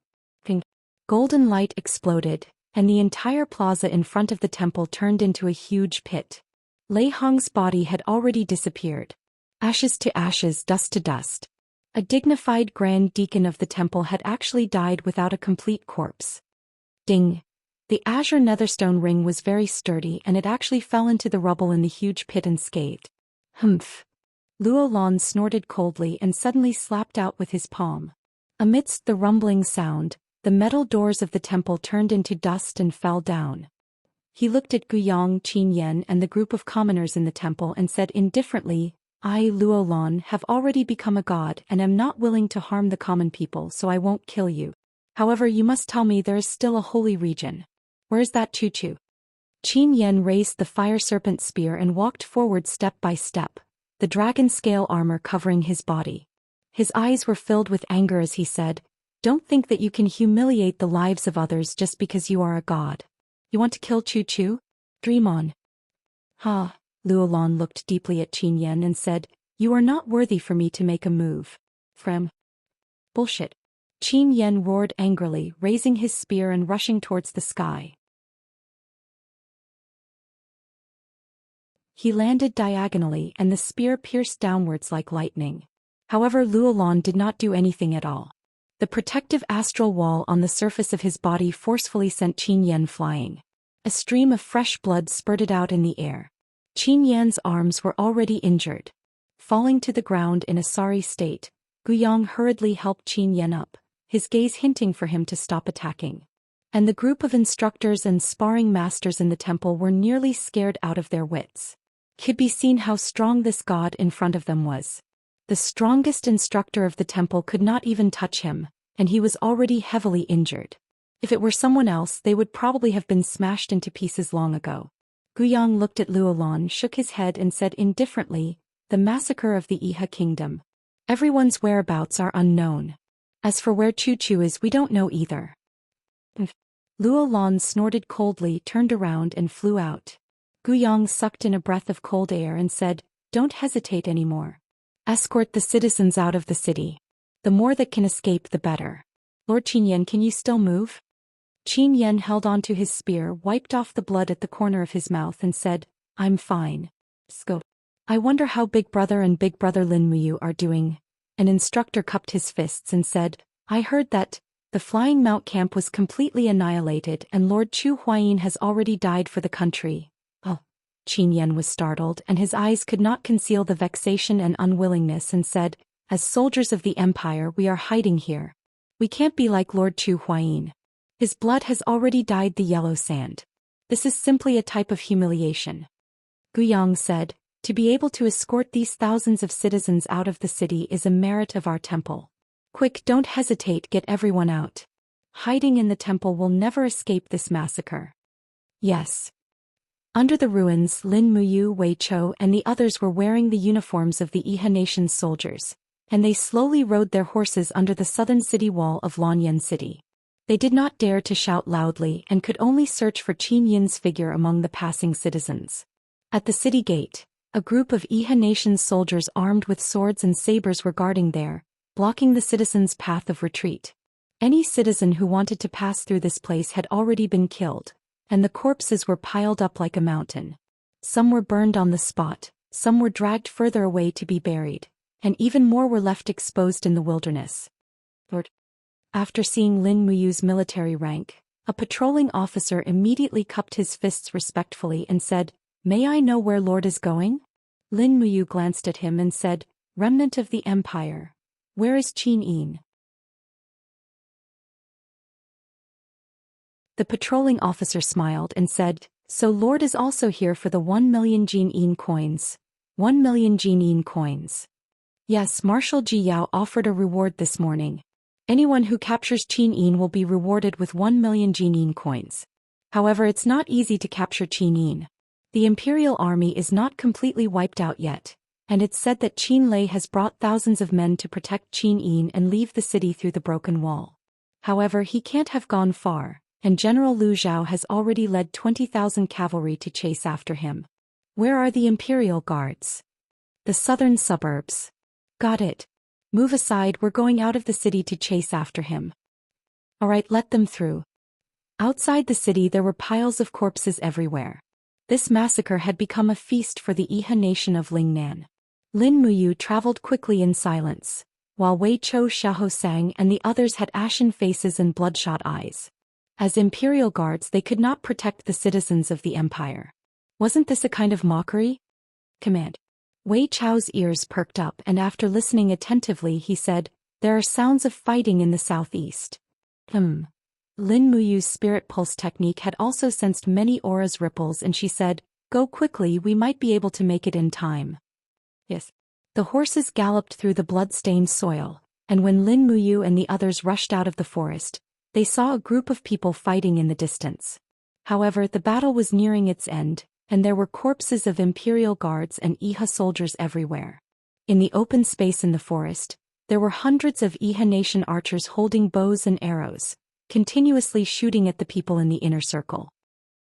Golden light exploded, and the entire plaza in front of the temple turned into a huge pit. Lei Hong's body had already disappeared. Ashes to ashes, dust to dust. A dignified grand deacon of the temple had actually died without a complete corpse. Ding! The azure netherstone ring was very sturdy and it actually fell into the rubble in the huge pit unscathed. Humph! Luo Lan snorted coldly and suddenly slapped out with his palm. Amidst the rumbling sound, the metal doors of the temple turned into dust and fell down. He looked at Guyang, Qin Yan and the group of commoners in the temple and said indifferently, "I, Luo Lan, have already become a god and am not willing to harm the common people, so I won't kill you. However, you must tell me there is still a holy region. Where is that Chu-Chu?" Qin Yan raised the fire serpent spear and walked forward step by step, the dragon scale armor covering his body. His eyes were filled with anger as he said, "Don't think that you can humiliate the lives of others just because you are a god. You want to kill Chu-Chu? Dream on." "Ha." Luo Lan looked deeply at Qin Yan and said, "You are not worthy for me to make a move." Frem. Bullshit. Qin Yan roared angrily, raising his spear and rushing towards the sky. He landed diagonally and the spear pierced downwards like lightning. However, Luo Lan did not do anything at all. The protective astral wall on the surface of his body forcefully sent Qin Yan flying. A stream of fresh blood spurted out in the air. Qin Yan's arms were already injured. Falling to the ground in a sorry state, Guyang hurriedly helped Qin Yan up, his gaze hinting for him to stop attacking. And the group of instructors and sparring masters in the temple were nearly scared out of their wits. Could be seen how strong this god in front of them was. The strongest instructor of the temple could not even touch him, and he was already heavily injured. If it were someone else, they would probably have been smashed into pieces long ago. Guiyang looked at Luolan, shook his head and said indifferently, "The massacre of the Iha kingdom. Everyone's whereabouts are unknown. As for where Chu is, we don't know either." Luolan snorted coldly, turned around and flew out. Guiyang sucked in a breath of cold air and said, "Don't hesitate anymore. Escort the citizens out of the city. The more that can escape, the better. Lord Qinyan, can you still move?" Qin Yen held on to his spear, wiped off the blood at the corner of his mouth and said, "I'm fine. Scope. I wonder how Big Brother and Big Brother Lin Muyu are doing." An instructor cupped his fists and said, "I heard that the Flying Mount camp was completely annihilated and Lord Chu Huayin has already died for the country." Oh. Qin Yen was startled and his eyes could not conceal the vexation and unwillingness and said, "As soldiers of the Empire, we are hiding here. We can't be like Lord Chu Huayin. His blood has already dyed the yellow sand. This is simply a type of humiliation." Guiyang said, "To be able to escort these thousands of citizens out of the city is a merit of our temple. Quick, don't hesitate, get everyone out. Hiding in the temple will never escape this massacre." Yes. Under the ruins, Lin Muyu, Wei Chou and the others were wearing the uniforms of the Iha nation's soldiers, and they slowly rode their horses under the southern city wall of Lanyan City. They did not dare to shout loudly and could only search for Qin Yin's figure among the passing citizens. At the city gate, a group of Iha nation's soldiers armed with swords and sabers were guarding there, blocking the citizens' path of retreat. Any citizen who wanted to pass through this place had already been killed, and the corpses were piled up like a mountain. Some were burned on the spot, some were dragged further away to be buried, and even more were left exposed in the wilderness. After seeing Lin Muyu's military rank, a patrolling officer immediately cupped his fists respectfully and said, "May I know where Lord is going?" Lin Muyu glanced at him and said, "Remnant of the Empire. Where is Qin Yin?" The patrolling officer smiled and said, "So Lord is also here for the 1 million Qin Yin coins. 1 million Qin Yin coins. Yes, Marshal Ji Yao offered a reward this morning. Anyone who captures Qin Yin will be rewarded with 1 million Qin Yin coins. However, it's not easy to capture Qin Yin. The Imperial army is not completely wiped out yet, and it's said that Qin Lei has brought thousands of men to protect Qin Yin and leave the city through the broken wall. However, he can't have gone far, and General Lu Zhao has already led 20,000 cavalry to chase after him. Where are the Imperial guards?" "The southern suburbs." "Got it. Move aside, we're going out of the city to chase after him." "Alright, let them through." Outside the city there were piles of corpses everywhere. This massacre had become a feast for the Iha nation of Lingnan. Lin Muyu traveled quickly in silence, while Wei Chou, Xiahou Sang and the others had ashen faces and bloodshot eyes. As Imperial guards, they could not protect the citizens of the Empire. Wasn't this a kind of mockery? Command. Wei Chou's ears perked up and after listening attentively he said, "There are sounds of fighting in the southeast." Lin Muyu's spirit pulse technique had also sensed many auras ripples and she said, "Go quickly, we might be able to make it in time." Yes. The horses galloped through the blood-stained soil, and when Lin Muyu and the others rushed out of the forest, they saw a group of people fighting in the distance. However, the battle was nearing its end, and there were corpses of Imperial guards and Iha soldiers everywhere. In the open space in the forest, there were hundreds of Iha nation archers holding bows and arrows, continuously shooting at the people in the inner circle.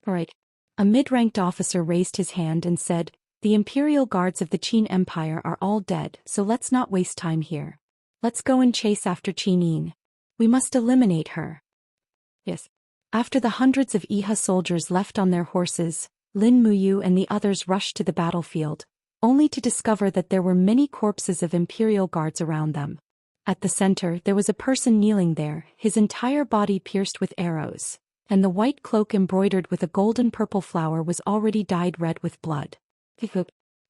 "Alright." A mid-ranked officer raised his hand and said, "The Imperial guards of the Qin Empire are all dead, so let's not waste time here. Let's go and chase after Qin Yin. We must eliminate her." Yes. After the hundreds of Iha soldiers left on their horses, Lin Muyu and the others rushed to the battlefield, only to discover that there were many corpses of Imperial guards around them. At the center there was a person kneeling there, his entire body pierced with arrows, and the white cloak embroidered with a golden-purple flower was already dyed red with blood.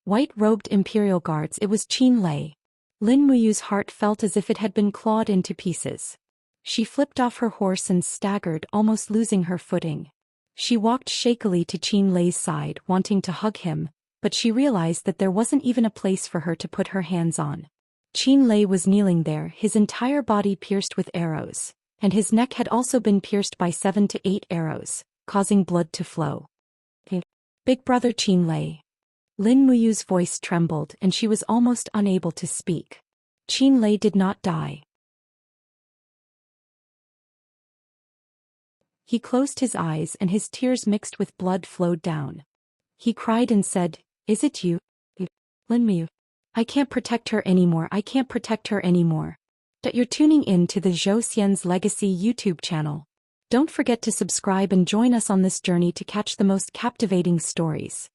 White-robed Imperial guards, it was Qin Lei. Lin Muyu's heart felt as if it had been clawed into pieces. She flipped off her horse and staggered, almost losing her footing. She walked shakily to Qin Lei's side, wanting to hug him, but she realized that there wasn't even a place for her to put her hands on. Qin Lei was kneeling there, his entire body pierced with arrows, and his neck had also been pierced by 7 to 8 arrows, causing blood to flow. Big brother Qin Lei. Lin Muyu's voice trembled and she was almost unable to speak. Qin Lei did not die. He closed his eyes and his tears mixed with blood flowed down. He cried and said, "Is it you? Lin Muyu. I can't protect her anymore, I can't protect her anymore." That you're tuning in to the Zhou Xian's Legacy YouTube channel. Don't forget to subscribe and join us on this journey to catch the most captivating stories.